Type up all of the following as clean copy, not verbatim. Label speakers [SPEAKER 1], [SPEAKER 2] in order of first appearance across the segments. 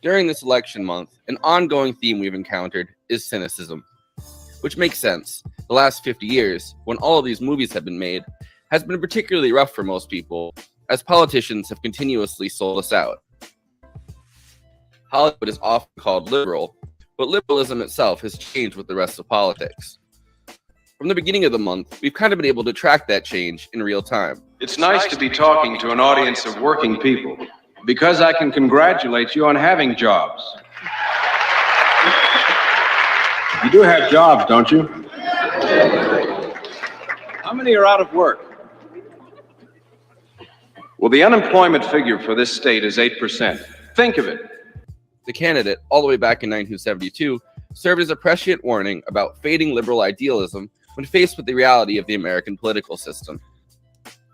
[SPEAKER 1] During this election month, an ongoing theme we've encountered is cynicism, which makes sense. The last 50 years, when all of these movies have been made, has been particularly rough for most people, as politicians have continuously sold us out. Hollywood is often called liberal, but liberalism itself has changed with the rest of politics. From the beginning of the month, we've kind of been able to track that change in real time.
[SPEAKER 2] It's nice to be talking to an audience of working people, because I can congratulate you on having jobs. You do have jobs, don't you? How many are out of work? Well, the unemployment figure for this state is 8%. Think of it.
[SPEAKER 1] The candidate, all the way back in 1972, served as a prescient warning about fading liberal idealism when faced with the reality of the American political system.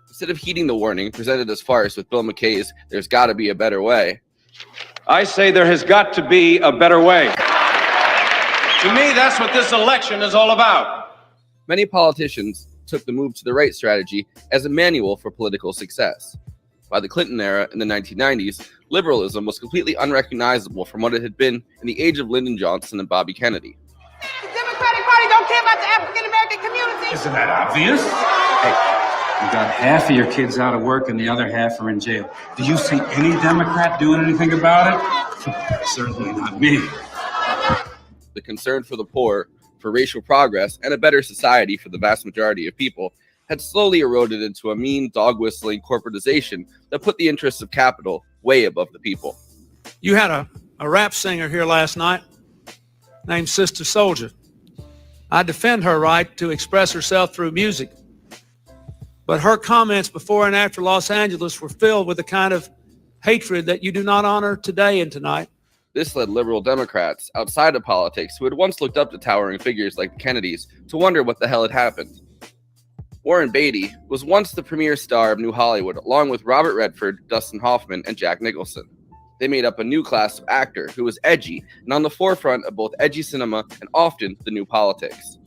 [SPEAKER 1] Instead of heeding the warning presented as farce with Bill McKay's "There's Gotta Be a Better Way,"
[SPEAKER 2] I say there has got to be a better way. To me, that's what this election is all about.
[SPEAKER 1] Many politicians took the move to the right strategy as a manual for political success. By the Clinton era in the 1990s, liberalism was completely unrecognizable from what it had been in the age of Lyndon Johnson and Bobby Kennedy.
[SPEAKER 3] The Democratic Party don't care about the African American community.
[SPEAKER 4] Isn't that obvious? Hey, you got half of your kids out of work and the other half are in jail. Do you see any Democrat doing anything about it? Certainly not me.
[SPEAKER 1] The concern for the poor, for racial progress, and a better society for the vast majority of people had slowly eroded into a mean, dog-whistling corporatization that put the interests of capital way above the people.
[SPEAKER 5] You had a rap singer here last night named Sister Soldier. I defend her right to express herself through music, but her comments before and after Los Angeles were filled with the kind of hatred that you do not honor today and tonight.
[SPEAKER 1] This led liberal Democrats outside of politics who had once looked up to towering figures like the Kennedys to wonder what the hell had happened. Warren Beatty was once the premier star of New Hollywood, along with Robert Redford, Dustin Hoffman, and Jack Nicholson. They made up a new class of actor who was edgy and on the forefront of both edgy cinema and often the new politics.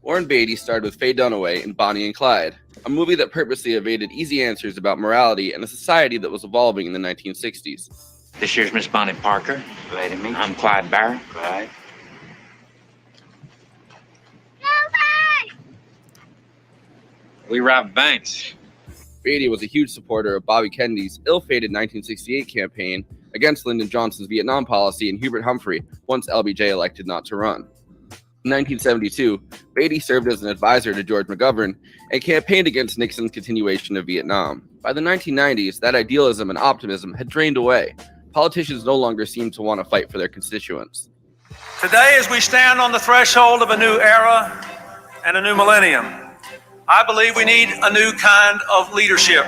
[SPEAKER 1] Warren Beatty starred with Faye Dunaway in Bonnie and Clyde, a movie that purposely evaded easy answers about morality and a society that was evolving in the 1960s.
[SPEAKER 6] This year's Miss Bonnie Parker.
[SPEAKER 7] Glad to meet you.
[SPEAKER 6] I'm Clyde Barrett.
[SPEAKER 7] Clyde.
[SPEAKER 6] We robbed banks.
[SPEAKER 1] Beatty was a huge supporter of Bobby Kennedy's ill-fated 1968 campaign against Lyndon Johnson's Vietnam policy and Hubert Humphrey once LBJ elected not to run. In 1972, Beatty served as an advisor to George McGovern and campaigned against Nixon's continuation of Vietnam. By the 1990s, that idealism and optimism had drained away. Politicians no longer seemed to want to fight for their constituents.
[SPEAKER 5] Today, as we stand on the threshold of a new era and a new millennium, I believe we need a new kind of leadership.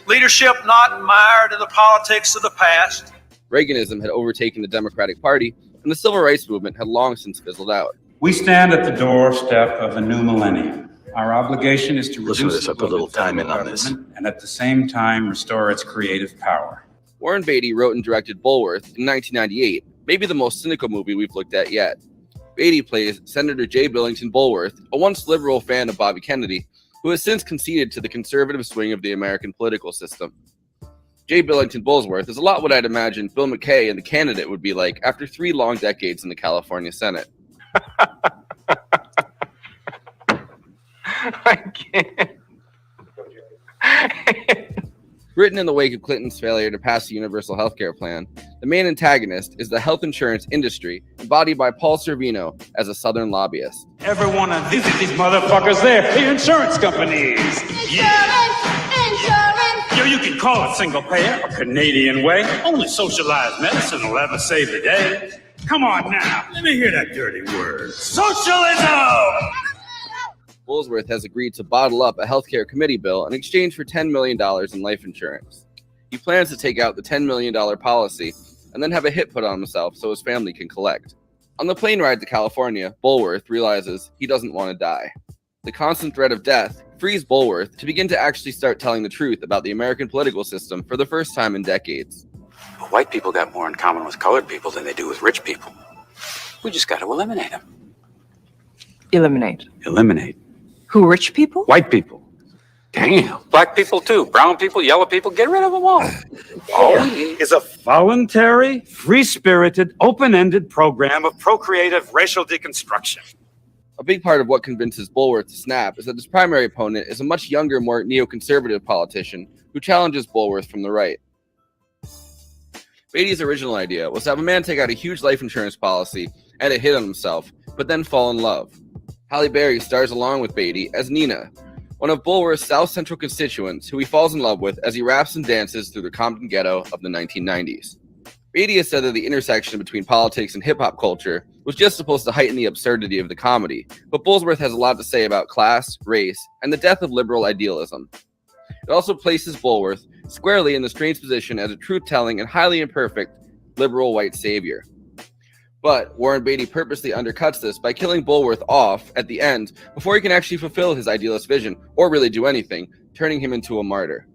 [SPEAKER 5] Leadership not mired in the politics of the past.
[SPEAKER 1] Reaganism had overtaken the Democratic Party, and the civil rights movement had long since fizzled out.
[SPEAKER 4] We stand at the doorstep of a new millennium. Our obligation is to
[SPEAKER 7] Listen to
[SPEAKER 4] reduce
[SPEAKER 7] this, I put a little time in on this.
[SPEAKER 4] And at the same time restore its creative power.
[SPEAKER 1] Warren Beatty wrote and directed Bulworth in 1998, maybe the most cynical movie we've looked at yet. Beatty plays Senator J. Billington Bulworth, a once liberal fan of Bobby Kennedy, who has since conceded to the conservative swing of the American political system. J. Billington Bulworth is a lot what I'd imagine Bill McKay and the candidate would be like after 3 long decades in the California Senate.
[SPEAKER 7] I can't.
[SPEAKER 1] Written in the wake of Clinton's failure to pass the universal health care plan, the main antagonist is the health insurance industry, embodied by Paul Servino as a Southern lobbyist.
[SPEAKER 4] Everyone to visit these motherfuckers there, the insurance companies.
[SPEAKER 3] Insurance!
[SPEAKER 4] Yo, you can call it single payer or Canadian way. Only socialized medicine will ever save the day. Come on now, let me hear that dirty word. Socialism!
[SPEAKER 1] Bulworth has agreed to bottle up a healthcare committee bill in exchange for $10 million in life insurance. He plans to take out the $10 million policy and then have a hit put on himself so his family can collect. On the plane ride to California, Bulworth realizes he doesn't want to die. The constant threat of death frees Bulworth to begin to actually start telling the truth about the American political system for the first time in decades.
[SPEAKER 7] White people got more in common with colored people than they do with rich people. We just got to eliminate them.
[SPEAKER 8] Eliminate.
[SPEAKER 7] Eliminate.
[SPEAKER 8] Who, rich people?
[SPEAKER 7] White people. Damn. Black people too. Brown people, yellow people. Get rid of them all.
[SPEAKER 4] All we need is a voluntary, free-spirited, open-ended program of procreative racial deconstruction.
[SPEAKER 1] A big part of what convinces Bulworth to snap is that his primary opponent is a much younger, more neoconservative politician who challenges Bulworth from the right. Beatty's original idea was to have a man take out a huge life insurance policy and a hit on himself, but then fall in love. Halle Berry stars along with Beatty as Nina, one of Bulworth's South Central constituents who he falls in love with as he raps and dances through the Compton ghetto of the 1990s. Beatty has said that the intersection between politics and hip-hop culture was just supposed to heighten the absurdity of the comedy, but Bulworth has a lot to say about class, race, and the death of liberal idealism. It also places Bulworth squarely in the strange position as a truth-telling and highly imperfect liberal white savior. But Warren Beatty purposely undercuts this by killing Bulworth off at the end before he can actually fulfill his idealist vision, or really do anything, turning him into a martyr.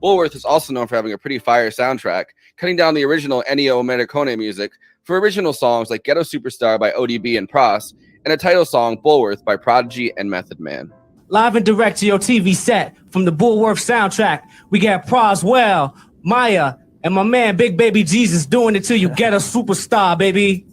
[SPEAKER 1] Bulworth is also known for having a pretty fire soundtrack, cutting down the original Ennio Morricone music for original songs like Ghetto Superstar by ODB and Pros, and a title song, Bulworth, by Prodigy and Method Man.
[SPEAKER 8] Live and direct to your TV set from the Bulworth soundtrack, we got Proswell, Maya, and my man Big Baby Jesus doing it to you. Ghetto Superstar, baby.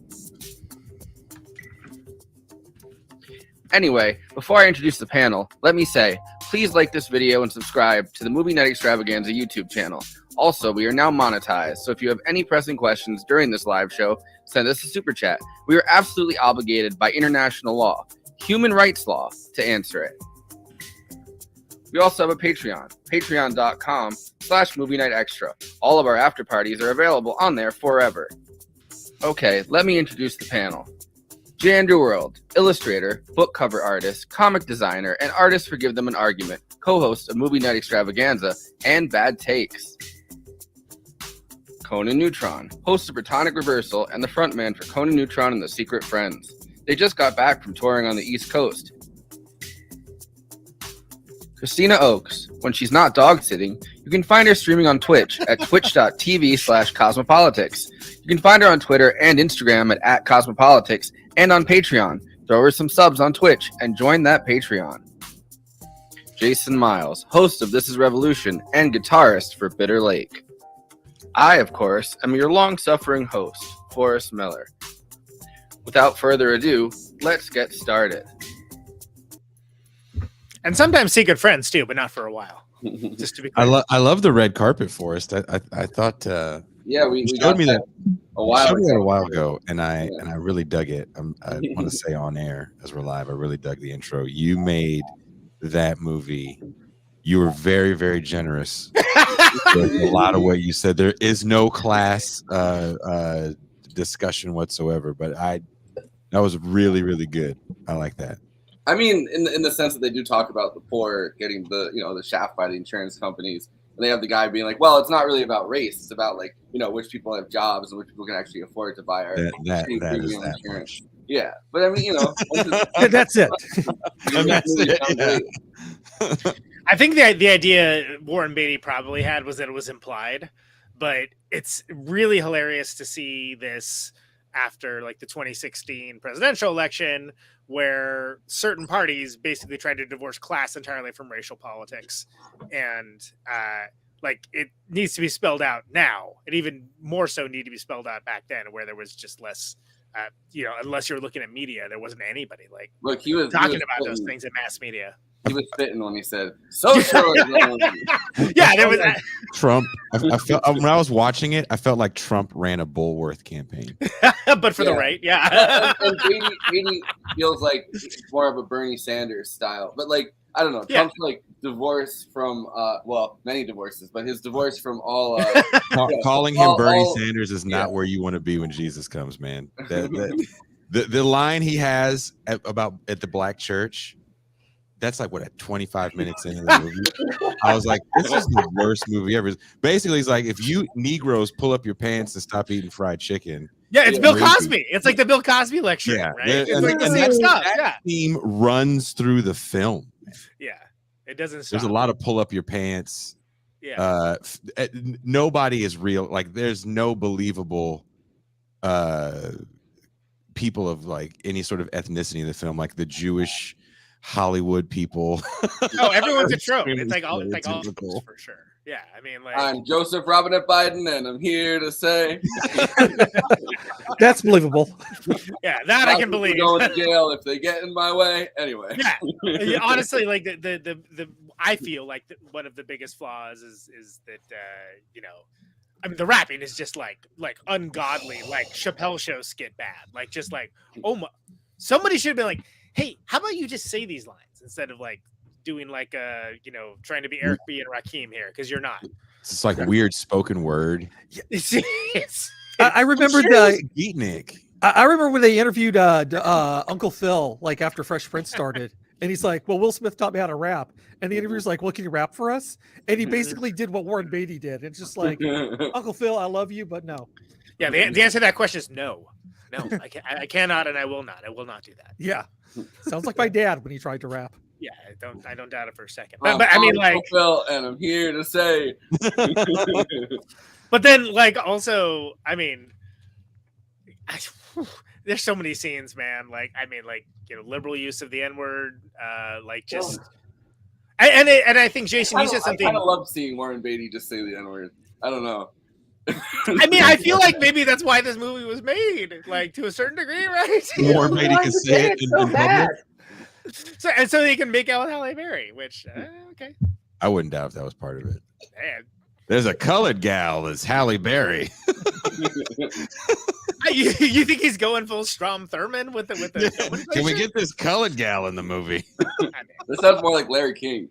[SPEAKER 1] Anyway, before I introduce the panel, let me say, please like this video and subscribe to the Movie Night Extravaganza YouTube channel. Also, we are now monetized, so if you have any pressing questions during this live show, send us a super chat. We are absolutely obligated by international law, human rights law, to answer it. We also have a Patreon, patreon.com/Movie Night Extra. All of our after parties are available on there forever. Okay, let me introduce the panel. Jay Underworld, illustrator, book cover artist, comic designer, and artist for Give Them an Argument, co-host of Movie Night Extravaganza and Bad Takes. Conan Neutron, host of Protonic Reversal and the frontman for Conan Neutron and the Secret Friends. They just got back from touring on the East Coast. Christina Oakes, when she's not dog sitting, you can find her streaming on Twitch at twitch.tv/cosmopolitics. You can find her on Twitter and Instagram at @cosmopolitics and on Patreon. Throw her some subs on Twitch and join that Patreon. Jason Myles, host of This Is Revolution and guitarist for Bitter Lake. I, of course, am your long-suffering host, Forrest Miller. Without further ado, let's get started.
[SPEAKER 9] And sometimes see good friends too, but not for a while. Just to be clear.
[SPEAKER 10] I love the red carpet, Forrest. I thought
[SPEAKER 1] yeah, we
[SPEAKER 10] showed me that
[SPEAKER 1] a while
[SPEAKER 10] ago, and I really dug it. I want to say on air as we're live, I really dug the intro. You made that movie. You were very, very generous with a lot of what you said. There is no class discussion whatsoever, but that was really, really good. I like that.
[SPEAKER 1] I mean, in the sense that they do talk about the poor getting the shaft by the insurance companies, and they have the guy being like, well, it's not really about race. It's about which people have jobs and which people can actually afford to buy our
[SPEAKER 10] that is
[SPEAKER 1] premium
[SPEAKER 10] that
[SPEAKER 1] insurance.
[SPEAKER 10] much.
[SPEAKER 1] Yeah, but I mean,
[SPEAKER 9] That's it.
[SPEAKER 10] That's it. Yeah.
[SPEAKER 9] I think the idea Warren Beatty probably had was that it was implied, but it's really hilarious to see this after like the 2016 presidential election, where certain parties basically tried to divorce class entirely from racial politics. And it needs to be spelled out now. It even more so need to be spelled out back then, where there was just less, unless you're looking at media, there wasn't anybody
[SPEAKER 1] he was
[SPEAKER 9] talking about those things in mass media.
[SPEAKER 1] He was spitting when he said socialism.
[SPEAKER 9] Yeah, there was
[SPEAKER 10] Trump. I felt when I was watching it, I felt like Trump ran a Bulworth campaign,
[SPEAKER 9] but for the right, yeah.
[SPEAKER 1] and Beatty feels like more of a Bernie Sanders style, but I don't know. Trump's divorced from many divorces, but his divorce from all
[SPEAKER 10] calling him Bernie Sanders is not where you want to be when Jesus comes, man. The line he has at the black church. That's at 25 minutes into the movie. I was like, this is the worst movie ever. Basically, it's like, if you Negroes pull up your pants and stop eating fried chicken.
[SPEAKER 9] Yeah, it's Bill Cosby. It's like the Bill Cosby lecture, right? It's like the same stuff.
[SPEAKER 10] That theme runs through the film.
[SPEAKER 9] Yeah, it doesn't stop.
[SPEAKER 10] There's a lot of pull up your pants.
[SPEAKER 9] Yeah.
[SPEAKER 10] Nobody is real. There's no believable people of any sort of ethnicity in the film. The Jewish Hollywood people.
[SPEAKER 9] Oh, everyone's a trope.
[SPEAKER 10] Extremely
[SPEAKER 9] It's like all
[SPEAKER 10] stereotypical.
[SPEAKER 9] for sure. Yeah, I mean, like
[SPEAKER 1] I'm Joseph Robinette Biden, and I'm here to say
[SPEAKER 11] That's believable.
[SPEAKER 9] yeah, that I can
[SPEAKER 1] people
[SPEAKER 9] believe.
[SPEAKER 1] go to jail if they get in my way. Anyway,
[SPEAKER 9] Yeah, honestly, like the I feel like one of the biggest flaws is that I mean, the rapping is just like ungodly, like Chappelle Show skit bad, like just like oh my, somebody should have been like, hey, how about you just say these lines instead of like doing like trying to be Eric B and Rakim here because you're not.
[SPEAKER 10] It's like weird spoken word.
[SPEAKER 11] I remember
[SPEAKER 10] Beatnik.
[SPEAKER 11] I remember when they interviewed Uncle Phil, like after Fresh Prince started, and he's like, "Well, Will Smith taught me how to rap," and the interviewer's like, "Well, can you rap for us?" And he basically did what Warren Beatty did. It's just like, Uncle Phil, I love you, but no.
[SPEAKER 9] Yeah, the answer to that question is no. I cannot, and I will not. I will not do that.
[SPEAKER 11] Yeah, sounds like my dad when he tried to rap.
[SPEAKER 9] Yeah, I don't doubt it for a second. But I mean, like,
[SPEAKER 1] Phil, and I'm here to say.
[SPEAKER 9] But then, like, also, I mean, there's so many scenes, man. Like, I mean, like, liberal use of the N-word, like, just, and I think Jason, you said something.
[SPEAKER 1] I kind of love seeing Warren Beatty just say the N-word. I don't know.
[SPEAKER 9] I mean, I feel like maybe that's why this movie was made, like, to a certain degree, right?
[SPEAKER 10] Warren Beatty can say it in public.
[SPEAKER 9] So they can make out with Halle Berry, which okay.
[SPEAKER 10] I wouldn't doubt if that was part of it.
[SPEAKER 9] Man.
[SPEAKER 10] There's a colored gal that's Halle Berry.
[SPEAKER 9] You think he's going full Strom Thurmond with the
[SPEAKER 10] Can we get this colored gal in the movie?
[SPEAKER 1] This sounds more like Larry King.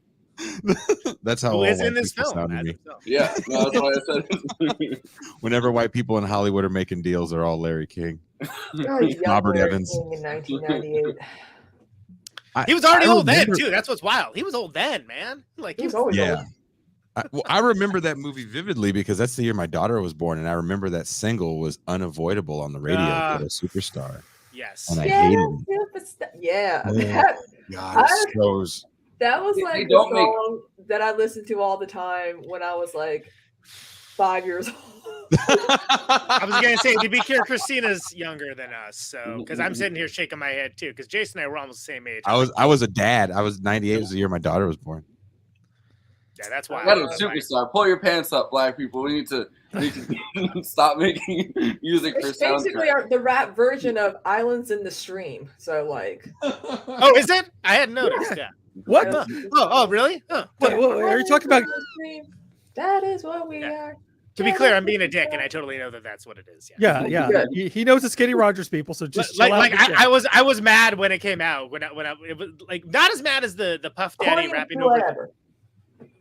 [SPEAKER 10] That's how
[SPEAKER 9] who
[SPEAKER 10] all
[SPEAKER 9] is
[SPEAKER 10] white
[SPEAKER 9] in this
[SPEAKER 10] people
[SPEAKER 9] film?
[SPEAKER 10] sound to me.
[SPEAKER 1] Yeah, no, that's why I said.
[SPEAKER 10] Whenever white people in Hollywood are making deals, they're all Larry King. Robert Evans.
[SPEAKER 12] In 1998.
[SPEAKER 9] He was already old then too. That's what's wild. He was old then, man. Like he was
[SPEAKER 12] always
[SPEAKER 10] old. I remember that movie vividly because that's the year my daughter was born, and I remember that single was unavoidable on the radio. Get a Superstar.
[SPEAKER 9] Yes,
[SPEAKER 10] and I hated it.
[SPEAKER 12] Yeah,
[SPEAKER 10] God, shows.
[SPEAKER 12] That was like the song that I listened to all the time when I was like 5 years old.
[SPEAKER 9] I was gonna say, to be clear, Christina's younger than us, so because I'm sitting here shaking my head too, because Jason and I were almost the same age.
[SPEAKER 10] I was a dad. I was 98 was the year my daughter was born.
[SPEAKER 9] Yeah, that's why.
[SPEAKER 1] That was Superstar. Pull your pants up, black people. We need to stop making music for
[SPEAKER 12] It's basically
[SPEAKER 1] soundtrack.
[SPEAKER 12] the rap version of Islands in the Stream. So like,
[SPEAKER 9] oh, is it? I hadn't noticed. Yeah.
[SPEAKER 11] What?
[SPEAKER 9] Oh, really? Huh.
[SPEAKER 11] What are you talking about?
[SPEAKER 12] That is what we are.
[SPEAKER 9] To be clear, I'm being a dick, and I totally know that that's what it is.
[SPEAKER 11] Yeah. He knows it's Kenny Rogers, people. So just chill out.
[SPEAKER 9] I was mad when it came out. When it was like not as mad as the Puff Daddy rapping over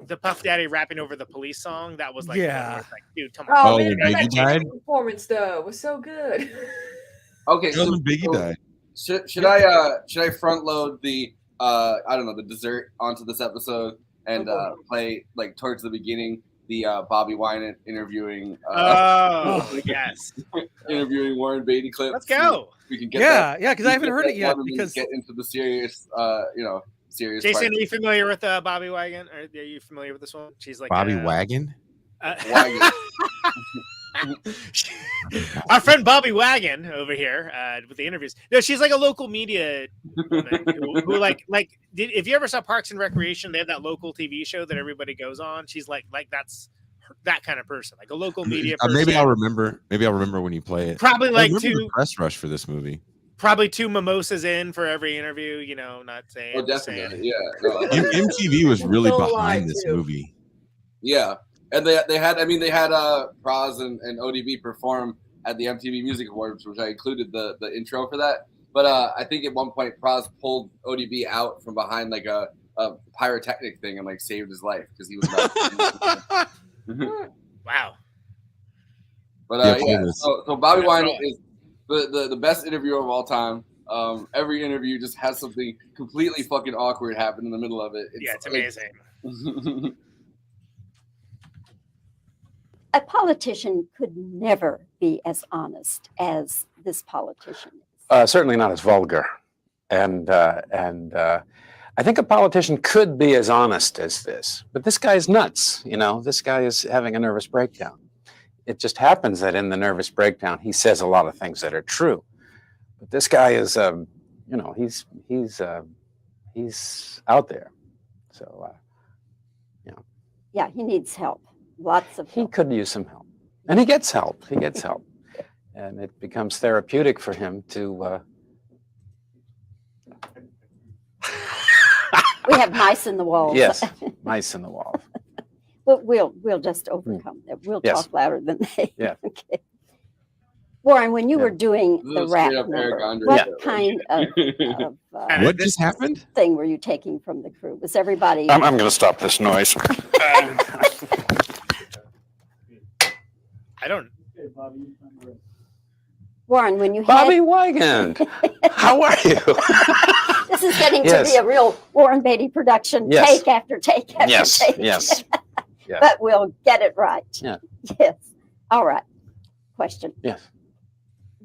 [SPEAKER 9] the Puff Daddy rapping over the Police song. That was like, like dude, come on.
[SPEAKER 12] Oh man, that died? Performance though was so good.
[SPEAKER 1] Okay, so
[SPEAKER 10] Biggie died.
[SPEAKER 1] Should I front load the I don't know, the dessert onto this episode and play like towards the beginning the Bobby Wynant interviewing
[SPEAKER 9] yes
[SPEAKER 1] interviewing Warren Beatty clip.
[SPEAKER 9] Let's go.
[SPEAKER 1] We can get
[SPEAKER 11] because I haven't heard it yet. Because
[SPEAKER 1] get into the serious serious.
[SPEAKER 9] Jason, are you familiar with Bobby Wagon? Are you familiar with this one? She's like
[SPEAKER 10] Bobby Wagon.
[SPEAKER 1] Wagon.
[SPEAKER 9] Our friend Bobby Wagon over here with the interviews. No, she's like a local media woman who like if you ever saw Parks and Recreation, they have that local TV show that everybody goes on. She's like that's that kind of person, like a local media person.
[SPEAKER 10] Maybe I'll remember when you play it.
[SPEAKER 9] Probably like
[SPEAKER 10] the press rush for this movie.
[SPEAKER 9] Probably 2 mimosas in for every interview, not saying.
[SPEAKER 1] Oh, definitely. Yeah. No.
[SPEAKER 10] MTV was really behind this movie.
[SPEAKER 1] Yeah. And they had Praz and ODB perform at the MTV Music Awards, which I included the intro for that. But I think at one point Praz pulled ODB out from behind like a pyrotechnic thing and like saved his life because he was
[SPEAKER 9] wow.
[SPEAKER 1] But so Bobby Wynant is the best interviewer of all time. Every interview just has something completely fucking awkward happen in the middle of it.
[SPEAKER 9] It's amazing.
[SPEAKER 13] A politician could never be as honest as this politician is.
[SPEAKER 7] Certainly not as vulgar. And I think a politician could be as honest as this. But this guy's nuts. This guy is having a nervous breakdown. It just happens that in the nervous breakdown, he says a lot of things that are true. But this guy is, he's out there. So,
[SPEAKER 13] Yeah, he needs help. Lots of
[SPEAKER 7] he
[SPEAKER 13] help.
[SPEAKER 7] could use some help. And he gets help. He gets help. And it becomes therapeutic for him to...
[SPEAKER 13] We have mice in the walls.
[SPEAKER 7] Yes, mice in the wall.
[SPEAKER 13] But we'll just overcome that. We'll
[SPEAKER 7] Yes.
[SPEAKER 13] talk louder than they.
[SPEAKER 7] Yeah.
[SPEAKER 13] Okay. Warren, when you
[SPEAKER 7] Yeah.
[SPEAKER 13] were doing
[SPEAKER 1] This
[SPEAKER 13] the
[SPEAKER 1] is
[SPEAKER 13] rap
[SPEAKER 1] straight up Eric
[SPEAKER 13] number,
[SPEAKER 1] Andre
[SPEAKER 13] what
[SPEAKER 1] shit,
[SPEAKER 13] kind of
[SPEAKER 10] What just happened?
[SPEAKER 13] thing were you taking from the crew? Was everybody?
[SPEAKER 7] I'm going to stop this noise.
[SPEAKER 9] I don't.
[SPEAKER 13] Warren, when you had
[SPEAKER 7] Bobby Wygand, how are you?
[SPEAKER 13] this is getting
[SPEAKER 7] Yes.
[SPEAKER 13] to be a real Warren Beatty production,
[SPEAKER 7] Yes.
[SPEAKER 13] take after take after
[SPEAKER 7] Yes,
[SPEAKER 13] take.
[SPEAKER 7] yes. Yes.
[SPEAKER 13] But we'll get it right.
[SPEAKER 7] Yeah.
[SPEAKER 13] Yes. All right. Question.
[SPEAKER 7] Yes.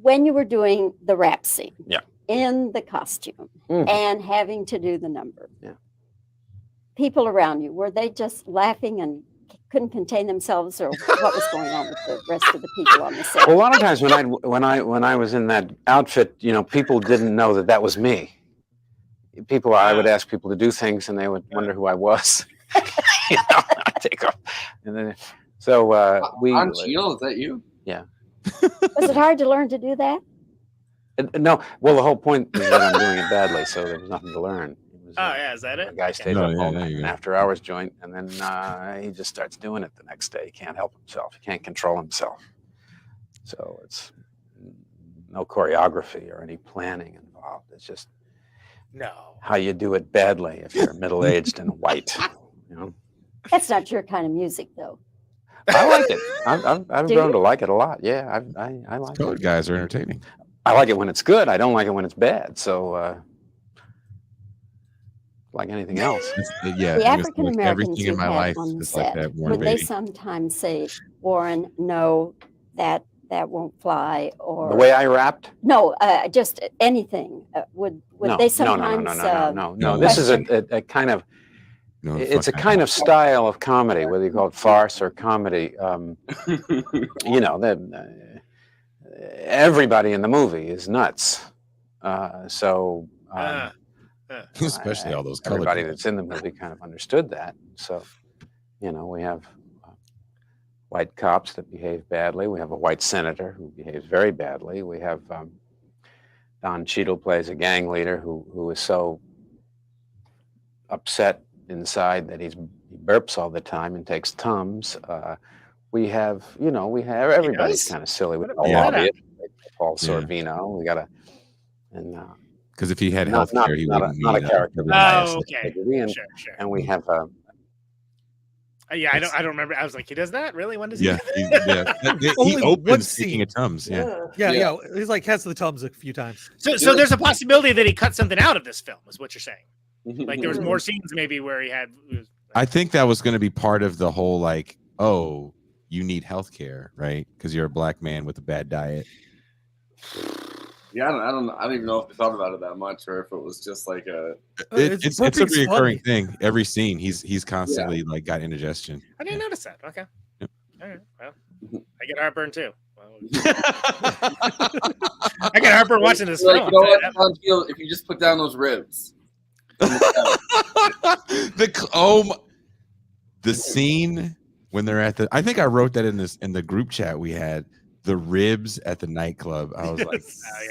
[SPEAKER 13] When you were doing the rap scene,
[SPEAKER 7] Yeah.
[SPEAKER 13] in the costume
[SPEAKER 7] Mhm.
[SPEAKER 13] and having to do the number,
[SPEAKER 7] Yeah.
[SPEAKER 13] people around you, were they just laughing and couldn't contain themselves, or what was going on with the rest of the people on the set?
[SPEAKER 7] Well, a lot of times when I was in that outfit, people didn't know that was me. I would ask people to do things, and they would wonder who I was. I'd take off, and then so we.
[SPEAKER 1] On Shield, is that you?
[SPEAKER 7] Yeah.
[SPEAKER 13] Was it hard to learn to do that?
[SPEAKER 7] No. Well, the whole point is that I'm doing it badly, so there was nothing to learn. It was,
[SPEAKER 9] Oh yeah, is that
[SPEAKER 7] the
[SPEAKER 9] it?
[SPEAKER 7] guy stays
[SPEAKER 10] No,
[SPEAKER 7] up
[SPEAKER 10] yeah,
[SPEAKER 7] all
[SPEAKER 10] there
[SPEAKER 7] night,
[SPEAKER 10] you
[SPEAKER 7] an
[SPEAKER 10] go.
[SPEAKER 7] after-hours joint, and then he just starts doing it the next day. He can't help himself. He can't control himself. So it's no choreography or any planning involved. It's just
[SPEAKER 9] No.
[SPEAKER 7] how you do it badly if you're middle-aged and white.
[SPEAKER 13] That's not your kind of music, though.
[SPEAKER 7] I like it. I've
[SPEAKER 13] Do
[SPEAKER 7] grown
[SPEAKER 13] you?
[SPEAKER 7] to like it a lot. Yeah, I like
[SPEAKER 10] Code
[SPEAKER 7] it.
[SPEAKER 10] guys are entertaining.
[SPEAKER 7] I like it when it's good. I don't like it when it's bad. So, like anything else.
[SPEAKER 10] Yeah,
[SPEAKER 13] The
[SPEAKER 10] I guess
[SPEAKER 13] African
[SPEAKER 10] like
[SPEAKER 13] Americans
[SPEAKER 10] everything
[SPEAKER 13] you
[SPEAKER 10] in my
[SPEAKER 13] had
[SPEAKER 10] life
[SPEAKER 13] on the
[SPEAKER 10] is like
[SPEAKER 13] set,
[SPEAKER 10] that. Warren
[SPEAKER 13] would they
[SPEAKER 10] Beatty.
[SPEAKER 13] sometimes say, "Warren, no, that won't fly," or
[SPEAKER 7] The way I rapped?
[SPEAKER 13] no, just anything? Would
[SPEAKER 7] No,
[SPEAKER 13] they
[SPEAKER 7] no,
[SPEAKER 13] sometimes?
[SPEAKER 7] no. This is a kind of.
[SPEAKER 10] No,
[SPEAKER 7] It's a
[SPEAKER 10] fuck
[SPEAKER 7] kind of style of comedy, whether you call it farce or comedy. Everybody in the movie is nuts.
[SPEAKER 10] Especially all those colored
[SPEAKER 7] everybody
[SPEAKER 10] people.
[SPEAKER 7] that's in the movie kind of understood that. So, we have white cops that behave badly. We have a white senator who behaves very badly. We have Don Cheadle plays a gang leader who is so upset inside that he burps all the time and takes Tums. We have everybody's kind of silly. We got a
[SPEAKER 10] Yeah.
[SPEAKER 7] lobbyist, Paul
[SPEAKER 10] Yeah.
[SPEAKER 7] Sorvino. We got
[SPEAKER 10] Because if he had
[SPEAKER 7] not
[SPEAKER 10] health care, he
[SPEAKER 7] a
[SPEAKER 10] wouldn't need
[SPEAKER 7] character.
[SPEAKER 10] every
[SPEAKER 7] but
[SPEAKER 10] bias.
[SPEAKER 9] Oh, okay.
[SPEAKER 7] and,
[SPEAKER 9] Sure.
[SPEAKER 7] and we have
[SPEAKER 9] Yeah, I don't remember. I was like, he does that really? When does he?
[SPEAKER 10] Yeah,
[SPEAKER 9] do that?
[SPEAKER 10] he
[SPEAKER 11] Only one
[SPEAKER 10] opens
[SPEAKER 11] scene.
[SPEAKER 10] speaking of Tums. Yeah.
[SPEAKER 11] Yeah. He's like has the Tums a few times.
[SPEAKER 9] So there's a possibility that he cut something out of this film, is what you're saying. Like there was more scenes maybe where he had.
[SPEAKER 10] I think that was going to be part of the whole you need health care, right? Because you're a black man with a bad diet.
[SPEAKER 1] Yeah, I don't even know if they thought about it that much, or if it was just like a.
[SPEAKER 10] It's a
[SPEAKER 11] Burping's
[SPEAKER 10] reoccurring
[SPEAKER 11] funny.
[SPEAKER 10] thing. Every scene, he's constantly got indigestion.
[SPEAKER 9] I didn't notice that. Okay.
[SPEAKER 10] Yep.
[SPEAKER 9] All right. Well, I get heartburn too. I get heartburn watching this
[SPEAKER 1] Like,
[SPEAKER 9] film.
[SPEAKER 1] you know what, Don Cheadle, if you just put down those ribs.
[SPEAKER 10] The scene when they're at I think I wrote that in the group chat we had, the ribs at the nightclub. I was like,
[SPEAKER 9] Oh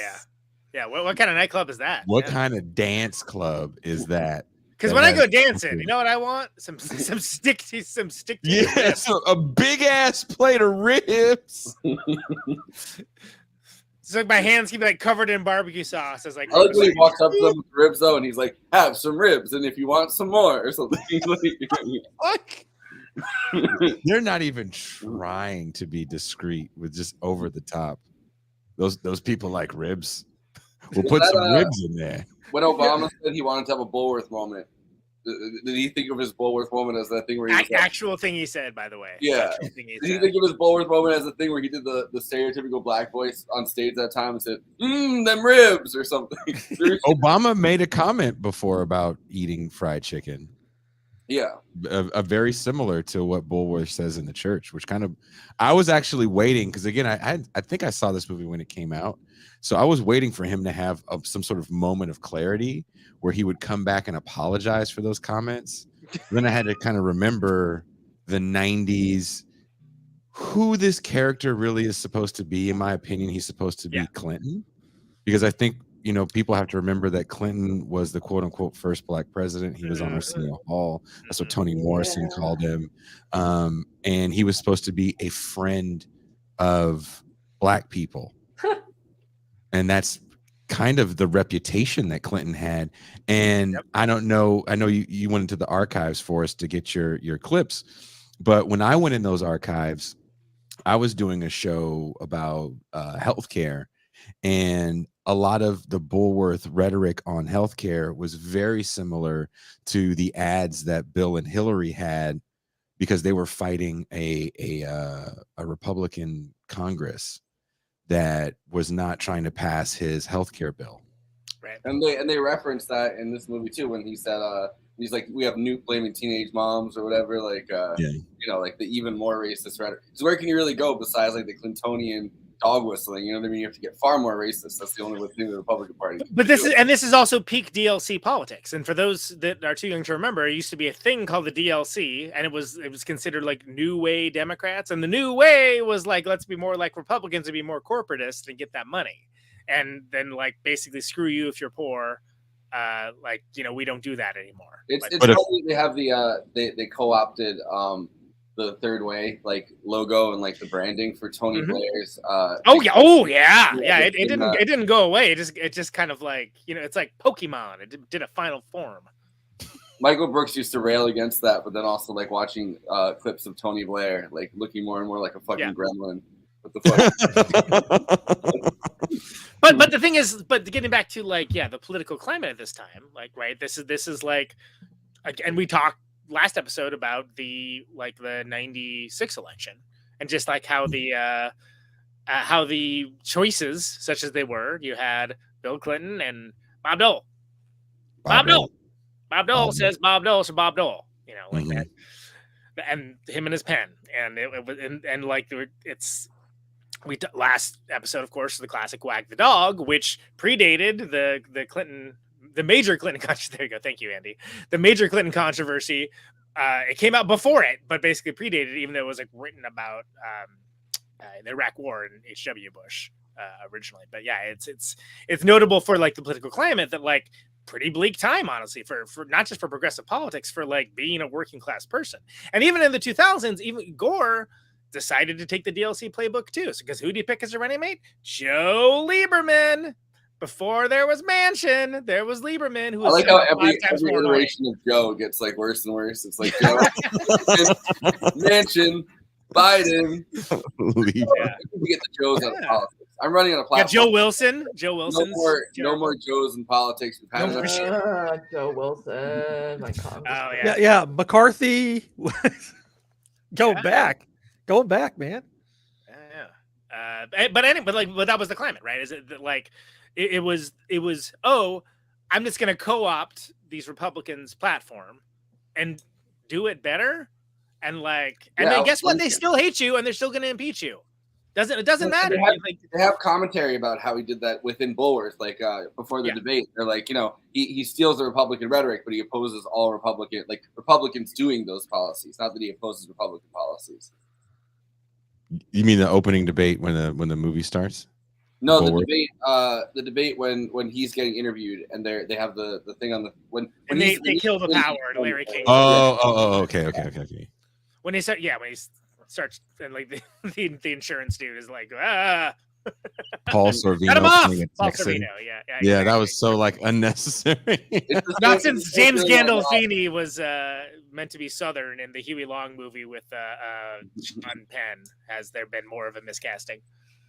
[SPEAKER 9] yeah. What kind of nightclub is that?
[SPEAKER 10] what kind of dance club is that?
[SPEAKER 9] Because when I go dancing, you know what I want? Some stick.
[SPEAKER 10] Yeah, so a big ass plate of ribs.
[SPEAKER 1] I
[SPEAKER 9] So like my hands keep like covered in barbecue sauce. It's like,
[SPEAKER 1] like when he walks up to them with ribs though, and he's like, "Have some ribs, and if you want some more or something."
[SPEAKER 10] They're not even trying to be discreet with just over the top. Those people like ribs. We'll put some ribs in there.
[SPEAKER 1] When Obama said he wanted to have a Bulworth moment, did he think of his Bulworth moment as that thing where he was like,
[SPEAKER 9] actual thing he said, by the way?
[SPEAKER 1] yeah.
[SPEAKER 9] Actual thing he
[SPEAKER 1] Did he
[SPEAKER 9] said.
[SPEAKER 1] think of his Bulworth moment as the thing where he did the stereotypical black voice on stage that time and said, them ribs or something?
[SPEAKER 10] Obama made a comment before about eating fried chicken.
[SPEAKER 1] Yeah.
[SPEAKER 10] A very similar to what Bulworth says in the church, which kind of, I was actually waiting because again, I think I saw this movie when it came out, so I was waiting for him to have some sort of moment of clarity where he would come back and apologize for those comments. Then I had to kind of remember the 90s, who this character really is supposed to be. In my opinion, he's supposed to be Clinton, because I think, you know, people have to remember that Clinton was the quote unquote first black president. He was on Arsenio Hall. That's what Toni Morrison called him. And he was supposed to be a friend of black people. And that's kind of the reputation that Clinton had. And I don't know, I know you went into the archives for us to get your clips, but when I went in those archives, I was doing a show about healthcare, and a lot of the Bulworth rhetoric on healthcare was very similar to the ads that Bill and Hillary had, because they were fighting a Republican Congress that was not trying to pass his healthcare bill.
[SPEAKER 9] Right.
[SPEAKER 1] And they referenced that in this movie too, when he said he's like, we have nuke blaming teenage moms or whatever, like you know, like the even more racist rhetoric. So where can you really go besides like the Clintonian dog whistling? You know what I mean? You have to get far more racist. That's the only thing the Republican Party.
[SPEAKER 9] But this is also peak DLC politics. And for those that are too young to remember, it used to be a thing called the DLC, and it was considered like new way Democrats, and the new way was like, let's be more like Republicans and be more corporatist and get that money, and then like basically screw you if you're poor. Like, you know, we don't do that anymore.
[SPEAKER 1] It's funny they have the they co-opted the third way like logo and like the branding for Tony Blair's
[SPEAKER 9] it didn't go away. It just kind of like, you know, it's like Pokemon. It did a final form.
[SPEAKER 1] Michael Brooks used to rail against that, but then also like watching clips of Tony Blair like looking more and more like a fucking gremlin. What the fuck?
[SPEAKER 9] But the thing is, but getting back to like, the political climate at this time, like, right, this is like, and we talked last episode about the 96 election, and just like how the choices, such as they were, you had Bill Clinton and Bob Dole. Bob Dole says Bob Dole, so Bob Dole, you know, like that, and him and his pen, and it was and like last episode, of course, the classic Wag the Dog, which predated the Clinton, the major Clinton controversy. There you go. Thank you, Andy. The major Clinton controversy. It came out before it, but basically predated it, even though it was like written about the Iraq War and H.W. Bush originally. But yeah, it's notable for like the political climate that like pretty bleak time, honestly, for not just for progressive politics, for like being a working class person. And even in the 2000s, even Gore decided to take the DLC playbook too. So, because who do you pick as a running mate? Joe Lieberman. Before there was Manchin, there was Lieberman. Who was
[SPEAKER 1] I like how every iteration of Joe gets like worse and worse. It's like Joe, Manchin, Biden. We get the Joes out of politics. I'm running on a platform.
[SPEAKER 9] Joe Wilson.
[SPEAKER 1] No more Joes in politics. We've had enough.
[SPEAKER 12] Joe Wilson. My
[SPEAKER 11] yeah. McCarthy. Going back, man.
[SPEAKER 9] But that was the climate, right? Is it that like it was? Oh, I'm just going to co-opt these Republicans' platform and do it better, and like, and then guess what? They still hate you, and they're still going to impeach you. It doesn't matter.
[SPEAKER 1] They have commentary about how he did that within Bulworth, like before the debate. They're like, you know, he steals the Republican rhetoric, but he opposes all Republicans doing those policies. Not that he opposes Republican policies.
[SPEAKER 10] You mean the opening debate when the movie starts?
[SPEAKER 1] No, the debate when he's getting interviewed, and they have the thing on the when
[SPEAKER 9] they kill the power and Larry King.
[SPEAKER 10] Okay.
[SPEAKER 9] When he starts and like the insurance dude is like
[SPEAKER 10] Paul Sorvino.
[SPEAKER 9] Cut him off.
[SPEAKER 10] Paul
[SPEAKER 9] Sorvino,
[SPEAKER 10] yeah, that was so like unnecessary.
[SPEAKER 9] Not since James Gandolfini was meant to be Southern in the Huey Long movie with Sean Penn. Has there been more of a miscasting?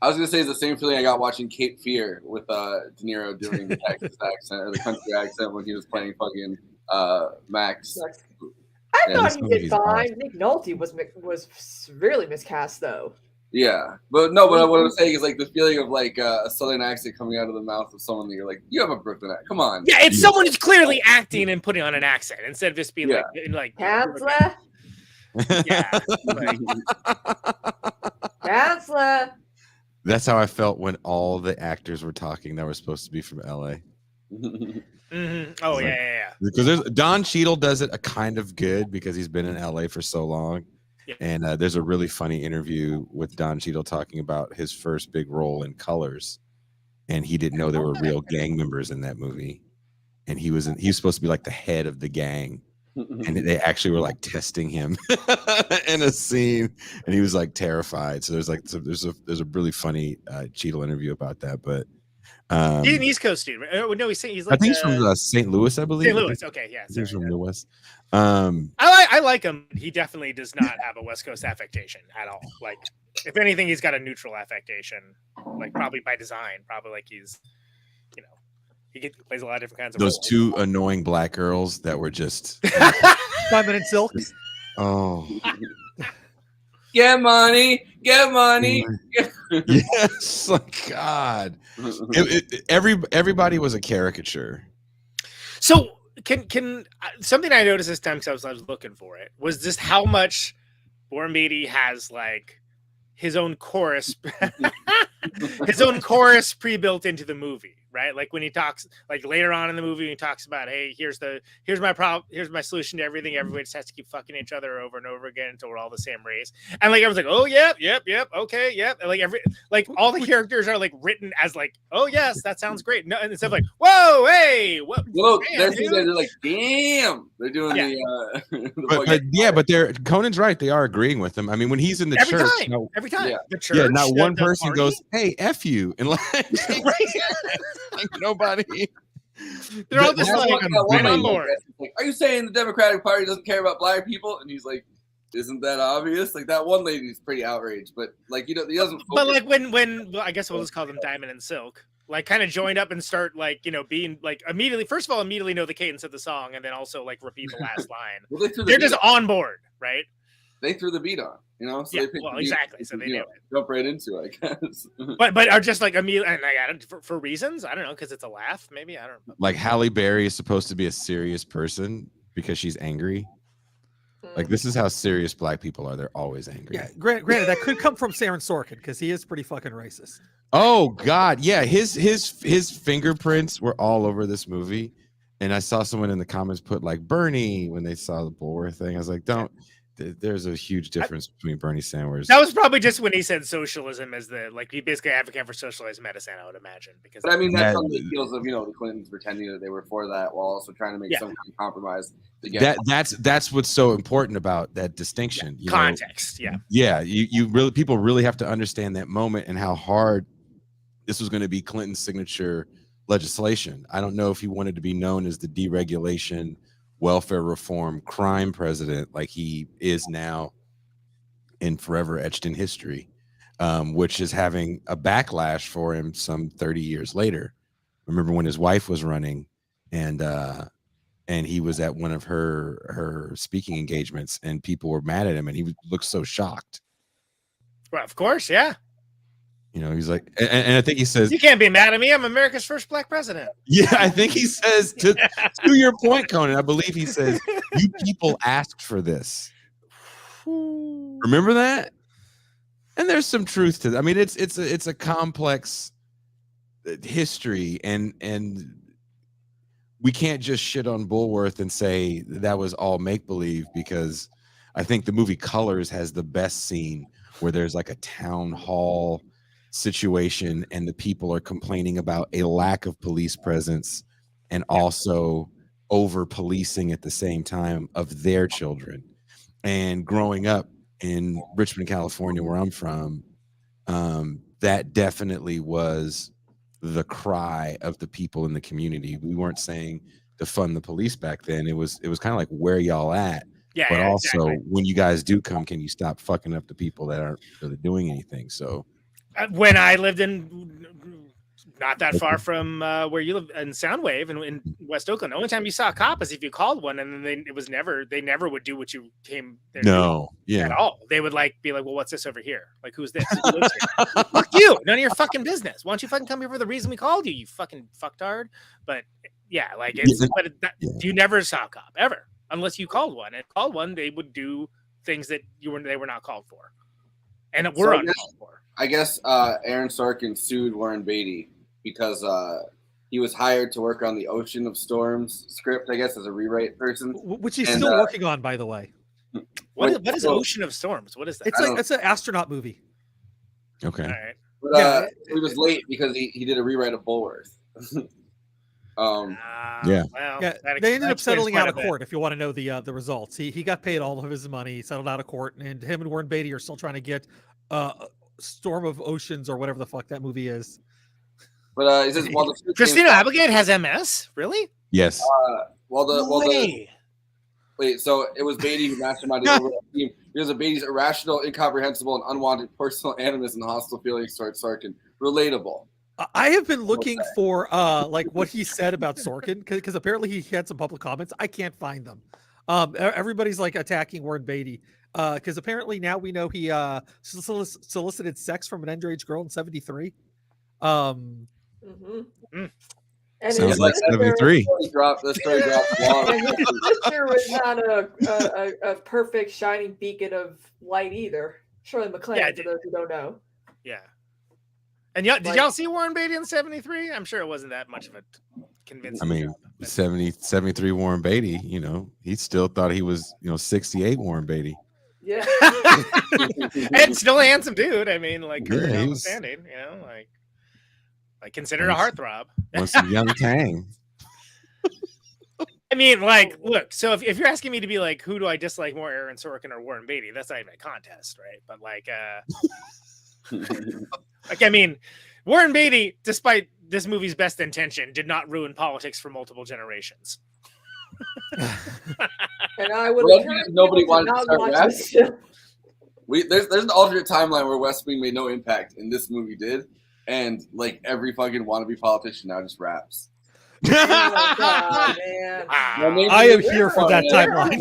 [SPEAKER 1] I was gonna say it's the same feeling I got watching Cape Fear with De Niro doing the Texas accent or the country accent when he was playing fucking Max.
[SPEAKER 12] I thought he did fine. Nick Nolte was really miscast though.
[SPEAKER 1] Yeah, but no, but what I'm saying is like the feeling of like a southern accent coming out of the mouth of someone that you're like, you have a Brooklyn accent. Come on.
[SPEAKER 9] Yeah, it's someone who's clearly acting and putting on an accent instead of just being like
[SPEAKER 12] Counselor.
[SPEAKER 9] Yeah.
[SPEAKER 12] Counselor.
[SPEAKER 10] That's how I felt when all the actors were talking that were supposed to be from LA.
[SPEAKER 9] Oh yeah.
[SPEAKER 10] Because Don Cheadle does it a kind of good because he's been in LA for so long.
[SPEAKER 9] Yeah.
[SPEAKER 10] And there's a really funny interview with Don Cheadle talking about his first big role in Colors, and he didn't know there were real gang members in that movie, and he was supposed to be like the head of the gang, and they actually were like testing him in a scene, and he was like terrified. So there's a really funny Cheadle interview about that, but.
[SPEAKER 9] He's an East Coast dude. Right? No, he's like
[SPEAKER 10] I think he's from St. Louis, I believe.
[SPEAKER 9] St. Louis. Okay, yeah.
[SPEAKER 10] He's from the West.
[SPEAKER 9] I like him. He definitely does not have a West Coast affectation at all. Like, if anything, he's got a neutral affectation. Like, probably by design. Probably like he's, he plays a lot of different kinds of
[SPEAKER 10] those
[SPEAKER 9] roles.
[SPEAKER 10] two annoying black girls that were just
[SPEAKER 11] Diamond and Silk.
[SPEAKER 10] Oh.
[SPEAKER 1] Get money.
[SPEAKER 10] Yes, like God. Everybody was a caricature.
[SPEAKER 9] So can something I noticed this time because I was looking for it was just how much Warren Beatty has like his own chorus pre-built into the movie, right? Like when he talks, like later on in the movie, he talks about, hey, here's my problem, here's my solution to everything. Everybody just has to keep fucking each other over and over again until we're all the same race. And like everyone's like, oh yep, okay, yep. And like all the characters are like written as like, oh yes, that sounds great. No, and instead of like, whoa, hey, what?
[SPEAKER 1] Well, they're like, damn, they're doing
[SPEAKER 10] but they're Conan's right. They are agreeing with him. I mean, when he's in the church,
[SPEAKER 9] every time,
[SPEAKER 10] the church, not one person goes, "Hey, f you," and like nobody.
[SPEAKER 9] They're all just like, right on board.
[SPEAKER 1] Like, are you saying the Democratic Party doesn't care about black people? And he's like, isn't that obvious? Like that one lady's pretty outraged, but like he doesn't.
[SPEAKER 9] But like when I guess we'll just call them Diamond and Silk. Like kind of joined up and start like being like immediately. First of all, immediately know the cadence of the song, and then also like repeat the last line.
[SPEAKER 1] Well,
[SPEAKER 9] they're just on board, right?
[SPEAKER 1] They threw the beat on, So
[SPEAKER 9] yeah,
[SPEAKER 1] they
[SPEAKER 9] exactly. So they knew it.
[SPEAKER 1] Jump right into it, I guess. but
[SPEAKER 9] are just like immediately, and for reasons I don't know, because it's a laugh, maybe I don't know.
[SPEAKER 10] Like Halle Berry is supposed to be a serious person because she's angry. Like this is how serious black people are. They're always angry.
[SPEAKER 11] Yeah, granted, that could come from Aaron Sorkin because he is pretty fucking racist.
[SPEAKER 10] Oh God, yeah. His fingerprints were all over this movie, and I saw someone in the comments put like Bernie when they saw the Bulworth thing. I was like, don't. There's a huge difference between Bernie Sanders.
[SPEAKER 9] That was probably just when he said socialism as the like he basically advocated for socialized medicine, I would imagine. Because
[SPEAKER 1] but I mean that's on the heels of the Clintons pretending that they were for that while also trying to make some kind of compromise. To get
[SPEAKER 10] that's what's so important about that distinction.
[SPEAKER 9] Yeah. Context,
[SPEAKER 10] yeah. People really have to understand that moment and how hard this was going to be Clinton's signature legislation. I don't know if he wanted to be known as the deregulation, welfare reform, crime president like he is now and forever etched in history, which is having a backlash for him some 30 years later. Remember when his wife was running and he was at one of her speaking engagements and people were mad at him and he looked so shocked.
[SPEAKER 9] Well, of course, yeah.
[SPEAKER 10] He's like, and I think he says,
[SPEAKER 9] "You can't be mad at me. I'm America's first black president."
[SPEAKER 10] Yeah, I think he says to your point, Conan. I believe he says, "You people asked for this." Remember that? And there's some truth to that. I mean, it's a complex history, and we can't just shit on Bulworth and say that was all make believe because I think the movie Colors has the best scene where there's like a town hall situation and the people are complaining about a lack of police presence and also over policing at the same time of their children. And growing up in Richmond, California, where I'm from, that definitely was the cry of the people in the community. We weren't saying to fund the police back then. It was kind of like, where y'all at? But also when you guys do come, can you stop fucking up the people that aren't really doing anything? So
[SPEAKER 9] when I lived in not that far from where you live in Soundwave in West Oakland. The only time you saw a cop is if you called one, and then they never would do what you came there
[SPEAKER 10] No,
[SPEAKER 9] to do
[SPEAKER 10] yeah.
[SPEAKER 9] at all. They would be like, well, what's this over here? Like, who's this? Who lives here? Fuck you! None of your fucking business. Why don't you fucking come here for the reason we called you? You fucking fucktard. But yeah, like you never saw a cop ever unless you called one. And called one, they would do things that they were not called for, and we're uncalled for.
[SPEAKER 1] I guess Aaron Sorkin sued Warren Beatty because he was hired to work on the Ocean of Storms script, I guess, as a rewrite person.
[SPEAKER 11] Which he's still working on, by the way.
[SPEAKER 9] What is Ocean of Storms? What is that?
[SPEAKER 11] It's an astronaut movie.
[SPEAKER 10] Okay.
[SPEAKER 9] All right.
[SPEAKER 1] But, he was late because he did a rewrite of Bulworth.
[SPEAKER 9] Well,
[SPEAKER 11] They ended up settling out of court. If you want to know the results, he got paid all of his money. He settled out of court, and him and Warren Beatty are still trying to get Storm of Oceans or whatever the fuck that movie is.
[SPEAKER 1] But he says,
[SPEAKER 9] Christina Applegate has MS. Really?
[SPEAKER 10] Yes.
[SPEAKER 1] Wait, so it was Beatty who masterminded the overall team. Because of Beatty's irrational, incomprehensible, and unwanted personal animus and hostile feelings towards Sorkin. Relatable.
[SPEAKER 11] I have been looking for what he said about Sorkin because apparently he had some public comments. I can't find them. Everybody's attacking Warren Beatty because apparently now we know he solicited sex from an underage girl in '73.
[SPEAKER 12] And
[SPEAKER 10] sounds like 73.
[SPEAKER 1] The story dropped long.
[SPEAKER 12] And his sister was not a perfect shining beacon of light either. Shirley MacLaine, for those who don't know.
[SPEAKER 9] Yeah. And did y'all see Warren Beatty in '73? I'm sure it wasn't that much of a convincing.
[SPEAKER 10] I mean, 73 Warren Beatty, he still thought he was, 68 Warren Beatty.
[SPEAKER 12] Yeah.
[SPEAKER 9] And still a handsome dude. I mean, career
[SPEAKER 10] he was
[SPEAKER 9] notwithstanding, considered a heartthrob.
[SPEAKER 10] Want some young tang.
[SPEAKER 9] I mean, look, so if you're asking me to be who do I dislike more, Aaron Sorkin or Warren Beatty, that's not even a contest, right? But I mean, Warren Beatty, despite this movie's best intention, did not ruin politics for multiple generations.
[SPEAKER 12] And I would
[SPEAKER 1] nobody wanted to start rapping. There's an alternate timeline where West Wing made no impact, and this movie did. And every fucking wannabe politician now just raps.
[SPEAKER 12] Oh, God, man.
[SPEAKER 11] I am here for that timeline.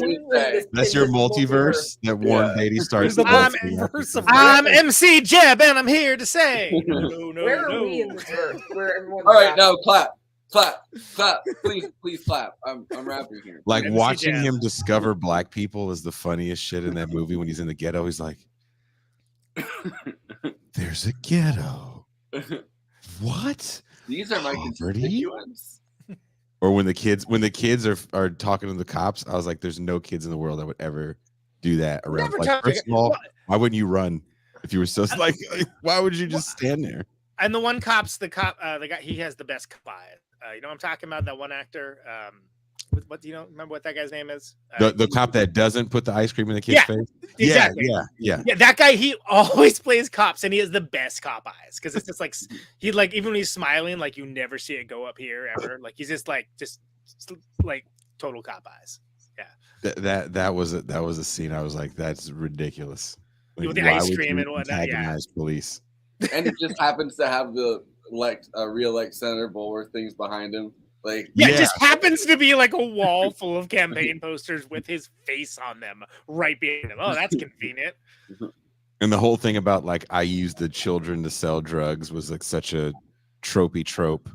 [SPEAKER 10] That's your multiverse that Warren Beatty starts.
[SPEAKER 9] I'm MC Jeb, and I'm here to say.
[SPEAKER 12] Where are we in this verse?
[SPEAKER 1] All right, now clap. Please clap. I'm rapping here.
[SPEAKER 10] Watching him discover black people is the funniest shit in that movie. When he's in the ghetto, he's like, "There's a ghetto." What?
[SPEAKER 1] These are my constituents.
[SPEAKER 10] Or when the kids are talking to the cops, I was like, "There's no kids in the world that would ever do that around." First of all, why wouldn't you run if you were so why would you just stand there?
[SPEAKER 9] And the one the guy, he has the best cop eyes. You know what I'm talking about? That one actor. What do you remember what that guy's name is?
[SPEAKER 10] The cop that doesn't put the ice cream in the kid's face?
[SPEAKER 9] Exactly.
[SPEAKER 10] Yeah.
[SPEAKER 9] That guy, he always plays cops, and he has the best cop eyes because it's just he even when he's smiling, you never see it go up here ever. He's just total cop eyes. Yeah.
[SPEAKER 10] That was a scene. I was like, that's ridiculous.
[SPEAKER 9] With the ice cream and whatnot.
[SPEAKER 10] Antagonize police.
[SPEAKER 1] And it just happens to have the re-elect Senator Bulworth things behind him.
[SPEAKER 9] It just happens to be a wall full of campaign posters with his face on them right behind him. Oh, that's convenient.
[SPEAKER 10] And the whole thing about I use the children to sell drugs was such a tropey trope.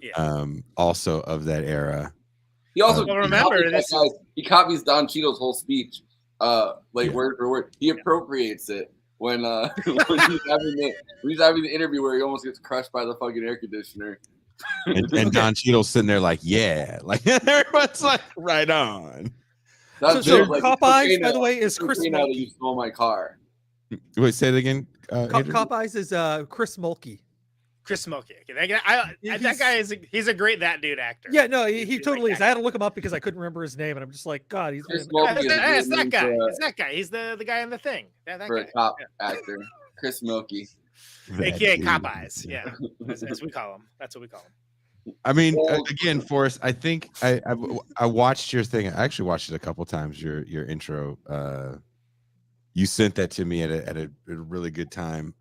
[SPEAKER 9] Yeah.
[SPEAKER 10] Also of that era.
[SPEAKER 1] He also
[SPEAKER 9] remember this.
[SPEAKER 1] He copies Don Cheadle's whole speech, word for word. He appropriates it when he's having the interview where he almost gets crushed by the fucking air conditioner.
[SPEAKER 10] And Don Cheadle's sitting there everyone's right on.
[SPEAKER 11] So Cop Eyes, by the way, is Chris Mulkey.
[SPEAKER 1] You stole my car.
[SPEAKER 10] Wait, say it again.
[SPEAKER 11] Cop Eyes is Chris Mulkey.
[SPEAKER 9] Chris Mulkey. That guy he's a great dude actor.
[SPEAKER 11] Yeah, no, he totally is. I had to look him up because I couldn't remember his name, and I'm just like, God, he's
[SPEAKER 1] Chris Mulkey.
[SPEAKER 9] It's that guy. It's that guy. He's the guy in the thing. That
[SPEAKER 1] for
[SPEAKER 9] guy.
[SPEAKER 1] A top actor, Chris Mulkey.
[SPEAKER 9] AKA Cop Eyes, yeah, as we call him. That's what we call him.
[SPEAKER 10] I mean, again, Forrest, I think I watched your thing. I actually watched it a couple times. Your intro. You sent that to me at a really good time.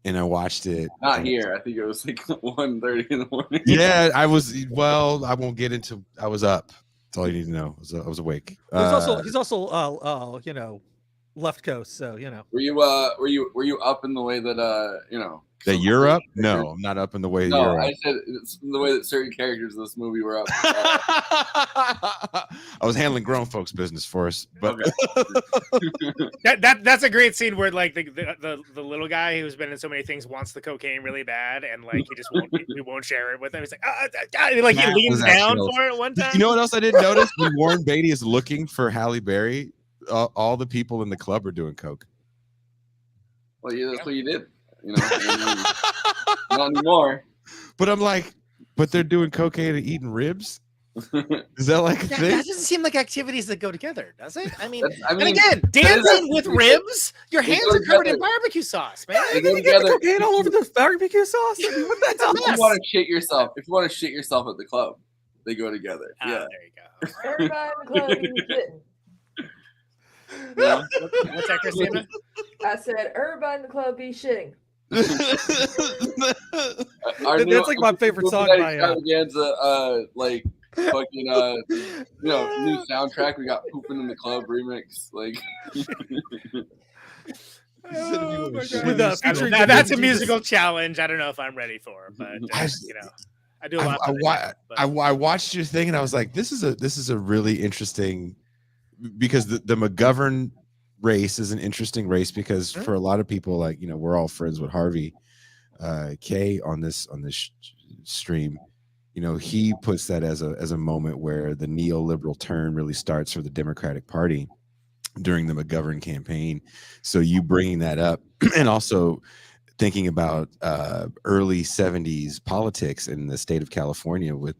[SPEAKER 10] and I watched it.
[SPEAKER 1] Not here. I think it was like 1:30 in the morning.
[SPEAKER 10] Yeah, I was. Well, I won't get into. I was up. That's all you need to know. I was awake.
[SPEAKER 11] He's also you know, left coast, so you know.
[SPEAKER 1] Were you up in the way that you know?
[SPEAKER 10] That you're up? No, I'm not up in the way that
[SPEAKER 1] No,
[SPEAKER 10] you're up.
[SPEAKER 1] I said it's the way that certain characters in this movie were up.
[SPEAKER 10] I was handling grown folks' business for us, but
[SPEAKER 9] that's a great scene where like the little guy who's been in so many things wants the cocaine really bad, and like he won't share it with him. He's like, like he leans down for it one time.
[SPEAKER 10] You know what else I didn't notice? When Warren Beatty is looking for Halle Berry, all the people in the club are doing coke.
[SPEAKER 1] Well, yeah, that's what you did. You know, not anymore.
[SPEAKER 10] But I'm like, but they're doing cocaine and eating ribs. Is that like a thing?
[SPEAKER 9] That doesn't seem like activities that go together, does it? I mean,
[SPEAKER 1] and
[SPEAKER 9] again, dancing with ribs, your hands are covered in barbecue sauce, man.
[SPEAKER 1] They go together.
[SPEAKER 11] Cocaine all over the barbecue sauce. I mean, what the hell?
[SPEAKER 1] If you want to shit yourself, at the club, they go together. Yeah,
[SPEAKER 9] there you go.
[SPEAKER 12] Everybody in the club is shitting.
[SPEAKER 1] Yeah.
[SPEAKER 9] What's that, Christina?
[SPEAKER 12] I said everybody in the club be shitting.
[SPEAKER 11] That's like my favorite song by
[SPEAKER 1] like fucking you know, new soundtrack. We got "Pooping in the Club" remix. Like,
[SPEAKER 9] oh my God. That's a musical challenge. I don't know if I'm ready for, but you know, I do a lot.
[SPEAKER 10] I watched your thing and I was like, this is a really interesting, because the McGovern race is an interesting race, because for a lot of people, like, you know, we're all friends with Harvey K on this stream. You know, he puts that as a moment where the neoliberal turn really starts for the Democratic Party during the McGovern campaign. So you bringing that up, and also thinking about early 70s politics in the state of California with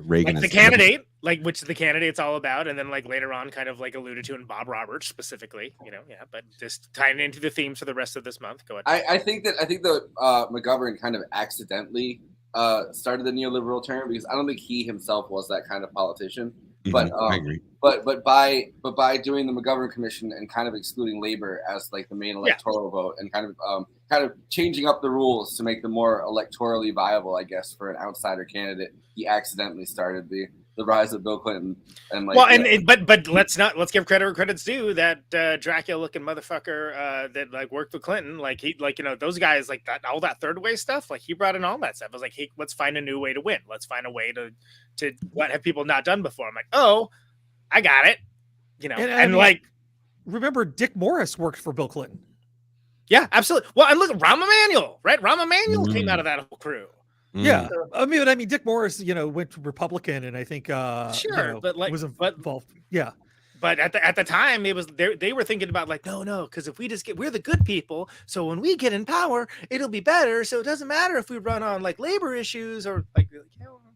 [SPEAKER 10] Reagan,
[SPEAKER 9] like the candidate, like which the candidate's all about, and then like later on kind of like alluded to in Bob Roberts specifically, you know. Yeah, but just tying into the themes for the rest of this month. Go ahead.
[SPEAKER 1] I think the McGovern kind of accidentally started the neoliberal turn, because I don't think he himself was that kind of politician. But
[SPEAKER 10] I agree.
[SPEAKER 1] But by doing the McGovern Commission and kind of excluding labor as like the main electoral vote, and kind of changing up the rules to make them more electorally viable, I guess, for an outsider candidate, he accidentally started the rise of Bill Clinton. And like,
[SPEAKER 9] well, but let's give credit where credit's due. That Dracula looking motherfucker that like worked with Clinton, like he, like, you know, those guys, like that, all that third way stuff, like he brought in all that stuff. I was like, hey, let's find a new way to win. Let's find a way to what have people not done before. I'm like, oh, I got it. You know, and like,
[SPEAKER 11] remember Dick Morris worked for Bill Clinton.
[SPEAKER 9] Yeah, absolutely. Well, and look, Rahm Emanuel, right? Rahm Emanuel came out of that whole crew.
[SPEAKER 11] Yeah, I mean, Dick Morris, you know, went Republican, and I think
[SPEAKER 9] sure,
[SPEAKER 11] you know,
[SPEAKER 9] but like,
[SPEAKER 11] was involved. Yeah,
[SPEAKER 9] but at the time, it was they were thinking about like, no, because if we just we're the good people, so when we get in power, it'll be better. So it doesn't matter if we run on like labor issues or like.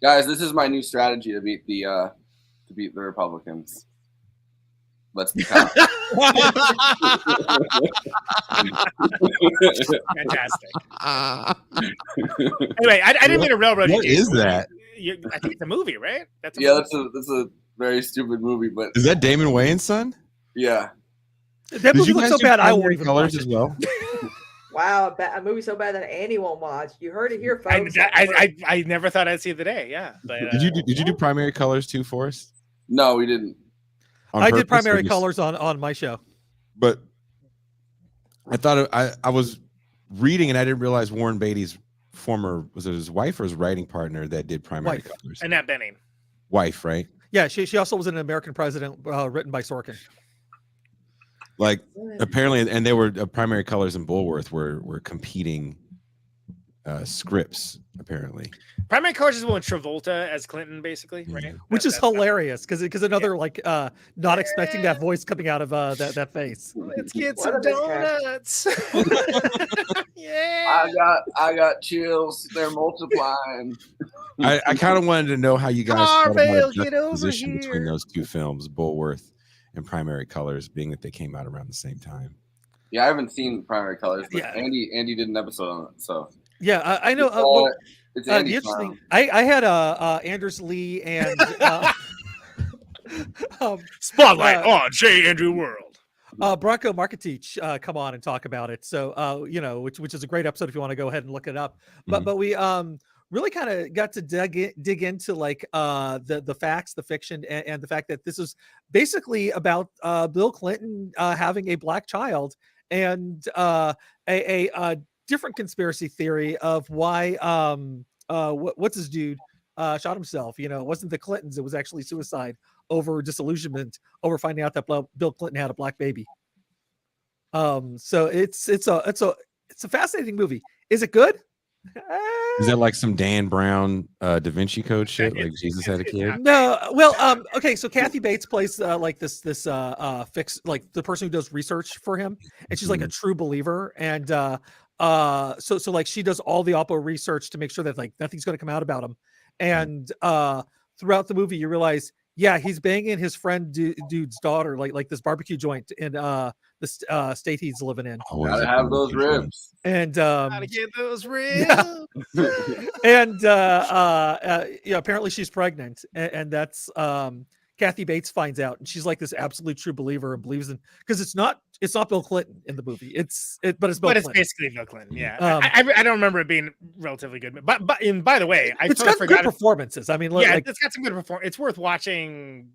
[SPEAKER 1] Guys, this is my new strategy to beat the Republicans. Let's be kind.
[SPEAKER 9] Fantastic. Anyway, I didn't mean to railroad you.
[SPEAKER 10] What is that?
[SPEAKER 9] I think it's a movie, right? That's
[SPEAKER 1] a very stupid movie, but
[SPEAKER 10] is that Damon Wayans' son?
[SPEAKER 1] Yeah.
[SPEAKER 11] That movie looks so bad. I won't even
[SPEAKER 10] Colors
[SPEAKER 11] watch
[SPEAKER 10] as
[SPEAKER 11] it.
[SPEAKER 10] well.
[SPEAKER 12] Wow, a movie so bad that Annie won't watch. You heard it here, folks.
[SPEAKER 9] I never thought I'd see the day. Yeah, but
[SPEAKER 10] did you do Primary Colors too, Forrest?
[SPEAKER 1] No, we didn't.
[SPEAKER 11] I did Primary Colors on my show.
[SPEAKER 10] But I thought I was reading and I didn't realize Warren Beatty's was it his wife or his writing partner that did Primary Colors?
[SPEAKER 9] Annette Bening.
[SPEAKER 10] Wife, right?
[SPEAKER 11] Yeah, she also was an American President, written by Sorkin.
[SPEAKER 10] Like apparently, and they were Primary Colors and Bulworth were competing scripts apparently.
[SPEAKER 9] Primary Colors is one with Travolta as Clinton, basically, right?
[SPEAKER 11] Which is hilarious because another like not expecting that voice coming out of that face.
[SPEAKER 9] Let's get some donuts.
[SPEAKER 1] Yeah. I got chills. They're multiplying.
[SPEAKER 10] I kind of wanted to know how you guys felt about the
[SPEAKER 9] get over
[SPEAKER 10] juxtaposition
[SPEAKER 9] here.
[SPEAKER 10] between those two films, Bulworth and Primary Colors, being that they came out around the same time.
[SPEAKER 1] Yeah, I haven't seen Primary Colors, but
[SPEAKER 11] Yeah.
[SPEAKER 1] Andy did an episode on it, so
[SPEAKER 11] Yeah, I know.
[SPEAKER 1] It's
[SPEAKER 11] the
[SPEAKER 1] Andy's
[SPEAKER 11] interesting.
[SPEAKER 1] mom.
[SPEAKER 11] I had Anders Lee and
[SPEAKER 9] Spotlight on J. Andrew World.
[SPEAKER 11] Bronco Marketeach come on and talk about it. So which is a great episode if you want to go ahead and look it up. But we really kind of got to dig into like the facts, the fiction, and the fact that this is basically about Bill Clinton having a black child, and a different conspiracy theory of why what's his dude shot himself. It wasn't the Clintons, it was actually suicide over disillusionment over finding out that Bill Clinton had a black baby. So it's a fascinating movie. Is it good?
[SPEAKER 10] Is that like some Dan Brown Da Vinci Code shit? Like Jesus had a kid?
[SPEAKER 11] No. Well, okay. So Kathy Bates plays like this fix, like the person who does research for him, and she's like a true believer. And so like she does all the Oppo research to make sure that like nothing's going to come out about him. And throughout the movie, you realize, yeah, he's banging his friend dude's daughter, like this barbecue joint in the state he's living in.
[SPEAKER 1] Gotta have those ribs.
[SPEAKER 11] And
[SPEAKER 9] Gotta get those ribs.
[SPEAKER 11] Yeah. And apparently she's pregnant, and that's Kathy Bates finds out, and she's like this absolute true believer and believes in, because it's not Bill Clinton in the movie. But it's Bill Clinton.
[SPEAKER 9] Basically Bill Clinton. Yeah, I don't remember it being relatively good. But by the way,
[SPEAKER 11] it's got good performances. I mean,
[SPEAKER 9] it's got some good performance. It's worth watching,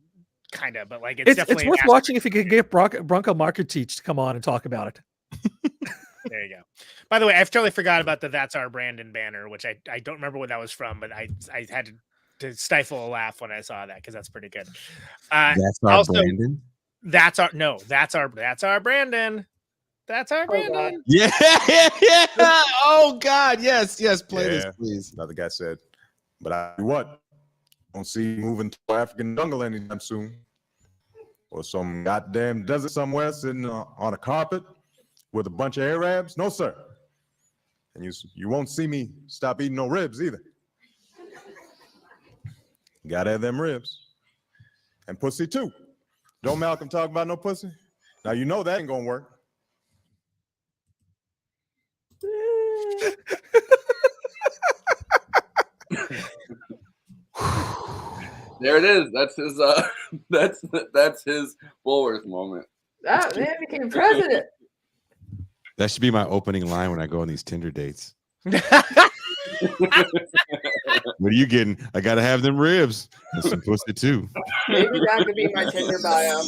[SPEAKER 9] kind of. But like, it's definitely
[SPEAKER 11] worth watching if you can get Bronco Marketeach to come on and talk about it.
[SPEAKER 9] There you go. By the way, I've totally forgot about the "That's Our Brandon" banner, which I don't remember what that was from, but I had to stifle a laugh when I saw that because that's pretty good.
[SPEAKER 10] That's our Brandon.
[SPEAKER 9] That's our Brandon. That's our Brandon.
[SPEAKER 10] Yeah. Oh God, yes. Play this, please.
[SPEAKER 14] Another guy said, "But I what? Don't see you moving to African jungle anytime soon, or some goddamn desert somewhere sitting on a carpet with a bunch of Arabs. No, sir. And you won't see me stop eating no ribs either. Gotta have them ribs. And pussy too. Don't Malcolm talk about no pussy? Now you know that ain't gonna work."
[SPEAKER 1] There it is. That's his that's his Bulworth moment.
[SPEAKER 12] That man became president.
[SPEAKER 10] That should be my opening line when I go on these Tinder dates. What are you getting? I gotta have them ribs and some pussy too.
[SPEAKER 12] Maybe that could be my Tinder bio.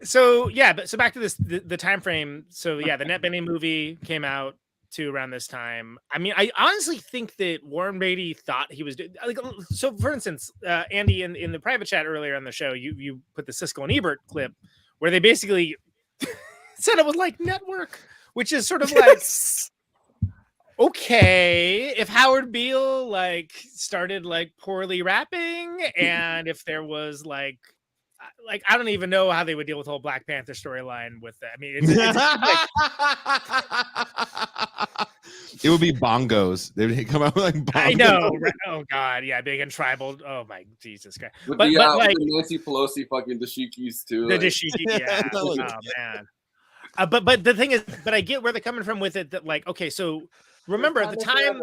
[SPEAKER 9] So back to this the time frame. So yeah, the Net Benny movie came out too around this time. I mean, I honestly think that Warren Beatty thought he was like. So for instance, Andy, in the private chat earlier on the show, you put the Siskel and Ebert clip where they basically said it was like network, which is sort of like, okay, if Howard Beale like started like poorly rapping, and if there was like I don't even know how they would deal with the whole Black Panther storyline with that. I mean, it's
[SPEAKER 10] it would be bongos. They would come out with like bongos.
[SPEAKER 9] I know. Right? Oh God, yeah, big and tribal. Oh my Jesus Christ!
[SPEAKER 1] With
[SPEAKER 9] but like
[SPEAKER 1] the Nancy Pelosi fucking dashikis too.
[SPEAKER 9] The dashiki, yeah. Oh man. But the thing is, I get where they're coming from with it. That like, okay, so remember at the time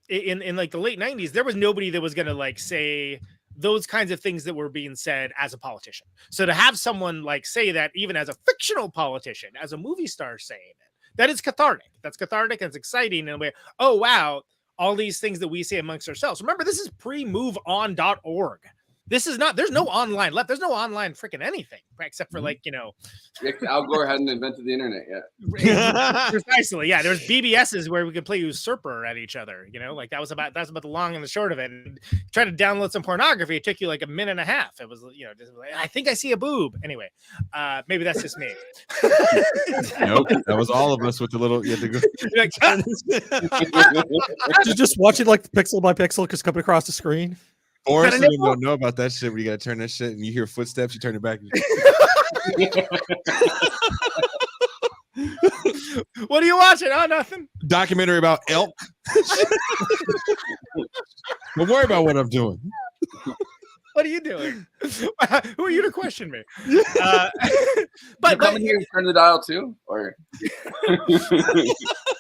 [SPEAKER 9] in like the late 90s, there was nobody that was gonna like say those kinds of things that were being said as a politician. So to have someone like say that, even as a fictional politician, as a movie star saying it, that is cathartic. That's cathartic and it's exciting in a way. Oh wow, all these things that we say amongst ourselves. Remember, this is pre-moveon.org. This is not, there's no online left. There's no online freaking anything except for like,
[SPEAKER 1] Al Gore hadn't invented the internet yet.
[SPEAKER 9] Precisely. Yeah. There's BBSs where we could play usurper at each other, like that's about the long and the short of it. And try to download some pornography. It took you like a minute and a half. It was, just like, I think I see a boob. Anyway, maybe that's just me.
[SPEAKER 10] Nope. That was all of us with the little, you had to go.
[SPEAKER 11] Just watching like pixel by pixel because coming across the screen.
[SPEAKER 10] Or some people don't know about that shit where you gotta turn that shit and you hear footsteps, you turn it back.
[SPEAKER 9] What are you watching? Oh, nothing.
[SPEAKER 10] Documentary about elk. Don't worry about what I'm doing.
[SPEAKER 9] What are you doing? Who are you to question me?
[SPEAKER 1] But come in here and turn the dial too, or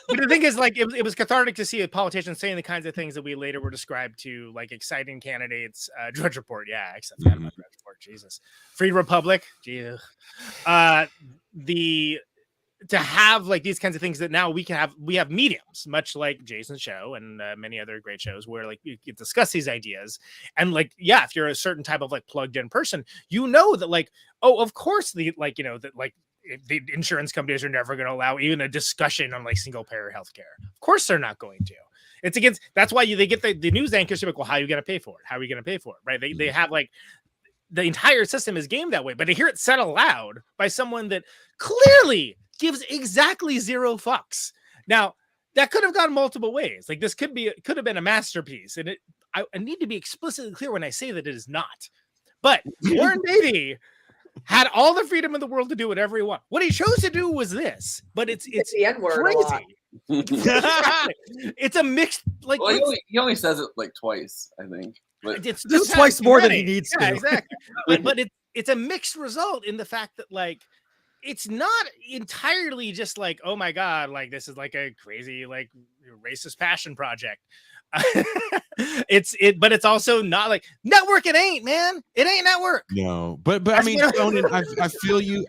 [SPEAKER 9] But the thing is, like, it was cathartic to see a politician saying the kinds of things that we later were described to, like exciting candidates. Drudge Report, yeah, except that Drudge Report, Jesus, Free Republic, gee, the to have like these kinds of things that now we have mediums, much like Jason's show and many other great shows where like you can discuss these ideas. And like, yeah, if you're a certain type of like plugged in person, you know that like, oh, of course the like, you know, that like the insurance companies are never going to allow even a discussion on like single payer healthcare. Of course they're not going to. It's against, that's why they get the news anchors to be like, well, how are you going to pay for it? How are you going to pay for it? Right. They have like, the entire system is gamed that way, but to hear it said aloud by someone that clearly gives exactly zero fucks. Now that could have gone multiple ways. Like this could have been a masterpiece, and I need to be explicitly clear when I say that it is not. But Warren Beatty had all the freedom in the world to do whatever he wanted. What he chose to do was this, but it's
[SPEAKER 12] the N-word
[SPEAKER 9] crazy. It's a mixed like.
[SPEAKER 1] Well, he only says it like twice, I think. But
[SPEAKER 9] it's
[SPEAKER 11] just twice more than he needs to.
[SPEAKER 9] Exactly. but it's a mixed result in the fact that like it's not entirely just like, oh my god, like this is like a crazy like racist passion project. But it's also not like network. It ain't, man. It ain't network.
[SPEAKER 10] No, but I mean, Conan, I feel you.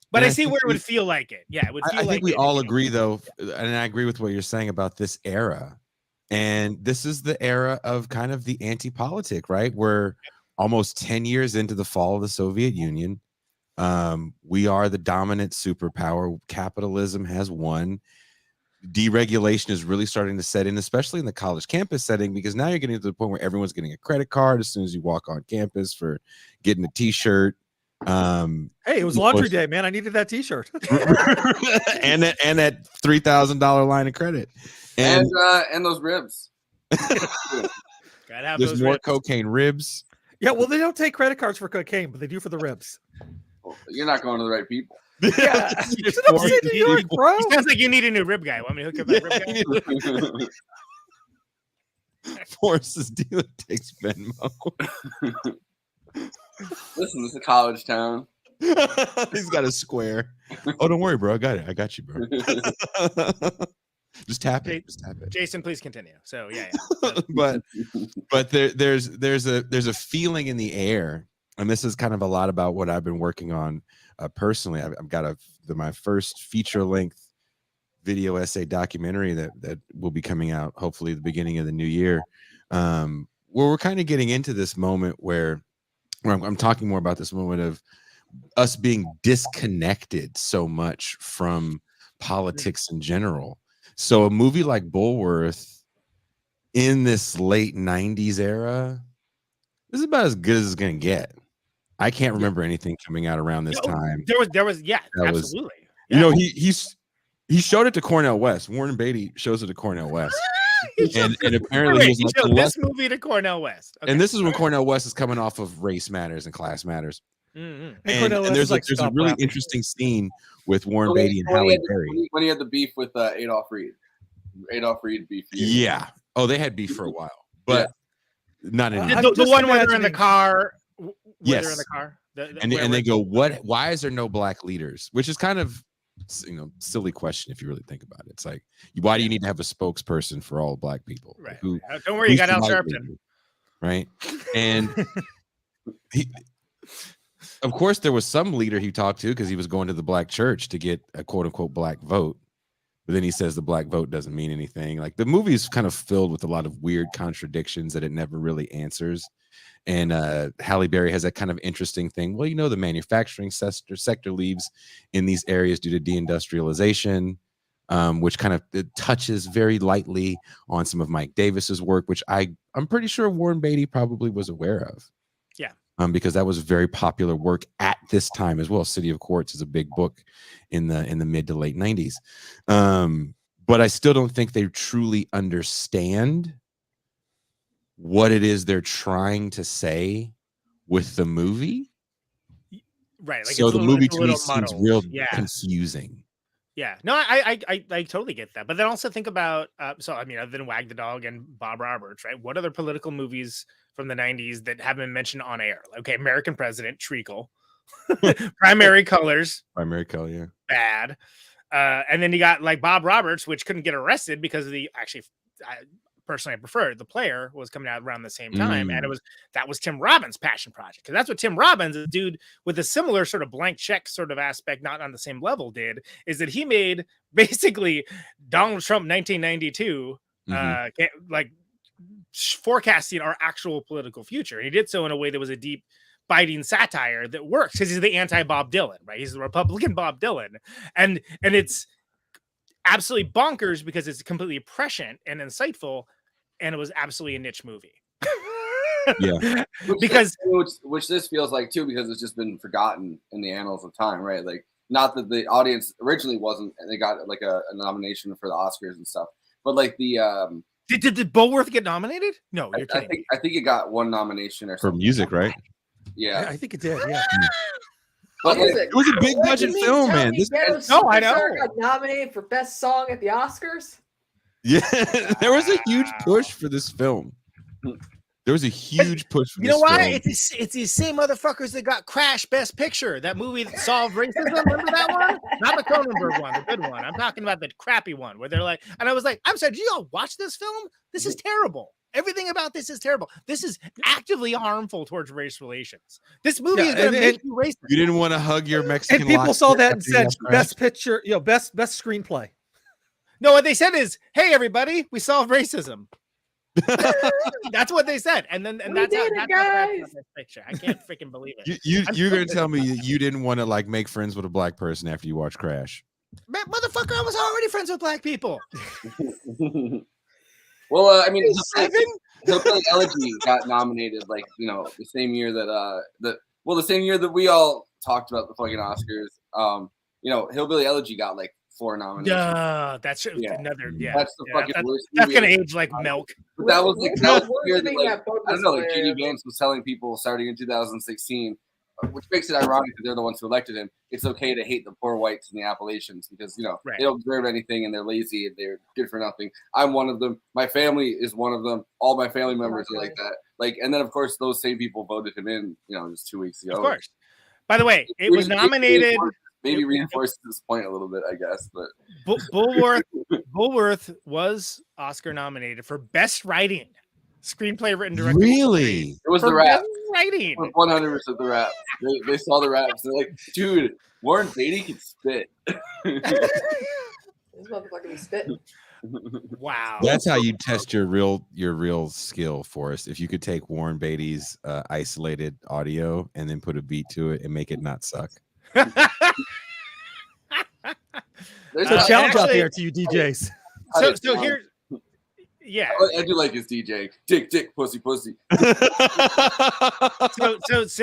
[SPEAKER 9] But I see where it would feel like it. Yeah, it would feel
[SPEAKER 10] I
[SPEAKER 9] like
[SPEAKER 10] think we all agree though, and I agree with what you're saying about this era. And this is the era of kind of the anti-politic, right? We're almost 10 years into the fall of the Soviet Union. We are the dominant superpower. Capitalism has won. Deregulation is really starting to set in, especially in the college campus setting, because now you're getting to the point where everyone's getting a credit card as soon as you walk on campus for getting a t-shirt.
[SPEAKER 11] Hey, it was laundry day, man. I needed that t-shirt.
[SPEAKER 10] and that $3,000 line of credit. And
[SPEAKER 1] those ribs.
[SPEAKER 9] Gotta have
[SPEAKER 10] there's
[SPEAKER 9] those
[SPEAKER 10] more
[SPEAKER 9] ribs.
[SPEAKER 10] cocaine ribs.
[SPEAKER 11] Yeah, well, they don't take credit cards for cocaine, but they do for the ribs.
[SPEAKER 1] Well, you're not going to the right people.
[SPEAKER 11] Yeah, it's an upstate New York, bro.
[SPEAKER 9] It sounds like you need a new rib guy. Want me to hook up that rib guy?
[SPEAKER 10] Forces dealer takes Venmo.
[SPEAKER 1] Listen, it's a college town.
[SPEAKER 10] He's got a square. Oh, don't worry, bro. I got it. I got you, bro. Just tap it. Just tap it.
[SPEAKER 9] Jason, please continue. So yeah.
[SPEAKER 10] but there's a feeling in the air, and this is kind of a lot about what I've been working on personally. I've got my first feature length video essay documentary that will be coming out hopefully the beginning of the new year, where we're kind of getting into this moment where I'm talking more about this moment of us being disconnected so much from politics in general. So a movie like Bulworth in this late 90s era, this is about as good as it's going to get. I can't remember anything coming out around this time.
[SPEAKER 9] There was absolutely.
[SPEAKER 10] You know, he showed it to Cornell West. Warren Beatty shows it to Cornell West. and apparently
[SPEAKER 9] he showed this movie to Cornell West. Okay.
[SPEAKER 10] And this is when Cornell West is coming off of Race Matters and Class Matters.
[SPEAKER 9] Mm-hmm.
[SPEAKER 10] And there's a really interesting scene with Warren Beatty and Halle Berry
[SPEAKER 1] when he had the beef with Adolph Reed. Adolph Reed beef.
[SPEAKER 10] Yeah. Oh, they had beef for a while, but not anymore.
[SPEAKER 9] The one where they're in the car.
[SPEAKER 10] Yes.
[SPEAKER 9] They're in the car.
[SPEAKER 10] And they go, why is there no black leaders? Which is kind of, silly question if you really think about it. It's like, why do you need to have a spokesperson for all black people?
[SPEAKER 9] Right. Don't worry, you got Al Sharpton.
[SPEAKER 10] Right. And of course, there was some leader he talked to because he was going to the black church to get a quote unquote black vote. But then he says the black vote doesn't mean anything. Like the movie is kind of filled with a lot of weird contradictions that it never really answers. And Halle Berry has that kind of interesting thing. Well, the manufacturing sector leaves in these areas due to deindustrialization, which kind of it touches very lightly on some of Mike Davis's work, which I'm pretty sure Warren Beatty probably was aware of.
[SPEAKER 9] Yeah.
[SPEAKER 10] Because that was very popular work at this time as well. City of Quartz is a big book in the mid to late 90s. But I still don't think they truly understand what it is they're trying to say with the movie.
[SPEAKER 9] Right. Like
[SPEAKER 10] so the movie to me seems real confusing.
[SPEAKER 9] Yeah. No, I totally get that. But then also think about, other than Wag the Dog and Bob Roberts, right? What other political movies from the 90s that haven't been mentioned on air? Okay, American President, Treacle. Primary Colors.
[SPEAKER 10] Primary Color, yeah.
[SPEAKER 9] Bad. And then you got like Bob Roberts, which couldn't get arrested because of personally I prefer the player was coming out around the same time, and that was Tim Robbins' passion project, because that's what Tim Robbins, a dude with a similar sort of blank check sort of aspect, not on the same level, did, is that he made basically Donald Trump 1992 like forecasting our actual political future, and he did so in a way that was a deep biting satire that works because he's the anti-Bob Dylan, right? He's the Republican Bob Dylan, and it's absolutely bonkers because it's completely prescient and insightful, and it was absolutely a niche movie.
[SPEAKER 10] Yeah,
[SPEAKER 1] which this feels like too, because it's just been forgotten in the annals of time, right? Like, not that the audience originally wasn't, and they got like a nomination for the Oscars and stuff, but like the
[SPEAKER 9] did Bulworth get nominated? No, you're kidding.
[SPEAKER 1] I think it got one nomination or
[SPEAKER 10] for
[SPEAKER 1] something.
[SPEAKER 10] music, right?
[SPEAKER 1] Yeah,
[SPEAKER 11] I think it did. Yeah.
[SPEAKER 1] But like,
[SPEAKER 10] it was a big budget film, man.
[SPEAKER 9] I know.
[SPEAKER 12] Got nominated for best song at the Oscars.
[SPEAKER 10] Yeah, there was a huge push for this film. There was a huge push for
[SPEAKER 9] you
[SPEAKER 10] this
[SPEAKER 9] know why?
[SPEAKER 10] film.
[SPEAKER 9] It's these same motherfuckers that got Crash Best Picture, that movie that solved racism. Remember that one? Not the Cronenberg one, the good one. I'm talking about the crappy one where they're like, and I was like, I'm sorry, did you all watch this film? This is terrible. Everything about this is terrible. This is actively harmful towards race relations. This movie is going to make you racist.
[SPEAKER 10] You didn't want to hug your Mexican.
[SPEAKER 11] And people saw that and
[SPEAKER 10] after you
[SPEAKER 11] said,
[SPEAKER 10] watched Crash?
[SPEAKER 11] best picture, best screenplay.
[SPEAKER 9] No, what they said is, "Hey, everybody, we solved racism." That's what they said, and that's how that's picture. I can't freaking believe it.
[SPEAKER 10] You're gonna tell me you didn't want to like make friends with a black person after you watched Crash?
[SPEAKER 9] Man, motherfucker, I was already friends with black people.
[SPEAKER 1] Well, I mean, Hillbilly Elegy got nominated, like, the same year that the same year that we all talked about the fucking Oscars. Hillbilly Elegy got like 4 nominations.
[SPEAKER 9] That's another. Yeah,
[SPEAKER 1] that's the fucking worst.
[SPEAKER 9] That's gonna age like milk.
[SPEAKER 1] But that was like the year that, like, I don't know, like J.D. Vance was telling people starting in 2016, which makes it ironic that they're the ones who elected him. It's okay to hate the poor whites in the Appalachians because they don't deserve anything and they're lazy and they're good for nothing. I'm one of them. My family is one of them. All my family members are like that. Like, and then of course those same people voted him in, just 2 weeks ago.
[SPEAKER 9] Of course. By the way, it was nominated.
[SPEAKER 1] Maybe reinforces this point a little bit, I guess. But
[SPEAKER 9] Bulworth was Oscar nominated for Best Writing, Screenplay written directed.
[SPEAKER 10] Really?
[SPEAKER 1] It was the rap.
[SPEAKER 9] Writing.
[SPEAKER 1] 100% the rap. They saw the raps. They're like, dude, Warren Beatty can spit.
[SPEAKER 12] This motherfucker be spitting.
[SPEAKER 9] Wow.
[SPEAKER 10] That's how you test your real skill, Forrest. If you could take Warren Beatty's isolated audio and then put a beat to it and make it not suck.
[SPEAKER 11] There's a challenge out there to you DJs.
[SPEAKER 9] So here, yeah,
[SPEAKER 1] I do like his DJ. Dick, pussy.
[SPEAKER 9] So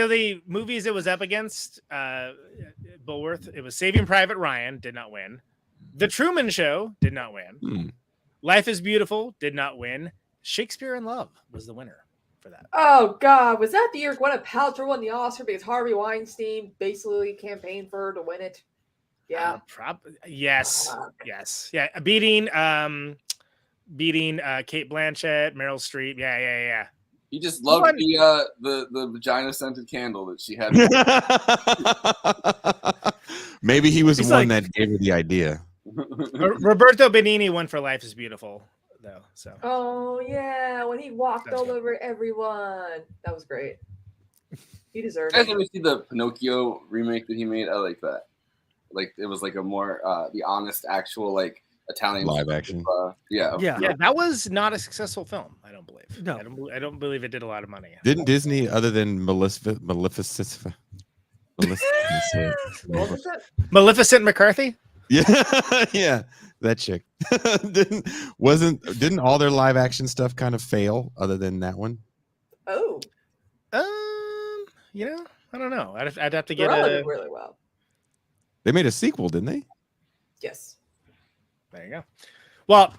[SPEAKER 9] the movies it was up against, Bulworth, it was Saving Private Ryan, did not win. The Truman Show did not win. Life is Beautiful did not win. Shakespeare in Love was the winner for that.
[SPEAKER 12] Oh God, was that the year Gwyneth Paltrow won the Oscar because Harvey Weinstein basically campaigned for her to win it? Yeah.
[SPEAKER 9] Yes. Yeah. Beating Kate Blanchett, Meryl Streep. Yeah.
[SPEAKER 1] He just loved the vagina scented candle that she had.
[SPEAKER 10] Maybe he was the one that gave her the idea.
[SPEAKER 9] Roberto Benigni won for Life is Beautiful, though. So.
[SPEAKER 12] Oh yeah, when he walked all over everyone, that was great. He deserved it.
[SPEAKER 1] Did you see the Pinocchio remake that he made? I like that. Like, it was like a more the honest, actual, like, Italian
[SPEAKER 10] live action.
[SPEAKER 9] Yeah. That was not a successful film. I don't believe.
[SPEAKER 11] No,
[SPEAKER 9] I don't believe it did a lot of money.
[SPEAKER 10] Didn't Disney, other than Maleficent
[SPEAKER 9] McCarthy?
[SPEAKER 10] Yeah, that chick. Didn't all their live action stuff kind of fail? Other than that one.
[SPEAKER 12] Oh.
[SPEAKER 9] I don't know. I'd have to get
[SPEAKER 12] really well.
[SPEAKER 10] They made a sequel, didn't they?
[SPEAKER 12] Yes.
[SPEAKER 9] There you go. Well,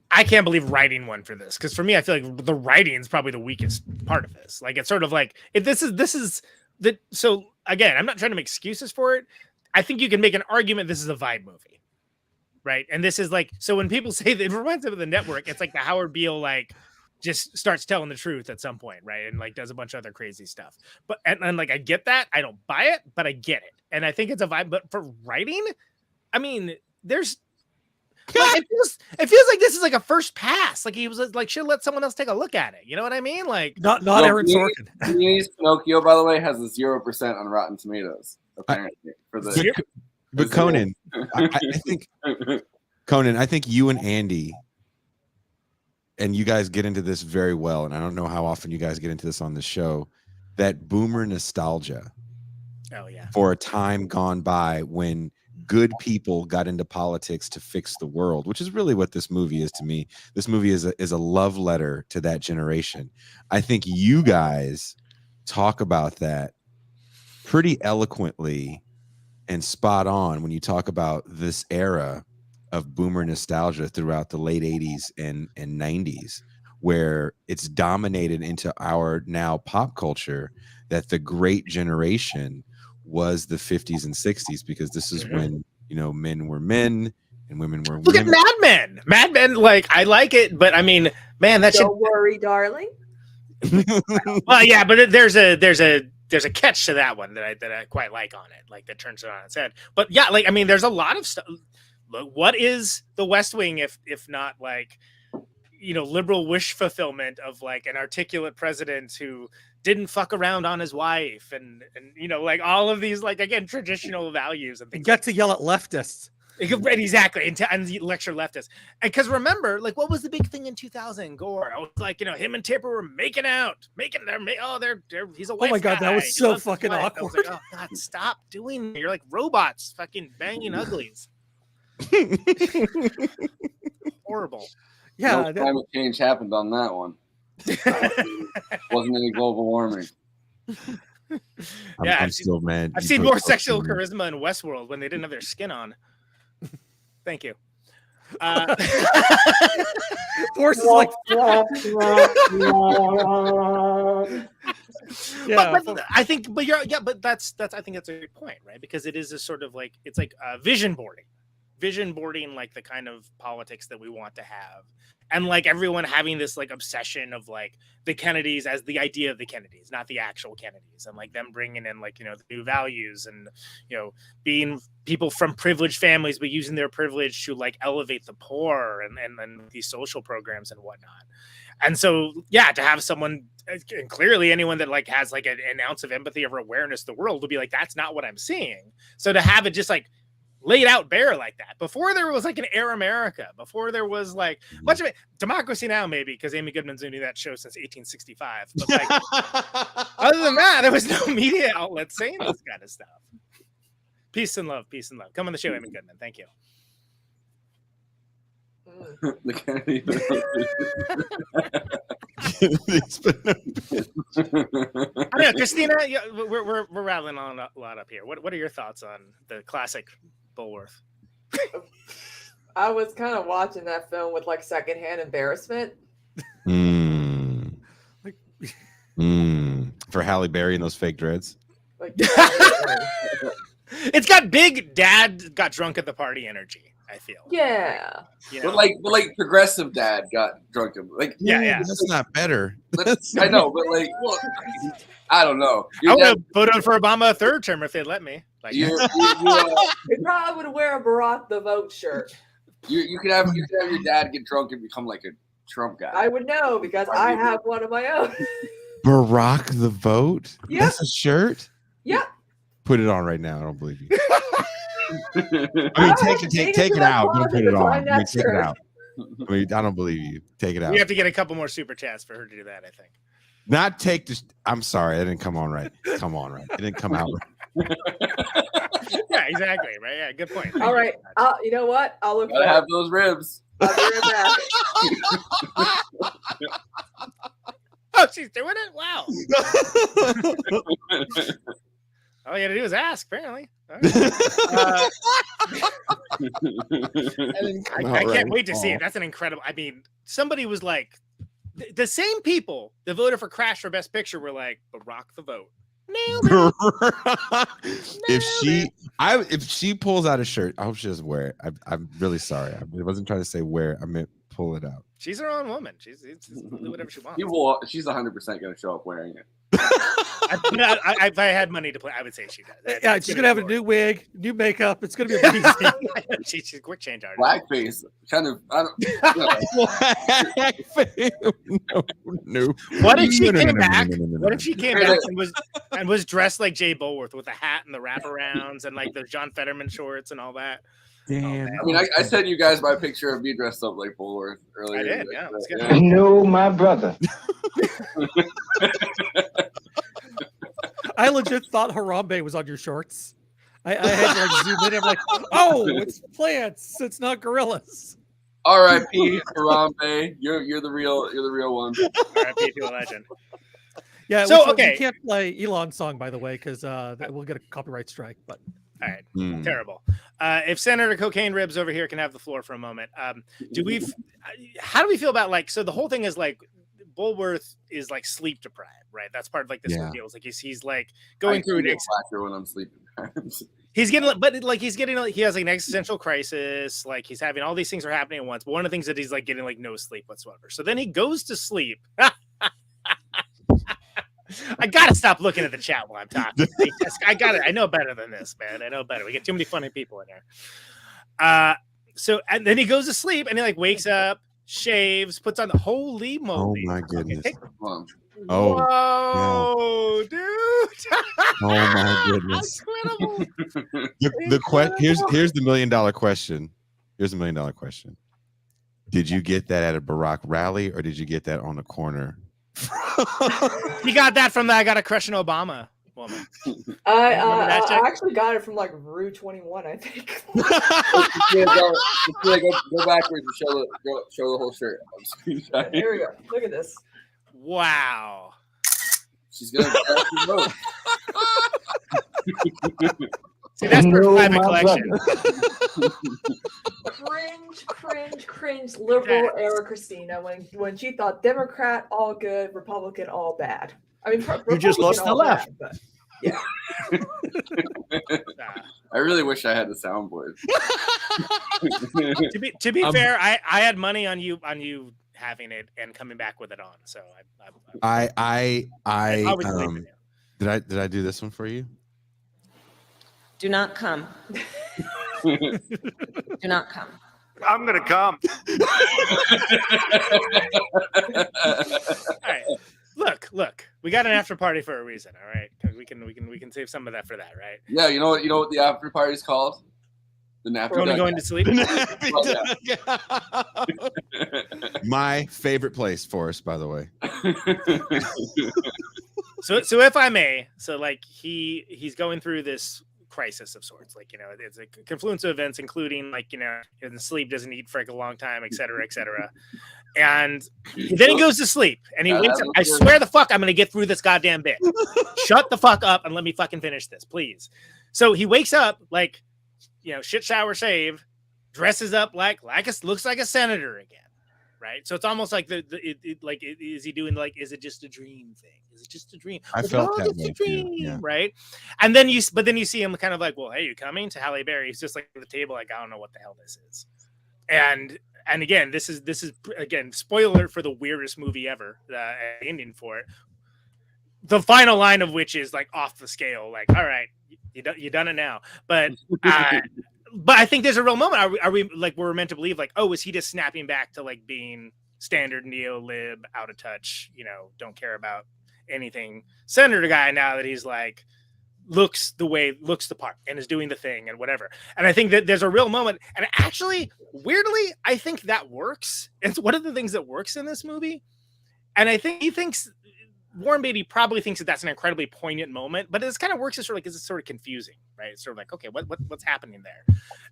[SPEAKER 9] I can't believe writing one for this, because for me, I feel like the writing is probably the weakest part of this. Like, it's sort of like, if this is the, so again, I'm not trying to make excuses for it. I think you can make an argument this is a vibe movie, right? And this is like, so when people say that it reminds them of The Network, it's like the Howard Beale, like, just starts telling the truth at some point, right? And like does a bunch of other crazy stuff. But and like, I get that. I don't buy it, but I get it. And I think it's a vibe. But for writing, I mean, there's like, it feels like this is like a first pass. Like he was like should let someone else take a look at it. You know what I mean? Like
[SPEAKER 11] not Aaron Sorkin.
[SPEAKER 1] Pinocchio, by the way, has a 0% on Rotten Tomatoes. Apparently,
[SPEAKER 10] but Conan, I think Conan, I think you and Andy, and you guys get into this very well, and I don't know how often you guys get into this on the show. That boomer nostalgia.
[SPEAKER 9] Oh yeah.
[SPEAKER 10] For a time gone by when good people got into politics to fix the world, which is really what this movie is to me. This movie is a love letter to that generation. I think you guys talk about that pretty eloquently and spot on when you talk about this era of boomer nostalgia throughout the late 80s and 90s, where it's dominated into our now pop culture, that the great generation was the 50s and 60s, because this is when, you know, men were men and women were
[SPEAKER 9] Look
[SPEAKER 10] women.
[SPEAKER 9] at Mad Men. Mad Men, like I like it, but I mean, man, that
[SPEAKER 12] Don't worry, darling.
[SPEAKER 9] Well, yeah, but there's a catch to that one that I quite like on it, like that turns it on its head. But yeah, like I mean, there's a lot of stuff. Look, what is the West Wing if not like, you know, liberal wish fulfillment of like an articulate president who didn't fuck around on his wife and you know, like all of these, like again, traditional values and things.
[SPEAKER 11] You get to yell at leftists.
[SPEAKER 9] Exactly, and lecture leftists. Because remember, like, what was the big thing in 2000? Gore, oh, like, you know, him and Tipper were making out, they're he's a wife.
[SPEAKER 11] Oh my god,
[SPEAKER 9] guy.
[SPEAKER 11] that was so fucking awkward.
[SPEAKER 9] Like, oh god, stop doing. You're like robots, fucking banging uglies. Horrible.
[SPEAKER 11] Yeah,
[SPEAKER 1] no climate change happened on that one. Wasn't any global warming.
[SPEAKER 10] I'm still mad.
[SPEAKER 9] I've seen more sexual charisma in Westworld when they didn't have their skin on. Thank you.
[SPEAKER 11] Force is like,
[SPEAKER 9] but I think, but you're, yeah, but that's I think that's a good point, right? Because it is a sort of like, it's like vision boarding, like the kind of politics that we want to have. And like everyone having this like obsession of like the Kennedys as the idea of the Kennedys, not the actual Kennedys, and like them bringing in like, you know, the new values and, you know, being people from privileged families, but using their privilege to like elevate the poor and these social programs and whatnot. And so, yeah, to have someone, and clearly anyone that like has like an ounce of empathy or awareness of the world will be like, that's not what I'm seeing. So to have it just like laid out bare like that before there was like an Air America, before there was like much of it, Democracy Now, maybe because Amy Goodman's been doing that show since 1865, but like other than that, there was no media outlet saying this kind of stuff. Peace and love. Come on the show, Amy Goodman. Thank you. I know, Christina, we're rattling on a lot up here. What are your thoughts on the classic Bulworth?
[SPEAKER 12] I was kind of watching that film with like secondhand embarrassment.
[SPEAKER 10] For Halle Berry and those fake dreads.
[SPEAKER 12] Like,
[SPEAKER 9] it's got big dad got drunk at the party energy, I feel.
[SPEAKER 12] Yeah.
[SPEAKER 9] You know?
[SPEAKER 1] But like progressive dad got drunk. Like,
[SPEAKER 9] yeah.
[SPEAKER 10] That's not better.
[SPEAKER 1] I know, but like, well, I don't know.
[SPEAKER 9] I would have voted for Obama a third term if they'd let me. Like,
[SPEAKER 12] you probably would wear a Barack the Vote shirt.
[SPEAKER 1] You could have your dad get drunk and become like a Trump guy.
[SPEAKER 12] I would know because I have one of my own.
[SPEAKER 10] Barack the Vote?
[SPEAKER 12] Yeah.
[SPEAKER 10] That's a shirt?
[SPEAKER 12] Yeah.
[SPEAKER 10] Put it on right now. I don't believe you. I mean, take it out. Don't put it on. I mean, take it out. I mean, I don't believe you. Take it out.
[SPEAKER 9] We have to get a couple more super chats for her to do that, I think.
[SPEAKER 10] Not take this. I'm sorry. It didn't come on right. Come on right. It didn't come out right.
[SPEAKER 9] Yeah, exactly. Right. Yeah, good point.
[SPEAKER 12] All right. You know what? I'll look.
[SPEAKER 1] Gotta have those ribs.
[SPEAKER 12] I'll be right back.
[SPEAKER 9] Oh, she's doing it? Wow. All you gotta do is ask, apparently. Right. I can't wait to see it. That's an incredible. I mean, somebody was like, the same people that voted for Crash for Best Picture were like, Barack the Vote. Nailed it.
[SPEAKER 10] If she pulls out a shirt, I hope she doesn't wear it. I'm really sorry. I wasn't trying to say wear. I meant pull it out.
[SPEAKER 9] She's her own woman. She's do whatever she wants.
[SPEAKER 1] She's 100% going to show up wearing it.
[SPEAKER 9] If I had money to play, I would say she does.
[SPEAKER 11] Yeah, she's gonna have a new wig, new makeup. It's gonna be amazing.
[SPEAKER 9] She's a quick change artist.
[SPEAKER 1] Blackface, kind of. I don't.
[SPEAKER 10] No.
[SPEAKER 9] What if she came back? What if she came back and was dressed like Jay Bulworth with a hat and the wraparounds and like the John Fetterman shorts and all that?
[SPEAKER 10] Damn.
[SPEAKER 1] I mean, I sent you guys my picture of me dressed up like Bulworth earlier.
[SPEAKER 9] I did, yeah. That's good.
[SPEAKER 1] Yeah.
[SPEAKER 15] No, my brother.
[SPEAKER 11] I legit thought Harambe was on your shorts. I had to like zoom in. I'm like, oh, it's plants. It's not gorillas.
[SPEAKER 1] R.I.P. Harambe. You're the real one.
[SPEAKER 9] R.I.P. to a legend.
[SPEAKER 11] Yeah.
[SPEAKER 9] So
[SPEAKER 11] we
[SPEAKER 9] okay,
[SPEAKER 11] can't play Elon's song, by the way, because we'll get a copyright strike. But
[SPEAKER 9] all right, terrible. If Senator Cocaine Ribs over here can have the floor for a moment, how do we feel about like? So the whole thing is like Bulworth is like sleep deprived, right? That's part of like this whole deal. It's like he's like going through an
[SPEAKER 1] when I'm sleeping.
[SPEAKER 9] He has like an existential crisis. Like he's having all these things are happening at once. But one of the things that he's like getting like no sleep whatsoever. So then he goes to sleep. I gotta stop looking at the chat while I'm talking. I got it. I know better than this, man. I know better. We get too many funny people in here. So and then he goes to sleep and he like wakes up, shaves, puts on the holy moly.
[SPEAKER 10] Oh my goodness.
[SPEAKER 9] Oh, dude.
[SPEAKER 10] Oh my goodness. Here's the $1 million question. Here's the $1 million question. Did you get that at a Barack rally or did you get that on the corner?
[SPEAKER 9] He got that from I Got a Crush on Obama woman.
[SPEAKER 12] I actually got it from like Rue 21, I think.
[SPEAKER 1] Go backwards and show the whole shirt.
[SPEAKER 12] Here we go. Look at this.
[SPEAKER 9] Wow.
[SPEAKER 1] She's gonna vote.
[SPEAKER 9] See, that's her private collection.
[SPEAKER 12] Cringe, liberal era Christina when she thought Democrat all good, Republican all bad. I mean,
[SPEAKER 5] you just lost the left.
[SPEAKER 12] Bad, but yeah.
[SPEAKER 1] I really wish I had the soundboard.
[SPEAKER 9] to be fair, I had money on you having it and coming back with it on. So
[SPEAKER 10] did I do this one for you?
[SPEAKER 16] Do not come. Do not come.
[SPEAKER 2] I'm gonna come.
[SPEAKER 9] All right. Look. We got an after party for a reason. All right, we can save some of that for that, right?
[SPEAKER 1] Yeah, you know what the after party is called? The nappy
[SPEAKER 9] Only going to sleep.
[SPEAKER 10] My favorite place for us, by the way.
[SPEAKER 9] So if I may, so like he's going through this crisis of sorts, like, you know, it's a confluence of events, including like, you know, sleep, doesn't eat for like a long time, et cetera, and then he goes to sleep and he wakes up. I swear the fuck I'm gonna get through this goddamn bit. Shut the fuck up and let me fucking finish this, please. So he wakes up like, you know, shit, shower, shave, dresses up looks like a senator again, right? So it's almost like is he doing like, is it just a dream thing? Is it just a dream?
[SPEAKER 10] I felt that way
[SPEAKER 9] dream,
[SPEAKER 10] too, yeah.
[SPEAKER 9] Right? And then you see him kind of like, well, hey, you coming to Halle Berry? He's just like at the table, like, I don't know what the hell this is. And again, this is again, spoiler alert for the weirdest movie ever, ending for it. The final line of which is like off the scale, like, all right, you done it now. But I think there's a real moment. Are we like, we're meant to believe like, oh, is he just snapping back to like being standard neo-lib, out of touch, you know, don't care about anything senator guy now that he's like looks the part and is doing the thing and whatever. And I think that there's a real moment, and actually weirdly I think that works. It's one of the things that works in this movie, and I think Warren Beatty probably thinks that that's an incredibly poignant moment, but it kind of works as sort of like, it's sort of confusing, right? It's sort of like, okay, what's happening there?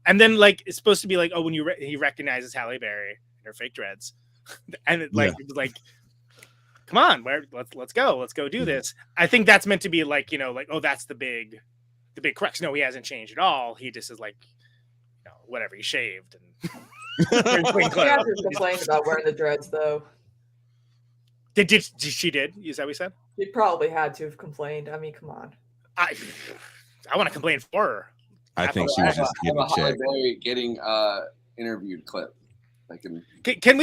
[SPEAKER 9] And then like it's supposed to be like, oh, when he recognizes Halle Berry and her fake dreads, and it like come on, let's go do this. I think that's meant to be like, you know, like, oh, that's the big crux. No, he hasn't changed at all. He just is like, you know, whatever. He shaved and
[SPEAKER 12] He hasn't complained about wearing the dreads though.
[SPEAKER 9] Did she? Is that what we said?
[SPEAKER 12] She probably had to have complained. I mean, come on.
[SPEAKER 9] I want to complain for her.
[SPEAKER 10] I think she was just getting checked.
[SPEAKER 1] Getting interviewed clip.
[SPEAKER 9] Can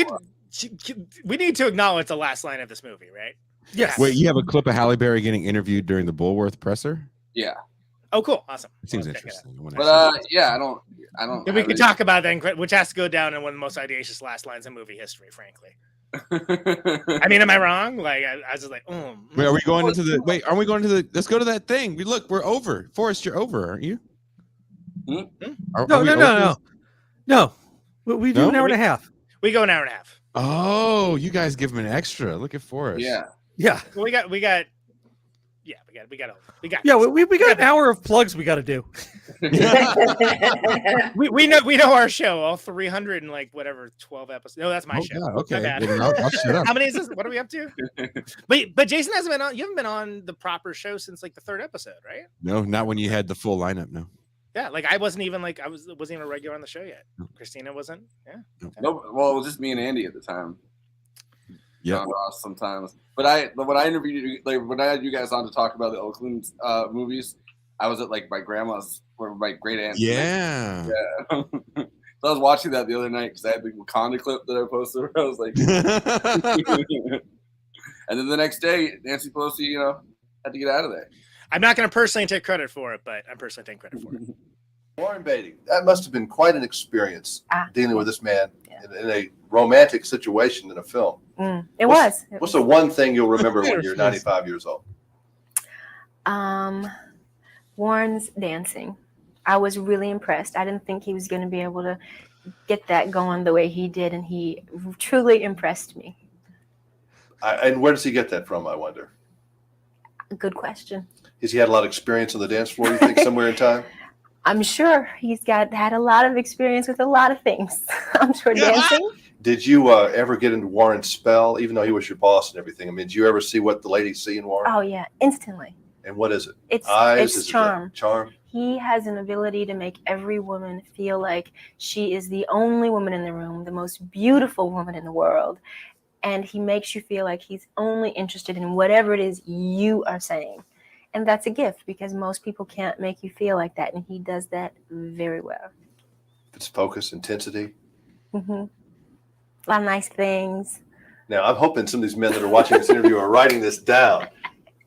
[SPEAKER 9] we need to acknowledge the last line of this movie, right?
[SPEAKER 11] Yes.
[SPEAKER 10] Wait, you have a clip of Halle Berry getting interviewed during the Bulworth presser?
[SPEAKER 1] Yeah.
[SPEAKER 9] Oh, cool. Awesome.
[SPEAKER 10] It seems interesting.
[SPEAKER 1] But yeah, I don't.
[SPEAKER 9] Yeah, we could talk about that, which has to go down in one of the most audacious last lines in movie history, frankly. I mean, am I wrong? Like, I was just like,
[SPEAKER 10] Wait, are we going into the? Wait, aren't we going to the? Let's go to that thing. We're over. Forrest, you're over, aren't you?
[SPEAKER 11] No. We do an hour and a half.
[SPEAKER 9] We go an hour and a half.
[SPEAKER 10] Oh, you guys give him an extra. Look at Forrest.
[SPEAKER 11] Yeah.
[SPEAKER 9] Well, we got. Yeah, we got.
[SPEAKER 11] Yeah, we got an hour of plugs we got to do.
[SPEAKER 9] we know our show, all 300 and like whatever 12 episodes. No, that's my show.
[SPEAKER 10] God, okay,
[SPEAKER 9] My bad.
[SPEAKER 10] then I'll shut up.
[SPEAKER 9] How many is this? What are we up to? But Jason hasn't been on. You haven't been on the proper show since like the 3rd episode, right?
[SPEAKER 10] No, not when you had the full lineup. No.
[SPEAKER 9] Yeah, like I wasn't even a regular on the show yet. Christina wasn't. Yeah.
[SPEAKER 1] No, well, it was just me and Andy at the time.
[SPEAKER 10] Yeah.
[SPEAKER 1] Ross sometimes, but when I interviewed you, like when I had you guys on to talk about the Oakland movies, I was at like my grandma's or my great aunt's.
[SPEAKER 10] Yeah.
[SPEAKER 1] So I was watching that the other night because I had the Wakanda clip that I posted where I was like, and then the next day, Nancy Pelosi, had to get out of there.
[SPEAKER 9] I'm not going to personally take credit for it, but I'm personally taking credit for it.
[SPEAKER 15] Warren Beatty, that must have been quite an experience dealing with this man in a romantic situation in a film.
[SPEAKER 16] It was.
[SPEAKER 15] What's the one thing you'll remember when you're 95 years old?
[SPEAKER 16] Warren's dancing. I was really impressed. I didn't think he was going to be able to get that going the way he did, and he truly impressed me.
[SPEAKER 15] And where does he get that from, I wonder?
[SPEAKER 16] Good question.
[SPEAKER 15] Has he had a lot of experience on the dance floor, you think, somewhere in time?
[SPEAKER 16] I'm sure he's had a lot of experience with a lot of things. I'm sure dancing.
[SPEAKER 15] Did you ever get into Warren's spell, even though he was your boss and everything? I mean, did you ever see what the ladies see in Warren?
[SPEAKER 16] Oh, yeah, instantly.
[SPEAKER 15] And what is it?
[SPEAKER 16] It's
[SPEAKER 15] eyes?
[SPEAKER 16] It's
[SPEAKER 15] Is
[SPEAKER 16] charm.
[SPEAKER 15] It charm?
[SPEAKER 16] He has an ability to make every woman feel like she is the only woman in the room, the most beautiful woman in the world. And he makes you feel like he's only interested in whatever it is you are saying. And that's a gift because most people can't make you feel like that. And he does that very well.
[SPEAKER 15] It's focus, intensity.
[SPEAKER 16] Mm-hmm. A lot of nice things.
[SPEAKER 15] Now, I'm hoping some of these men that are watching this interview are writing this down.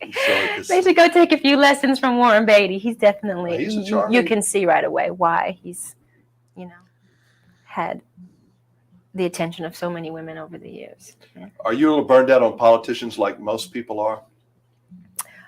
[SPEAKER 16] They should go take a few lessons from Warren Beatty. He's definitely,
[SPEAKER 15] he's a charming.
[SPEAKER 16] You can see right away why he's, had the attention of so many women over the years. Yeah.
[SPEAKER 15] Are you a little burned out on politicians like most people are?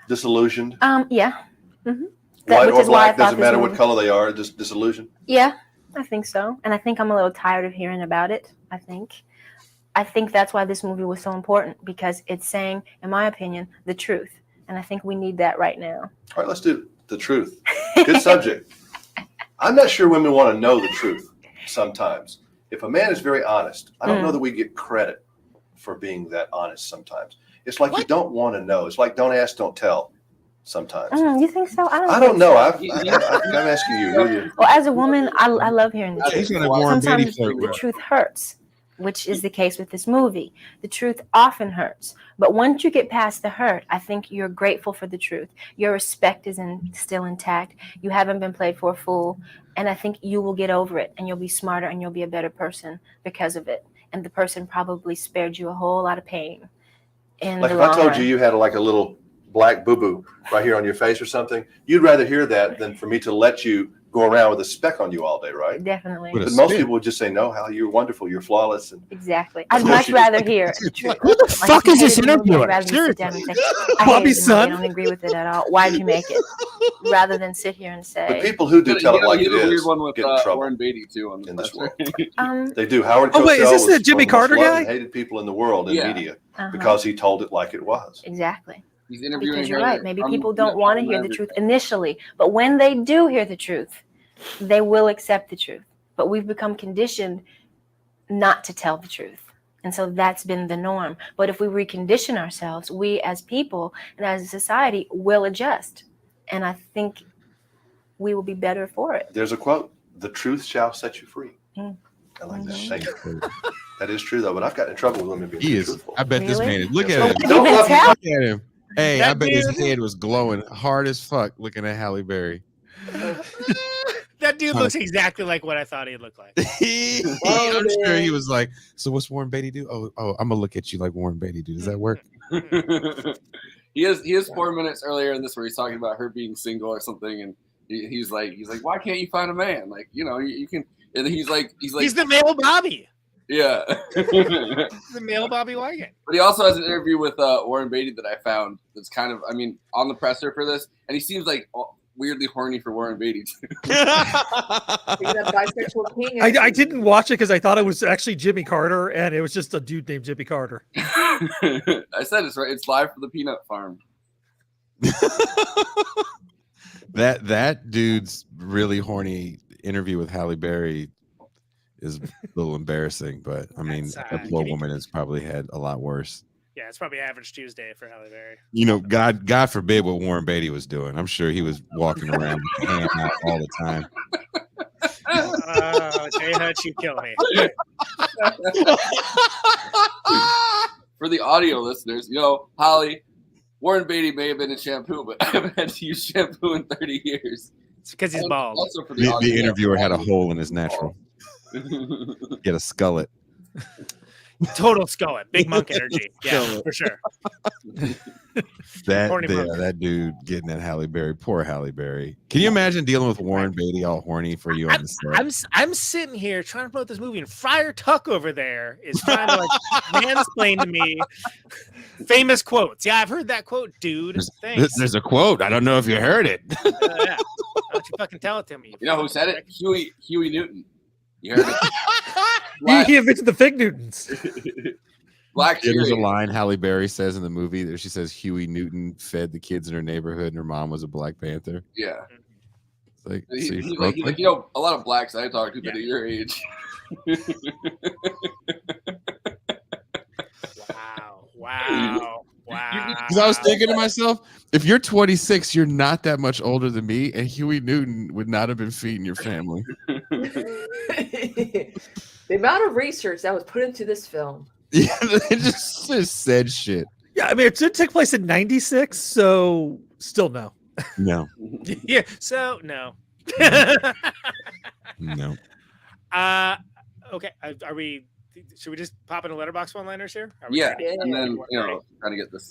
[SPEAKER 15] Disillusioned?
[SPEAKER 16] Yeah. Mm-hmm.
[SPEAKER 15] White or black, doesn't matter what color they are, just disillusioned?
[SPEAKER 16] Yeah, I think so. And I think I'm a little tired of hearing about it, I think that's why this movie was so important, because it's saying, in my opinion, the truth. And I think we need that right now.
[SPEAKER 15] All right, let's do the truth. Good subject. I'm not sure women want to know the truth sometimes. If a man is very honest, I don't know that we get credit for being that honest sometimes. It's like you don't want to know. It's like don't ask, don't tell sometimes.
[SPEAKER 16] You think so?
[SPEAKER 15] I don't know. I'm asking you.
[SPEAKER 16] Well, as a woman, I love hearing the truth.
[SPEAKER 10] Sometimes
[SPEAKER 16] the truth hurts, which is the case with this movie. The truth often hurts. But once you get past the hurt, I think you're grateful for the truth. Your respect is still intact. You haven't been played for a fool. And I think you will get over it, and you'll be smarter, and you'll be a better person because of it. And the person probably spared you a whole lot of pain.
[SPEAKER 15] Like if I told you had like a little black boo-boo right here on your face or something, you'd rather hear that than for me to let you go around with a speck on you all day, right?
[SPEAKER 16] Definitely.
[SPEAKER 15] But most people would just say, no, Hal, you're wonderful, you're flawless. And
[SPEAKER 16] exactly. I'd much rather hear the truth.
[SPEAKER 11] Who the fuck is this interviewer?
[SPEAKER 16] Bobby's son? I don't agree with it at all. Why'd you make it? Rather than sit here and say.
[SPEAKER 15] But people who do tell it like it is
[SPEAKER 1] weird one with
[SPEAKER 15] get in trouble
[SPEAKER 1] Warren Beatty too
[SPEAKER 15] in this world. They do. Howard
[SPEAKER 11] Oh, wait, is this
[SPEAKER 15] Cosell
[SPEAKER 11] the Jimmy Carter guy?
[SPEAKER 15] Hated people in the world in media because he told it like it was.
[SPEAKER 16] Exactly.
[SPEAKER 1] He's interviewing
[SPEAKER 16] because you're
[SPEAKER 1] her
[SPEAKER 16] right. Maybe people don't want to hear the truth initially, but when they do hear the truth, they will accept the truth. But we've become conditioned not to tell the truth. And so that's been the norm. But if we recondition ourselves, we as people and as a society will adjust. And I think we will be better for it.
[SPEAKER 15] There's a quote, the truth shall set you free. I like that. Thank you. That is true, though. But I've gotten in trouble with women being truthful.
[SPEAKER 10] I bet this man is. Look
[SPEAKER 15] Yes.
[SPEAKER 10] at him.
[SPEAKER 15] Don't love you.
[SPEAKER 10] Look at him. Hey,
[SPEAKER 9] That
[SPEAKER 10] I bet his
[SPEAKER 9] dude-
[SPEAKER 10] head was glowing hard as fuck looking at Halle Berry.
[SPEAKER 9] That dude looks exactly like what I thought he'd look like.
[SPEAKER 10] I'm sure he was like, so what's Warren Beatty do? Oh, I'm gonna look at you like Warren Beatty do. Does that work?
[SPEAKER 1] He has 4 minutes earlier in this where he's talking about her being single or something, and he's like, why can't you find a man? Like, you can. And he's like,
[SPEAKER 9] he's the male Bobby.
[SPEAKER 1] Yeah,
[SPEAKER 9] the male Bobby Wagon.
[SPEAKER 1] But he also has an interview with Warren Beatty that I found that's kind of, on the presser for this, and he seems like weirdly horny for Warren Beatty too.
[SPEAKER 12] Bisexual king.
[SPEAKER 11] I didn't watch it because I thought it was actually Jimmy Carter, and it was just a dude named Jimmy Carter.
[SPEAKER 1] I said it's right. It's live from the peanut farm.
[SPEAKER 10] That dude's really horny interview with Halle Berry is a little embarrassing, but that poor woman has probably had a lot worse.
[SPEAKER 9] Yeah, it's probably average Tuesday for Halle Berry.
[SPEAKER 10] God forbid what Warren Beatty was doing. I'm sure he was walking around with his hand out all the time.
[SPEAKER 9] Jay Hutch, you kill me.
[SPEAKER 1] For the audio listeners, Holly, Warren Beatty may have been in shampoo, but I haven't had to use shampoo in 30 years.
[SPEAKER 9] It's because he's bald.
[SPEAKER 1] Also for
[SPEAKER 10] The interviewer had a hole in his natural. Get a skullet.
[SPEAKER 9] Total skullet. Big monk energy. Yeah, for sure.
[SPEAKER 10] That dude getting at Halle Berry. Poor Halle Berry. Can you imagine dealing with Warren Beatty all horny for you on the set?
[SPEAKER 9] I'm sitting here trying to promote this movie, and Friar Tuck over there is trying to mansplain to me famous quotes. Yeah, I've heard that quote, dude. Thanks.
[SPEAKER 10] There's a quote. I don't know if you heard it.
[SPEAKER 9] Yeah. Why don't you fucking tell it to me?
[SPEAKER 1] You know who said it? Huey Newton. You heard it?
[SPEAKER 11] He invented the Fig Newtons.
[SPEAKER 10] There's a line Halle Berry says in the movie that she says Huey Newton fed the kids in her neighborhood and her mom was a Black Panther.
[SPEAKER 1] Yeah.
[SPEAKER 10] It's like,
[SPEAKER 1] he's like, a lot of blacks I talk to that at your age.
[SPEAKER 9] Wow.
[SPEAKER 10] Because I was thinking to myself, if you're 26, you're not that much older than me, and Huey Newton would not have been feeding your family.
[SPEAKER 12] The amount of research that was put into this film.
[SPEAKER 10] Yeah, they just said shit.
[SPEAKER 11] Yeah, it did take place in '96, so still no.
[SPEAKER 10] No.
[SPEAKER 9] Yeah, so no.
[SPEAKER 10] No.
[SPEAKER 9] Okay. Are we? Should we just pop into letterbox one-liners here?
[SPEAKER 1] Yeah, and then trying to get this.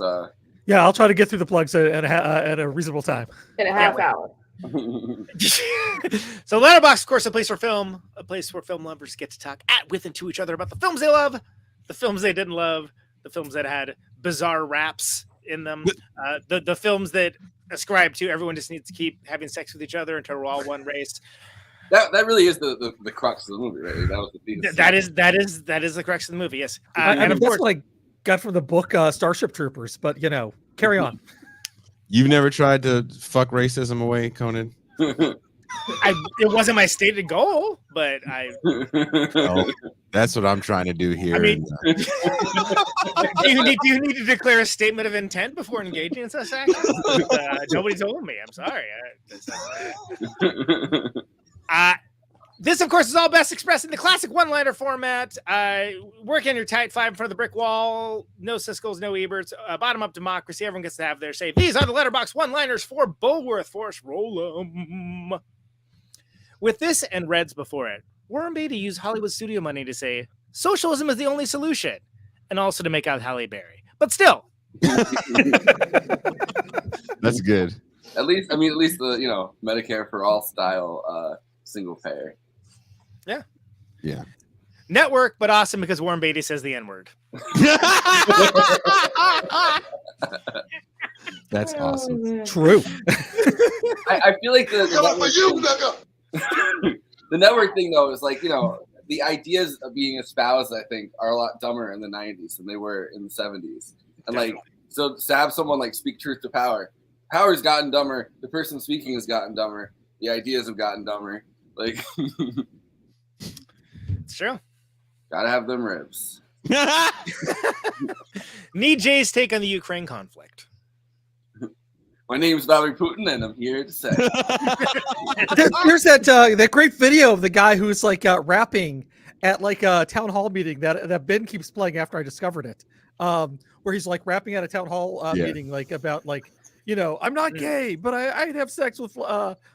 [SPEAKER 11] Yeah, I'll try to get through the plugs at a reasonable time.
[SPEAKER 12] In a half hour.
[SPEAKER 9] So letterbox, of course, a place for film, a place where film lovers get to talk with and to each other about the films they love, the films they didn't love, the films that had bizarre raps in them, the films that ascribe to everyone just needs to keep having sex with each other until we're all one race.
[SPEAKER 1] That really is the crux of the movie, right? That was the thesis.
[SPEAKER 9] That is the crux of the movie. Yes,
[SPEAKER 11] and of course, that's what I got from the book Starship Troopers. But carry on.
[SPEAKER 10] You've never tried to fuck racism away, Conan?
[SPEAKER 9] It wasn't my stated goal, but I.
[SPEAKER 10] Oh, that's what I'm trying to do here.
[SPEAKER 9] I mean, do you need to declare a statement of intent before engaging in such actions? Nobody told me. I'm sorry. This, of course, is all best expressed in the classic one-liner format. Work in your tight five in front of the brick wall. No Siskel's, no Eberts. Bottom-up democracy. Everyone gets to have their say. These are the letterbox one-liners for Bulworth. Force roll 'em. With this and Reds before it, Warren Beatty used Hollywood studio money to say socialism is the only solution, and also to make out Halle Berry. But still,
[SPEAKER 10] that's good.
[SPEAKER 1] At least the Medicare for all style single payer.
[SPEAKER 9] Yeah.
[SPEAKER 10] Yeah.
[SPEAKER 9] Network, but awesome because Warren Beatty says the N-word.
[SPEAKER 10] That's awesome.
[SPEAKER 11] True.
[SPEAKER 1] I feel like the network thing though is like, the ideas of being espoused, I think, are a lot dumber in the 90s than they were in the 70s. And so to have someone speak truth to power, power's gotten dumber. The person speaking has gotten dumber. The ideas have gotten dumber.
[SPEAKER 9] It's true.
[SPEAKER 1] Gotta have them ribs.
[SPEAKER 9] Need Jay's take on the Ukraine conflict.
[SPEAKER 1] My name's Vladimir Putin, and I'm here to say.
[SPEAKER 11] There's that great video of the guy who's rapping at a town hall meeting that Ben keeps playing after I discovered it, where he's rapping at a town hall meeting about I'm not gay, but I'd have sex with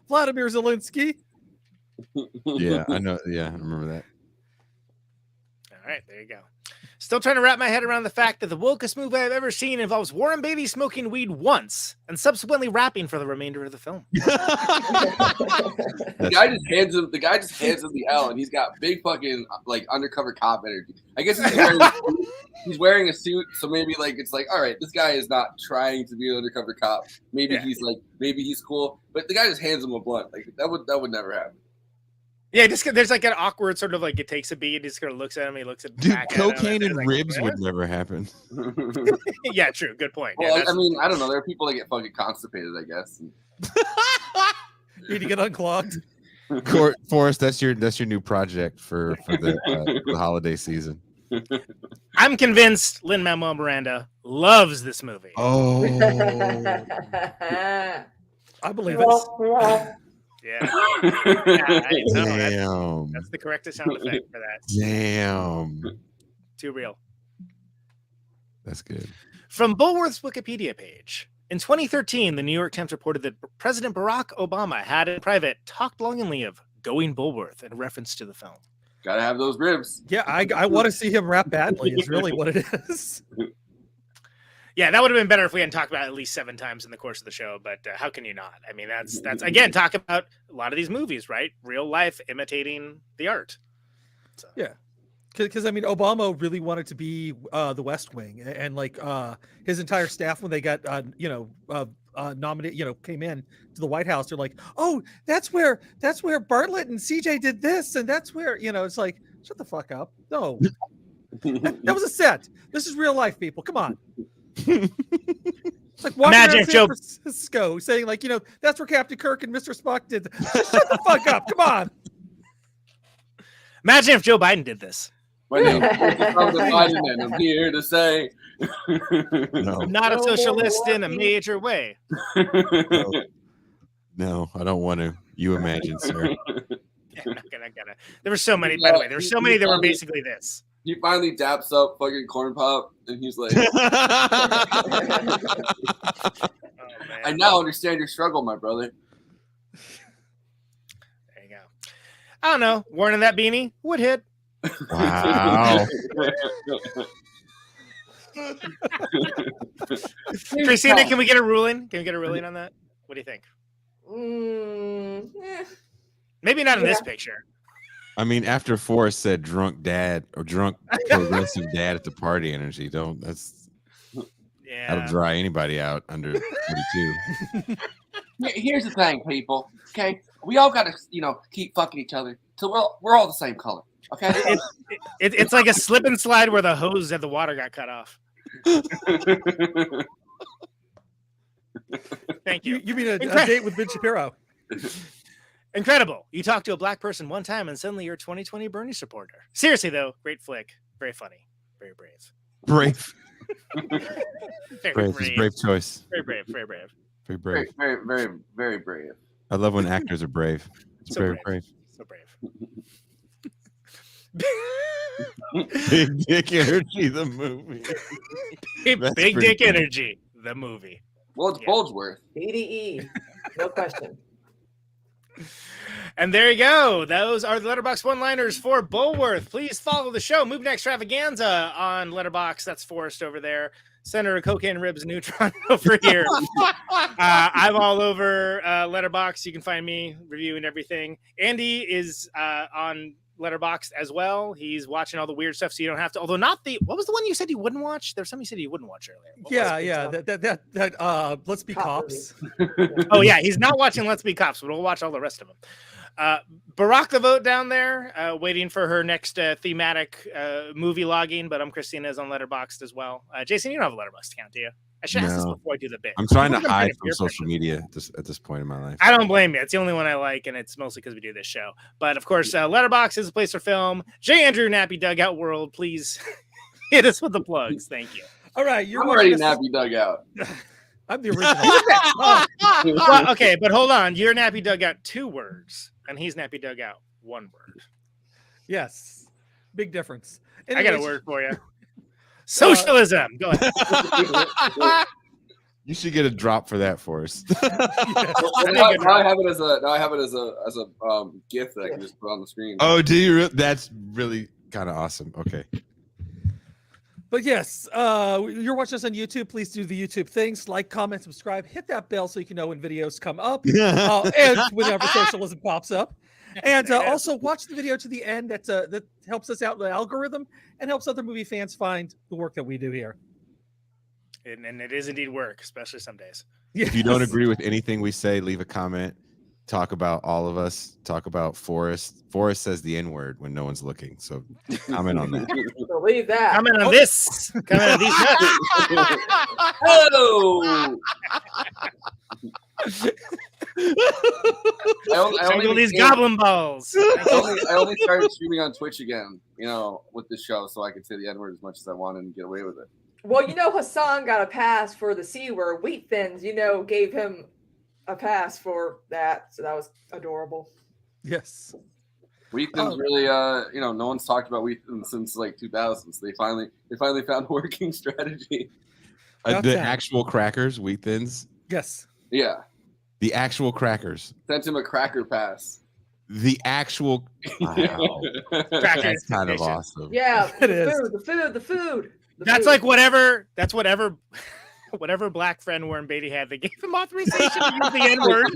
[SPEAKER 11] Vladimir Zelensky.
[SPEAKER 10] Yeah, I know. Yeah, I remember that.
[SPEAKER 9] All right, there you go. Still trying to wrap my head around the fact that the wokest movie I've ever seen involves Warren Beatty smoking weed once and subsequently rapping for the remainder of the film.
[SPEAKER 1] The guy just hands him the L, and he's got big fucking like undercover cop energy. I guess he's wearing a suit, so maybe like it's like, all right, this guy is not trying to be an undercover cop. Maybe he's cool, but the guy just hands him a blunt. Like that would never happen.
[SPEAKER 9] Yeah, just there's like an awkward sort of like it takes a beat. He just kind of looks at him. He looks at back
[SPEAKER 10] cocaine
[SPEAKER 9] at him,
[SPEAKER 10] and
[SPEAKER 9] like,
[SPEAKER 10] ribs would never happen.
[SPEAKER 9] Yeah, true. Good point.
[SPEAKER 1] Well,
[SPEAKER 9] Yeah,
[SPEAKER 1] I mean, I don't know. There are people that get fucking constipated, I guess.
[SPEAKER 11] Need to get unclogged.
[SPEAKER 10] Forrest, that's your new project for the holiday season.
[SPEAKER 9] I'm convinced Lin-Manuel Miranda loves this movie.
[SPEAKER 10] Oh,
[SPEAKER 11] I believe it.
[SPEAKER 9] Yeah.
[SPEAKER 10] Damn.
[SPEAKER 9] That's the correct sound effect for that.
[SPEAKER 10] Damn.
[SPEAKER 9] Too real.
[SPEAKER 10] That's good.
[SPEAKER 9] From Bulworth's Wikipedia page. In 2013, the New York Times reported that President Barack Obama had in private talked longingly of going Bulworth in reference to the film.
[SPEAKER 1] Gotta have those ribs.
[SPEAKER 11] Yeah, I want to see him rap badly is really what it is.
[SPEAKER 9] Yeah, that would have been better if we hadn't talked about it at least 7 times in the course of the show, but how can you not? I mean, that's again, talk about a lot of these movies, right? Real life imitating the art. So.
[SPEAKER 11] Yeah. Because I mean, Obama really wanted to be the West Wing, and like his entire staff when they got nominated, came in to the White House, they're like, "Oh, that's where Bartlett and CJ did this, and that's where it's like, shut the fuck up, no, that was a set. This is real life, people. Come on." It's like walking around San Francisco saying like, that's where Captain Kirk and Mr. Spock did. Shut the fuck up. Come on.
[SPEAKER 9] Imagine if Joe Biden did this.
[SPEAKER 1] My name is Biden, and I'm here to say,
[SPEAKER 9] I'm not a socialist in a major way.
[SPEAKER 10] No, I don't want to. You imagine, sir.
[SPEAKER 9] Yeah, I'm not gonna. There were so many, by the way. There were so many that were basically this.
[SPEAKER 1] He finally daps up fucking Corn Pop, and he's like, I now understand your struggle, my brother.
[SPEAKER 9] There you go. I don't know. Wearing that beanie would hit.
[SPEAKER 10] Wow.
[SPEAKER 9] Christina, can we get a ruling? Can we get a ruling on that? What do you think? Maybe not in this picture.
[SPEAKER 10] I mean, after Forrest said drunk dad or drunk progressive dad at the party energy, that'll dry anybody out under 42.
[SPEAKER 1] Here's the thing, people. Okay, we all gotta, keep fucking each other till we're all the same color. Okay,
[SPEAKER 9] it's like a slip and slide where the hose of the water got cut off. Thank you.
[SPEAKER 11] You mean a date with Ben Shapiro?
[SPEAKER 9] Incredible. You talk to a black person one time and suddenly you're a 2020 Bernie supporter. Seriously, though, great flick. Very funny. Very brave.
[SPEAKER 10] Brave.
[SPEAKER 9] Very
[SPEAKER 10] brave. Brave choice.
[SPEAKER 9] Very brave. Very brave.
[SPEAKER 10] Very brave.
[SPEAKER 1] Very, very, very brave.
[SPEAKER 10] I love when actors are brave. It's
[SPEAKER 9] So
[SPEAKER 10] very
[SPEAKER 9] brave.
[SPEAKER 10] brave.
[SPEAKER 9] So brave.
[SPEAKER 10] Big Dick Energy, the movie.
[SPEAKER 9] Big Dick Energy, the movie.
[SPEAKER 1] Well, it's Bulworth.
[SPEAKER 12] BDE. No question.
[SPEAKER 9] And there you go. Those are the Letterboxd one-liners for Bulworth. Please follow the show, Moving Extravaganza on Letterboxd. That's Forrest over there. Senator Cocaine Ribs Neutron over here. I'm all over Letterboxd. You can find me reviewing everything. Andy is on Letterboxd as well. He's watching all the weird stuff, so you don't have to. Although not the. What was the one you said you wouldn't watch? There's something you said you wouldn't watch earlier.
[SPEAKER 11] That Let's Be Cops.
[SPEAKER 9] Oh yeah, he's not watching Let's Be Cops, but we'll watch all the rest of them. Barack the Vote down there, waiting for her next thematic movie logging, but Christina's on Letterboxd as well. Jason, you don't have a Letterboxd account, do you? I should ask this before I do the bit.
[SPEAKER 10] I'm trying to hide from social media at this point in my life.
[SPEAKER 9] I don't blame you. It's the only one I like, and it's mostly because we do this show. But of course, Letterboxd is a place for film. J. Andrew Nappy Dugout World, please hit us with the plugs. Thank you.
[SPEAKER 11] All right,
[SPEAKER 1] I'm already Nappy Dugout.
[SPEAKER 11] I'm the original.
[SPEAKER 9] Well, okay, but hold on. You're Nappy Dugout 2 words, and he's Nappy Dugout 1 word.
[SPEAKER 11] Yes, big difference.
[SPEAKER 9] I got a word for you. Socialism. Go ahead.
[SPEAKER 10] You should get a drop for that for us.
[SPEAKER 1] Now I have it as a GIF that I can just put on the screen.
[SPEAKER 10] Oh, do you? That's really kind of awesome. Okay.
[SPEAKER 11] But yes, you're watching us on YouTube. Please do the YouTube things: like, comment, subscribe, hit that bell so you can know when videos come up and whenever socialism pops up. And also watch the video to the end. That helps us out in the algorithm and helps other movie fans find the work that we do here.
[SPEAKER 9] And it is indeed work, especially some days.
[SPEAKER 10] If you don't agree with anything we say, leave a comment. Talk about all of us. Talk about Forrest. Forrest says the N-word when no one's looking. So comment on that.
[SPEAKER 12] Believe that.
[SPEAKER 9] Comment on this. Comment on these nuts.
[SPEAKER 1] Oh! I
[SPEAKER 9] only these goblin balls.
[SPEAKER 1] I only started streaming on Twitch again, with this show, so I could say the N-word as much as I wanted and get away with it.
[SPEAKER 12] Well, Hassan got a pass for the C word. Wheat Thins, gave him a pass for that, so that was adorable.
[SPEAKER 11] Yes.
[SPEAKER 1] Wheat Thins really, no one's talked about Wheat Thins since like 2000s. They finally found a working strategy.
[SPEAKER 10] The actual crackers, Wheat Thins.
[SPEAKER 11] Yes.
[SPEAKER 1] Yeah.
[SPEAKER 10] The actual crackers.
[SPEAKER 1] Sent him a cracker pass.
[SPEAKER 10] The actual. Wow. That's kind of awesome.
[SPEAKER 12] Yeah, the food.
[SPEAKER 9] That's like whatever. That's whatever black friend Warren Beatty had. They gave him authorization to use the N-word.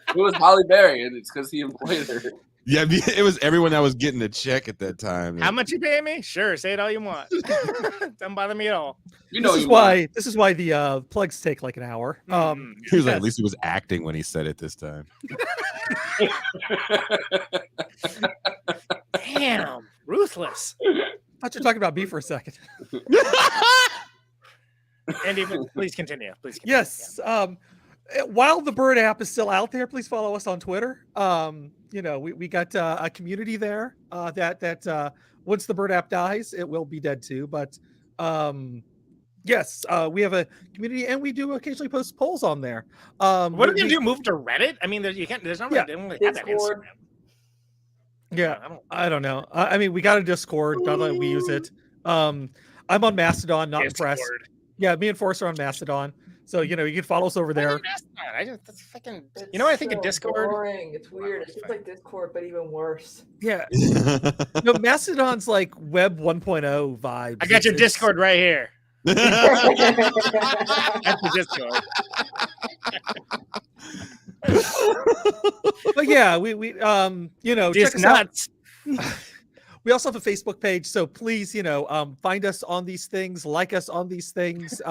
[SPEAKER 1] It was Holly Berry, and it's because he employed her.
[SPEAKER 10] Yeah, it was everyone that was getting a check at that time.
[SPEAKER 9] How much you pay me? Sure, say it all you want. Doesn't bother me at all.
[SPEAKER 11] This is why the plugs take like an hour.
[SPEAKER 10] He was like, at least he was acting when he said it this time.
[SPEAKER 9] Damn, ruthless.
[SPEAKER 11] I thought you were talking about me for a second.
[SPEAKER 9] Andy, please continue.
[SPEAKER 11] Yes.
[SPEAKER 9] Yeah.
[SPEAKER 11] While the Bird app is still out there, please follow us on Twitter. We got a community there that once the Bird app dies, it will be dead too. But yes, we have a community, and we do occasionally post polls on there.
[SPEAKER 9] What are we gonna do? Move to Reddit? I mean, you can't. There's no.
[SPEAKER 11] Yeah.
[SPEAKER 9] They don't really have that Instagram.
[SPEAKER 11] Yeah, I don't know. I mean, we got a Discord. Not that we use it. I'm on Mastodon. Not impressed. Yeah, me and Forrest are on Mastodon. So you can follow us over there.
[SPEAKER 9] That's fucking. I think of Discord.
[SPEAKER 12] Boring. It's weird. It's just like Discord, but even worse.
[SPEAKER 11] Yeah. Mastodon's like Web 1.0 vibes.
[SPEAKER 9] I got your Discord right here. That's the Discord.
[SPEAKER 11] But yeah, we
[SPEAKER 9] just nuts.
[SPEAKER 11] We also have a Facebook page, so please, find us on these things, like us on these things,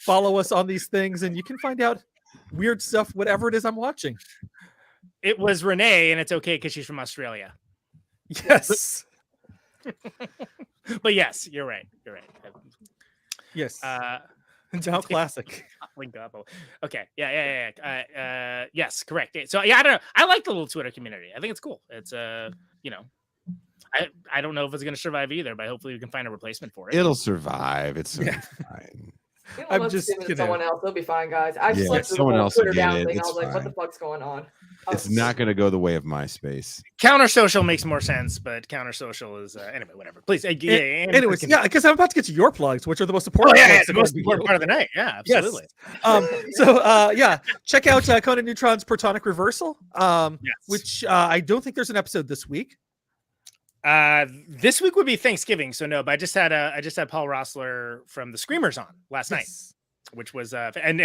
[SPEAKER 11] follow us on these things, and you can find out weird stuff, whatever it is I'm watching.
[SPEAKER 9] It was Renee, and it's okay because she's from Australia.
[SPEAKER 11] Yes.
[SPEAKER 9] But yes, you're right.
[SPEAKER 11] Yes. Now classic.
[SPEAKER 9] Link up. Okay. Yeah. Yes, correct. So yeah, I don't know. I like the little Twitter community. I think it's cool. It's I don't know if it's going to survive either, but hopefully we can find a replacement for it.
[SPEAKER 10] It'll survive. It's fine.
[SPEAKER 12] I'm just giving it to someone else. They'll be fine, guys. I slept through the
[SPEAKER 10] someone
[SPEAKER 12] whole
[SPEAKER 10] else will
[SPEAKER 12] Twitter
[SPEAKER 10] get
[SPEAKER 12] down
[SPEAKER 10] it.
[SPEAKER 12] thing. I
[SPEAKER 10] It's
[SPEAKER 12] was like, what
[SPEAKER 10] fine.
[SPEAKER 12] the fuck's going on?
[SPEAKER 10] It's not going to go the way of MySpace.
[SPEAKER 9] Counter Social makes more sense, but Counter Social is anyway. Whatever. Please.
[SPEAKER 11] Anyways, because I'm about to get to your plugs, which are the most important.
[SPEAKER 9] The most important part of the night. Yeah, absolutely.
[SPEAKER 11] Yes. Check out Conan Neutron's Protonic Reversal, which I don't think there's an episode this week.
[SPEAKER 9] This week would be Thanksgiving, so no. But I just had Paul Rossler from the Screamers on last night, which was and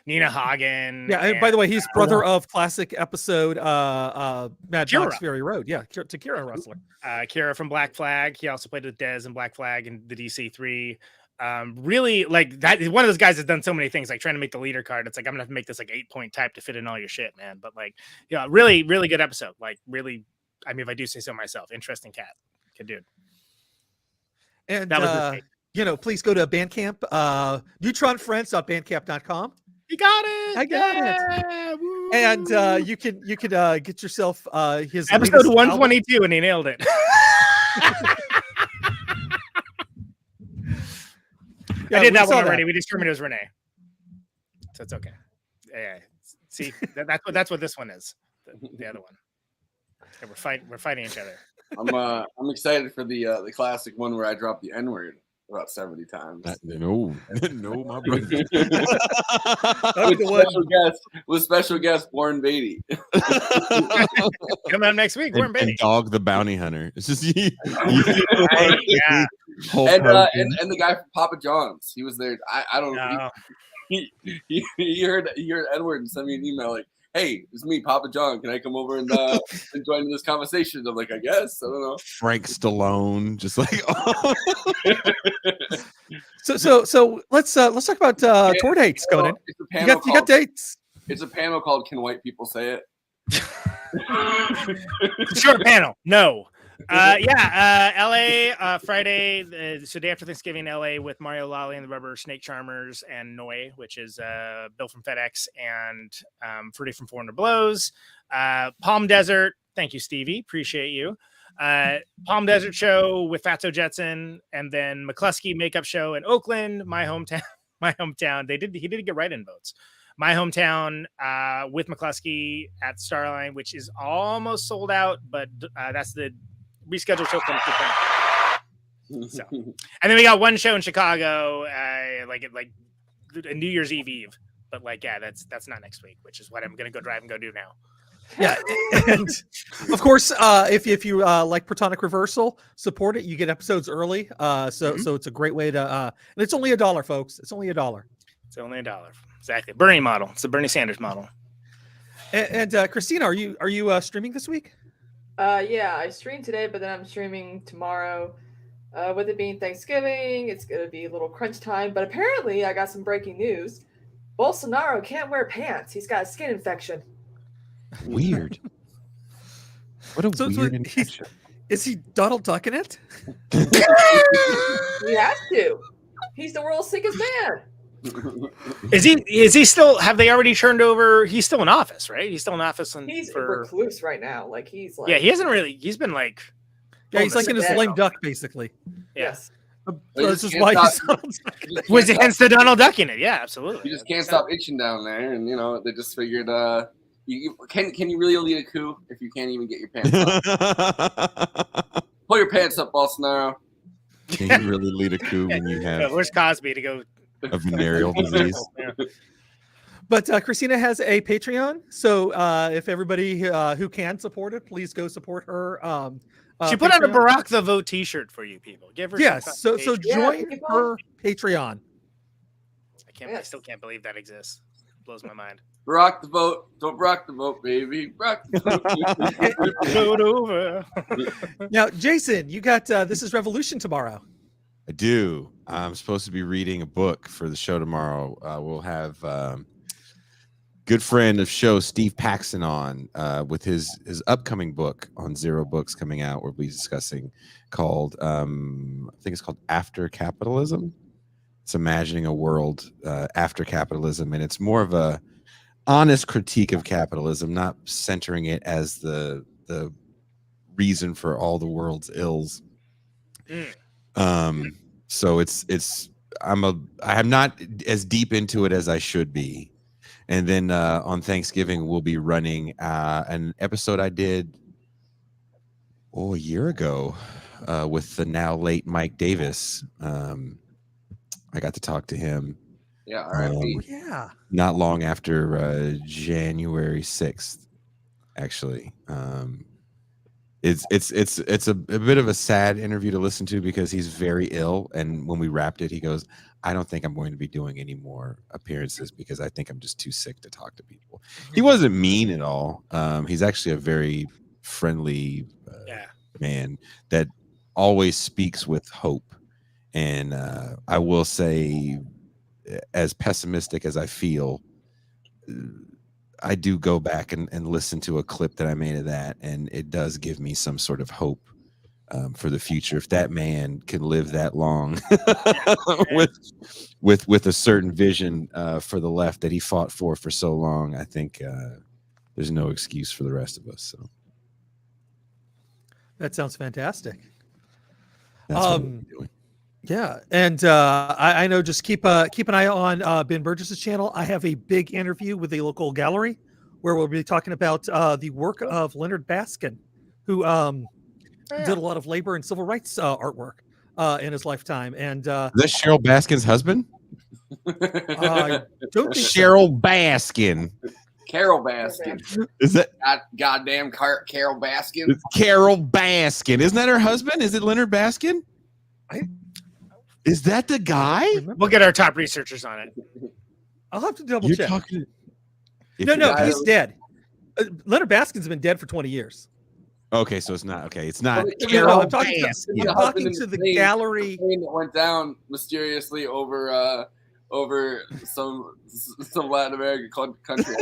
[SPEAKER 9] Nina Hagen.
[SPEAKER 11] Yeah, and by the way, he's brother of classic episode Mad Max Fury Road. Yeah, to Kira Rossler.
[SPEAKER 9] Kira from Black Flag. He also played with Dez in Black Flag and the DC3. Really like that. He's one of those guys that's done so many things, like trying to make the leader card. It's like, I'm gonna have to make this like 8-point type to fit in all your shit, man. But like, really, really good episode. Like, really, I mean, if I do say so myself, interesting cat. Good dude.
[SPEAKER 11] And that was please go to Bandcamp, neutronfriends.bandcamp.com.
[SPEAKER 9] You got it.
[SPEAKER 11] I got it. Woo. And you can get yourself his
[SPEAKER 9] episode 122 album. And he nailed it. I did that one already. We determined it was Renee, so it's okay. Yeah. See, that's what this one is. The other one. Okay, we're fighting each other.
[SPEAKER 1] I'm excited for the classic one where I drop the N-word. about 70 times.
[SPEAKER 10] No, my brother.
[SPEAKER 1] with special guest Warren Beatty.
[SPEAKER 9] Come out next week, Warren Beatty.
[SPEAKER 10] And Dog the Bounty Hunter. It's just
[SPEAKER 9] Yeah.
[SPEAKER 1] And the guy from Papa John's. He was there. I don't know. He heard Edward and sent me an email like, "Hey, it's me, Papa John. Can I come over and join in this conversation?" I'm like, "I guess. I don't know."
[SPEAKER 10] Frank Stallone, just like.
[SPEAKER 11] So let's talk about tour dates going in. You got dates.
[SPEAKER 1] It's a panel called "Can White People Say It?"
[SPEAKER 9] Short panel. No. LA Friday, so day after Thanksgiving, LA with Mario Lally and the Rubber Snake Charmers and Noi, which is Bill from FedEx and Fruity from 400 Blows. Palm Desert, thank you, Stevie, appreciate you. Palm Desert show with Fatso Jetson, and then McCluskey makeup show in Oakland, my hometown. He did get write-in votes. My hometown with McCluskey at Starline, which is almost sold out, but that's the rescheduled show from so. And then we got one show in Chicago, like a New Year's Eve. But that's not next week, which is what I'm gonna go drive and go do now.
[SPEAKER 11] Yeah, and of course, if you like Protonic Reversal, support it. You get episodes early, so it's a great way to. And it's only $1, folks. It's only $1.
[SPEAKER 9] It's only $1. Exactly, Bernie model. It's the Bernie Sanders model.
[SPEAKER 11] And Christina, are you streaming this week?
[SPEAKER 12] Yeah, I streamed today, but then I'm streaming tomorrow. With it being Thanksgiving, it's gonna be a little crunch time. But apparently, I got some breaking news. Bolsonaro can't wear pants. He's got a skin infection.
[SPEAKER 10] Weird. What a weird infection.
[SPEAKER 11] Is he Donald Ducking it?
[SPEAKER 12] He has to. He's the world's sickest man.
[SPEAKER 9] Is he still? Have they already turned over? He's still in office, right? He's still in office.
[SPEAKER 12] He's recluse right now. He's
[SPEAKER 9] he hasn't really. He's been like.
[SPEAKER 11] Yeah, he's like in his lame duck, basically.
[SPEAKER 12] Yes.
[SPEAKER 11] This is why
[SPEAKER 9] was hence the Donald Duck in it. Yeah, absolutely.
[SPEAKER 1] You just can't stop itching down there, and they just figured, can you really lead a coup if you can't even get your pants up? Pull your pants up, Bolsonaro.
[SPEAKER 10] Can you really lead a coup when you have?
[SPEAKER 9] Where's Cosby to go?
[SPEAKER 10] A venereal disease.
[SPEAKER 11] But Christina has a Patreon, so if everybody who can support it, please go support her.
[SPEAKER 9] She put out a Barack the Vote T-shirt for you people. Give her
[SPEAKER 11] so join her Patreon.
[SPEAKER 9] I still can't believe that exists. It blows my mind.
[SPEAKER 1] Barack the vote, don't rock the vote, baby. Rock the
[SPEAKER 9] vote over.
[SPEAKER 11] Now, Jason, you got This Is Revolution tomorrow.
[SPEAKER 10] I do. I'm supposed to be reading a book for the show tomorrow. We'll have good friend of show Steve Paxton on with his upcoming book on Zero Books coming out. We'll be discussing called I think it's called After Capitalism. It's imagining a world after capitalism, and it's more of a honest critique of capitalism, not centering it as the reason for all the world's ills. So I'm not as deep into it as I should be. And then on Thanksgiving, we'll be running an episode I did a year ago with the now late Mike Davis. I got to talk to him.
[SPEAKER 1] Yeah,
[SPEAKER 11] yeah.
[SPEAKER 10] Not long after January 6th, actually. It's a bit of a sad interview to listen to because he's very ill, and when we wrapped it, he goes, "I don't think I'm going to be doing any more appearances because I think I'm just too sick to talk to people." He wasn't mean at all. He's actually a very friendly man that always speaks with hope. And I will say, as pessimistic as I feel, I do go back and listen to a clip that I made of that, and it does give me some sort of hope for the future. If that man can live that long with a certain vision for the left that he fought for so long, I think there's no excuse for the rest of us. So
[SPEAKER 11] that sounds fantastic.
[SPEAKER 10] That's what we're doing.
[SPEAKER 11] Yeah, and I know, just keep an eye on Ben Burgess's channel. I have a big interview with a local gallery where we'll be talking about the work of Leonard Baskin, who did a lot of labor and civil rights artwork. in his lifetime. And
[SPEAKER 10] Is that Cheryl Baskin's husband?
[SPEAKER 11] I don't think
[SPEAKER 10] Cheryl Baskin.
[SPEAKER 1] Carol Baskin.
[SPEAKER 10] Is that
[SPEAKER 1] goddamn Carol Baskin?
[SPEAKER 10] It's Carol Baskin? Isn't that her husband? Is it Leonard Baskin? Is that the guy?
[SPEAKER 9] We'll get our top researchers on it.
[SPEAKER 11] I'll have to double
[SPEAKER 10] You're
[SPEAKER 11] check.
[SPEAKER 10] talking.
[SPEAKER 11] No, he's dead. Leonard Baskin's been dead for 20 years.
[SPEAKER 10] Okay, so it's not okay. It's not.
[SPEAKER 11] No, I'm talking to the gallery
[SPEAKER 1] that went down mysteriously over some Latin American country.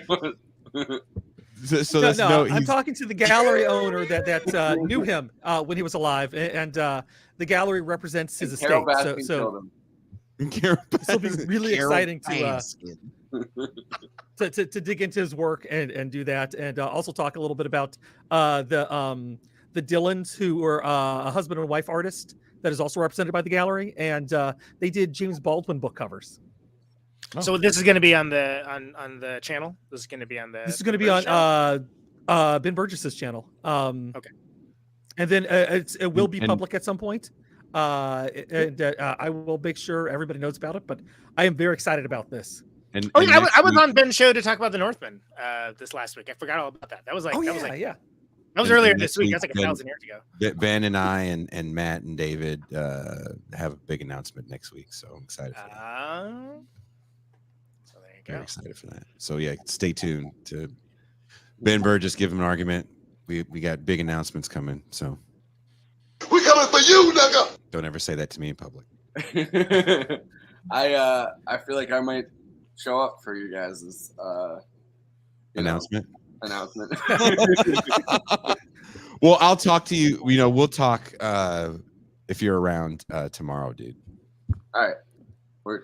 [SPEAKER 11] I'm talking to the gallery owner that knew him when he was alive, and the gallery represents his estate. So this will be really exciting to dig into his work and do that, and also talk a little bit about the Dylans, who were a husband and wife artist that is also represented by the gallery, and they did James Baldwin book covers.
[SPEAKER 9] So this is going to be on the channel. This is going to be on the.
[SPEAKER 11] This is going to be on Ben Burgess's channel.
[SPEAKER 9] Okay.
[SPEAKER 11] And then it will be public at some point. I will make sure everybody knows about it. But I am very excited about this.
[SPEAKER 9] I was on Ben's show to talk about the Northman this last week. I forgot all about that. That was earlier this week. That's like 1,000 years ago.
[SPEAKER 10] Ben and I and Matt and David have a big announcement next week, so I'm excited for that.
[SPEAKER 9] So there you go.
[SPEAKER 10] Very excited for that. So yeah, stay tuned to Ben Burgess give him an argument. We got big announcements coming. So
[SPEAKER 17] we coming for you, nigga.
[SPEAKER 10] Don't ever say that to me in public.
[SPEAKER 1] I feel like I might show up for you guys'
[SPEAKER 10] announcement.
[SPEAKER 1] Well,
[SPEAKER 10] I'll talk to you. We'll talk if you're around tomorrow, dude.
[SPEAKER 1] All right.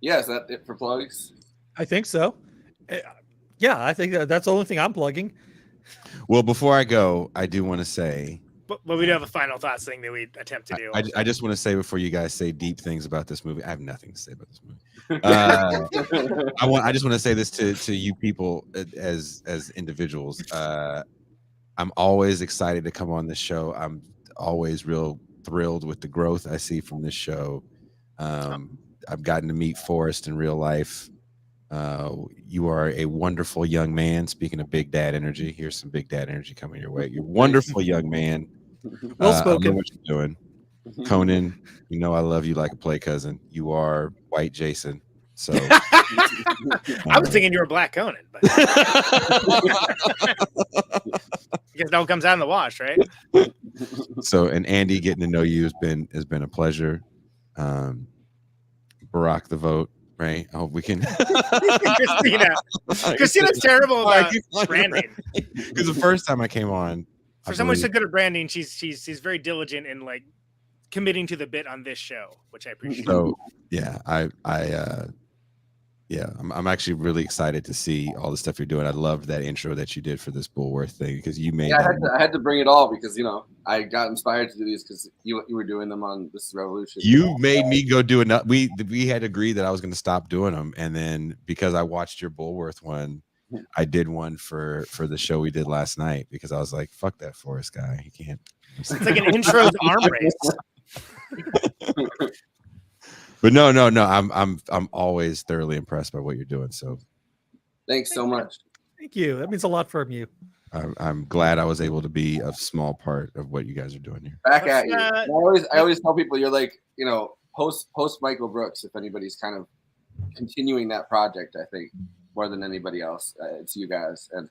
[SPEAKER 1] Yeah, is that it for plugs?
[SPEAKER 11] I think so. Yeah, I think that's the only thing I'm plugging.
[SPEAKER 10] Well, before I go, I do want to say.
[SPEAKER 9] But we do have a final thoughts thing that we attempt to do.
[SPEAKER 10] I just want to say before you guys say deep things about this movie, I have nothing to say about this movie. I just want to say this to you people as individuals. I'm always excited to come on this show. I'm always real thrilled with the growth I see from this show. I've gotten to meet Forrest in real life. You are a wonderful young man. Speaking of big dad energy, here's some big dad energy coming your way. You're a wonderful young man.
[SPEAKER 11] Well spoken.
[SPEAKER 10] I know what you're doing. Conan, I love you like a play cousin. You are white Jason. So
[SPEAKER 9] I was thinking you were Black Conan, but because it all comes out in the wash, right?
[SPEAKER 10] So, and Andy, getting to know you has been a pleasure. Barack the vote, right? I hope we can.
[SPEAKER 9] Christina's terrible about branding.
[SPEAKER 10] Because the first time I came on,
[SPEAKER 9] for someone so good at branding, she's very diligent in like committing to the bit on this show, which I appreciate.
[SPEAKER 10] So yeah, I'm actually really excited to see all the stuff you're doing. I loved that intro that you did for this Bulworth thing because you made.
[SPEAKER 1] Yeah, I had to bring it all because I got inspired to do these because you were doing them on This Revolution.
[SPEAKER 10] You made me go do another. We had agreed that I was going to stop doing them, and then because I watched your Bulworth one, I did one for the show we did last night because I was like, "Fuck that Forrest guy, he can't."
[SPEAKER 9] It's like an intro to arm race.
[SPEAKER 10] But no. I'm always thoroughly impressed by what you're doing. So,
[SPEAKER 1] thanks so much.
[SPEAKER 11] Thank you. That means a lot from you.
[SPEAKER 10] I'm glad I was able to be a small part of what you guys are doing here.
[SPEAKER 1] Back at you. I always tell people you're like post Michael Brooks if anybody's kind of continuing that project. I think more than anybody else, it's you guys, and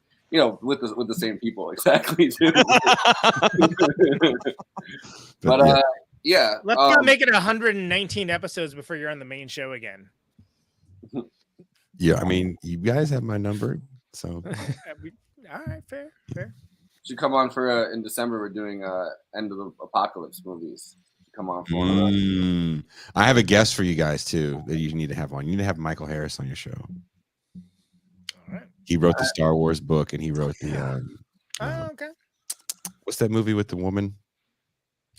[SPEAKER 1] with the same people exactly too. But yeah,
[SPEAKER 9] let's make it 119 episodes before you're on the main show again.
[SPEAKER 10] Yeah, I mean, you guys have my number, so.
[SPEAKER 9] All right, fair.
[SPEAKER 1] Should come on for in December. We're doing End of the Apocalypse movies. Come on for one of those.
[SPEAKER 10] I have a guest for you guys too that you need to have on. You need to have Michael Harris on your show.
[SPEAKER 9] All right.
[SPEAKER 10] He wrote the Star Wars book, and he wrote the.
[SPEAKER 9] Okay.
[SPEAKER 10] What's that movie with the woman?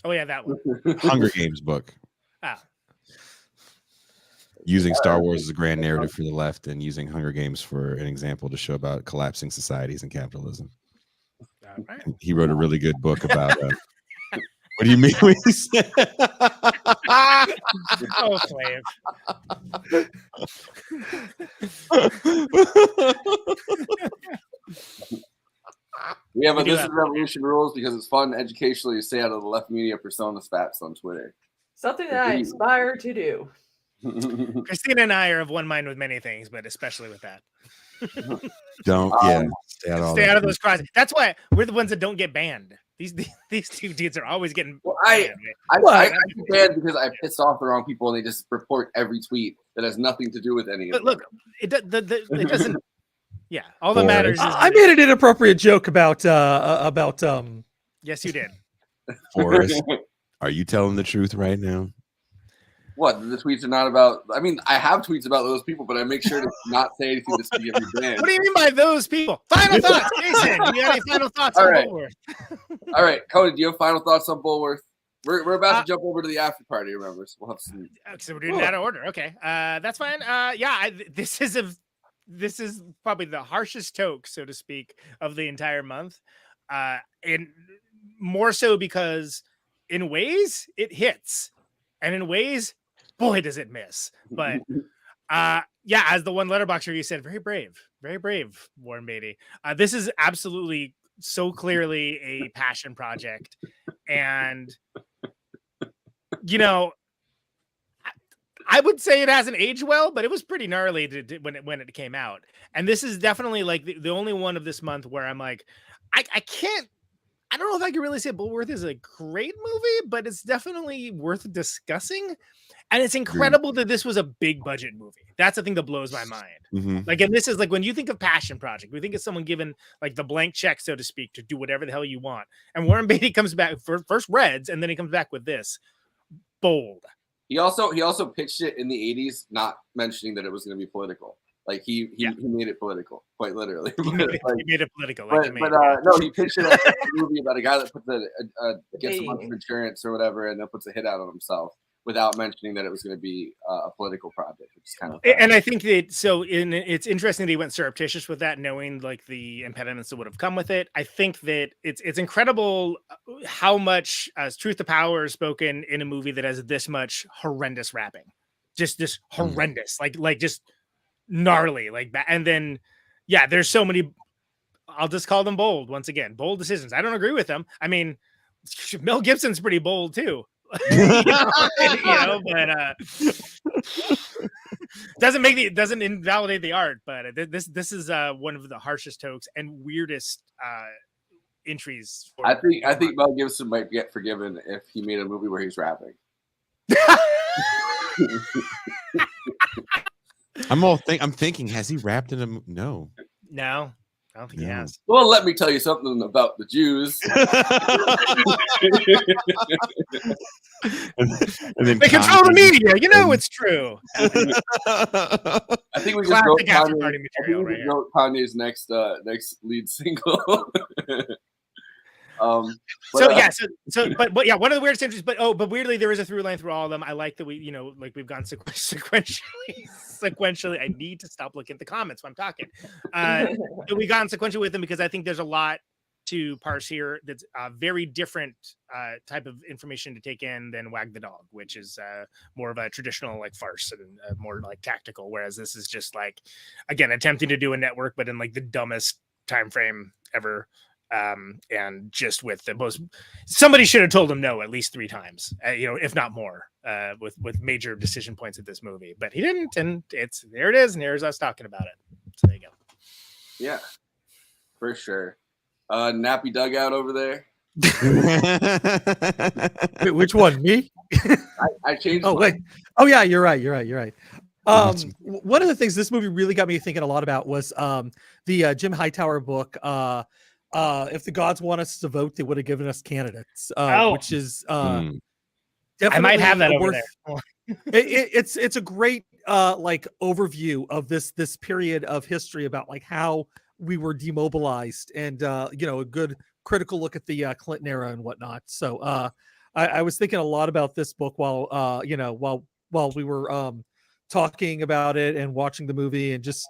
[SPEAKER 9] Oh yeah, that one.
[SPEAKER 10] Hunger Games book.
[SPEAKER 9] Ah.
[SPEAKER 10] Using Star Wars as a grand narrative for the left, and using Hunger Games for an example to show about collapsing societies and capitalism.
[SPEAKER 9] All right.
[SPEAKER 10] He wrote a really good book about. What do you mean when you say?
[SPEAKER 9] Oh, Flav.
[SPEAKER 1] We have a
[SPEAKER 9] We do
[SPEAKER 1] This
[SPEAKER 9] have-
[SPEAKER 1] is Revolution rules because it's fun educationally to stay out of the left media persona spats on Twitter.
[SPEAKER 12] Something that I aspire to do.
[SPEAKER 9] Christina and I are of one mind with many things, but especially with that.
[SPEAKER 10] Don't stay out of all
[SPEAKER 9] Stay
[SPEAKER 10] that.
[SPEAKER 9] out of those crosses. That's why we're the ones that don't get banned. These two dudes are always getting
[SPEAKER 1] I
[SPEAKER 9] banned.
[SPEAKER 1] get banned because I pissed off the wrong people and they just report every tweet that has nothing to do with any of
[SPEAKER 9] But
[SPEAKER 1] it.
[SPEAKER 9] look, it doesn't. Yeah, all that matters is
[SPEAKER 11] I made an inappropriate joke about
[SPEAKER 9] Yes, you did.
[SPEAKER 10] Forrest, are you telling the truth right now?
[SPEAKER 1] What, the tweets are not about? I mean, I have tweets about those people, but I make sure to not say anything that's going to get me banned.
[SPEAKER 9] What do you mean by those people? Final thoughts, Jason. You got any final thoughts
[SPEAKER 1] All
[SPEAKER 9] on
[SPEAKER 1] right.
[SPEAKER 9] Bulworth?
[SPEAKER 1] All right, Cody, do you have final thoughts on Bulworth? We're about to jump over to the after party, remember? So we'll have some.
[SPEAKER 9] So we're doing that in order. Okay, that's fine. This is probably the harshest toke, so to speak, of the entire month, and more so because in ways it hits, and in ways, boy, does it miss. But as the one letterboxer you said, very brave, Warren Beatty. This is absolutely so clearly a passion project, and I would say it hasn't aged well, but it was pretty gnarly when it came out. And this is definitely like the only one of this month where I'm like, I don't know if I can really say Bulworth is a great movie, but it's definitely worth discussing. And it's incredible that this was a big budget movie. That's the thing that blows my mind.
[SPEAKER 10] Mm-hmm.
[SPEAKER 9] Like, and this is like when you think of passion project, we think of someone given like the blank check, so to speak, to do whatever the hell you want. And Warren Beatty comes back for first Reds, and then he comes back with this bold.
[SPEAKER 1] He also pitched it in the 80s, not mentioning that it was going to be political. Like he made it political, quite literally.
[SPEAKER 9] He made it political.
[SPEAKER 1] No, he pitched it as a movie about a guy that puts gets a bunch of insurance or whatever, and then puts a hit out on himself without mentioning that it was going to be a political project, which is kind of.
[SPEAKER 9] And I think that it's interesting that he went surreptitious with that, knowing like the impediments that would have come with it. I think that it's incredible how much truth to power is spoken in a movie that has this much horrendous rapping, just this horrendous, like just gnarly like that. And then there's so many. I'll just call them bold once again. Bold decisions. I don't agree with them. I mean, Mel Gibson's pretty bold too. But doesn't invalidate the art. But this is one of the harshest tokes and weirdest entries.
[SPEAKER 1] I think Mel Gibson might get forgiven if he made a movie where he's rapping.
[SPEAKER 10] I'm thinking, has he rapped in a no?
[SPEAKER 9] No, I don't think he has.
[SPEAKER 1] Well, let me tell you something about the Jews.
[SPEAKER 10] and then
[SPEAKER 9] they control the media. You know it's true.
[SPEAKER 1] I think we just wrote Kanye's next lead single. One of the weirdest entries, but weirdly there is a through line through all of them. I like that we've gone sequentially. I need to stop looking at the comments when I'm talking. We've gone sequentially with them because I think there's a lot to parse here that's a very different type of information to take in than Wag the Dog, which is more of a traditional like farce and more like tactical, whereas this is just like, again, attempting to do a network but in like the dumbest time frame ever. And just with the most, somebody should have told him no at least 3 times, if not more, with major decision points at this movie, but he didn't, and there it is, and here's us talking about it. So there you go. Yeah, for sure. Nappy dugout over there.
[SPEAKER 11] Wait, which one? Me?
[SPEAKER 1] I changed.
[SPEAKER 11] Oh wait. Oh yeah, you're right. One of the things this movie really got me thinking a lot about was the Jim Hightower book. If the gods want us to vote, they would have given us candidates, which is
[SPEAKER 9] I might have that over there.
[SPEAKER 11] It's a great like overview of this period of history about like how we were demobilized and a good critical look at the Clinton era and whatnot. So I was thinking a lot about this book while we were talking about it and watching the movie and just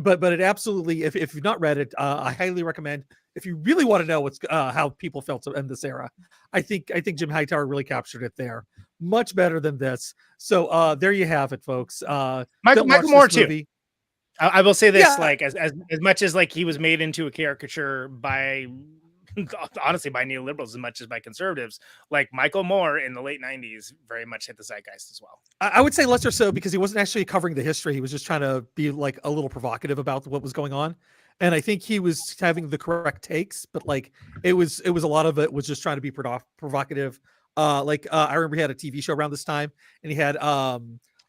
[SPEAKER 11] but it absolutely, if you've not read it, I highly recommend if you really want to know what's how people felt in this era, I think Jim Hightower really captured it there much better than this. So there you have it, folks.
[SPEAKER 9] Michael Moore too.
[SPEAKER 11] Movie.
[SPEAKER 9] I will say this,
[SPEAKER 11] Yeah.
[SPEAKER 9] like as much as like he was made into a caricature by honestly by neoliberals as much as by conservatives, like Michael Moore in the late 90s very much hit the zeitgeist as well.
[SPEAKER 11] I would say less or so because he wasn't actually covering the history. He was just trying to be like a little provocative about what was going on. And I think he was having the correct takes, but like it was a lot of it was just trying to be provocative. I remember he had a TV show around this time and he had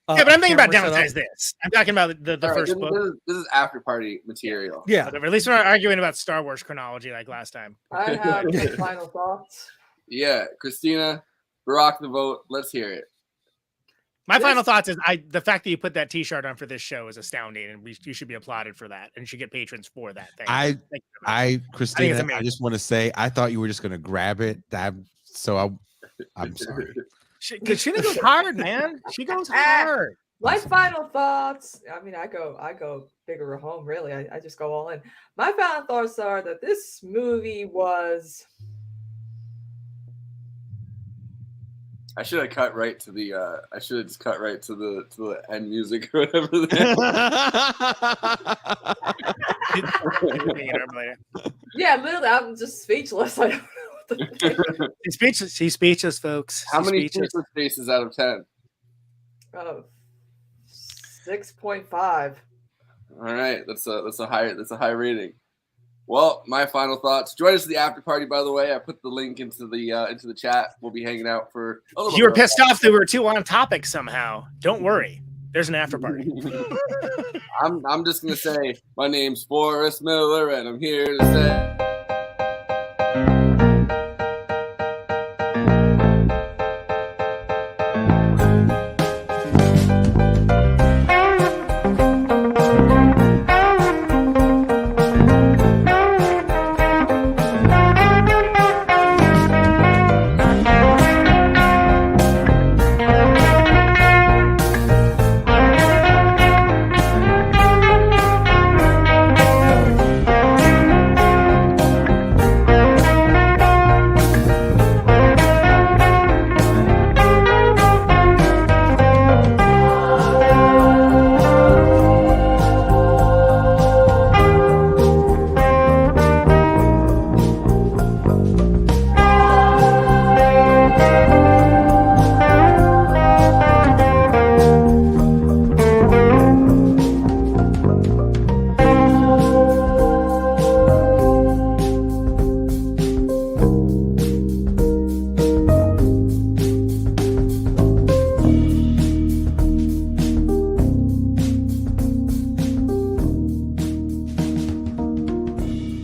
[SPEAKER 9] yeah, but I'm thinking about Downsize This. I'm talking about the
[SPEAKER 1] All right,
[SPEAKER 9] first book.
[SPEAKER 1] This is after party material.
[SPEAKER 11] Yeah.
[SPEAKER 9] Whatever. At least we're not arguing about Star Wars chronology like last time.
[SPEAKER 12] I have my final thoughts.
[SPEAKER 1] Yeah, Christina, rock the vote. Let's hear it.
[SPEAKER 9] My final thoughts is the fact that you put that T-shirt on for this show is astounding, and you should be applauded for that, and you should get patrons for that.
[SPEAKER 10] Christina, I just want to say, I thought you were just going to grab it. I'm sorry.
[SPEAKER 9] Christina goes hard, man. She goes hard.
[SPEAKER 12] My final thoughts. I mean, I go bigger or home. Really, I just go all in. My final thoughts are that this movie was.
[SPEAKER 1] I should have cut right to the. I should have just cut right to the end music or whatever.
[SPEAKER 12] Yeah, literally, I'm just speechless. I don't know what to think.
[SPEAKER 9] He's speechless. He's speechless, folks.
[SPEAKER 1] How many speechless faces out of 10?
[SPEAKER 12] 6.5.
[SPEAKER 1] All right, that's a high rating. Well, my final thoughts. Join us at the after party. By the way, I put the link into the chat. We'll be hanging out for a little.
[SPEAKER 9] You were pissed off that we were too on topic somehow. Don't worry. There's an after party.
[SPEAKER 1] I'm just gonna say my name's Forrest Miller, and I'm here to say.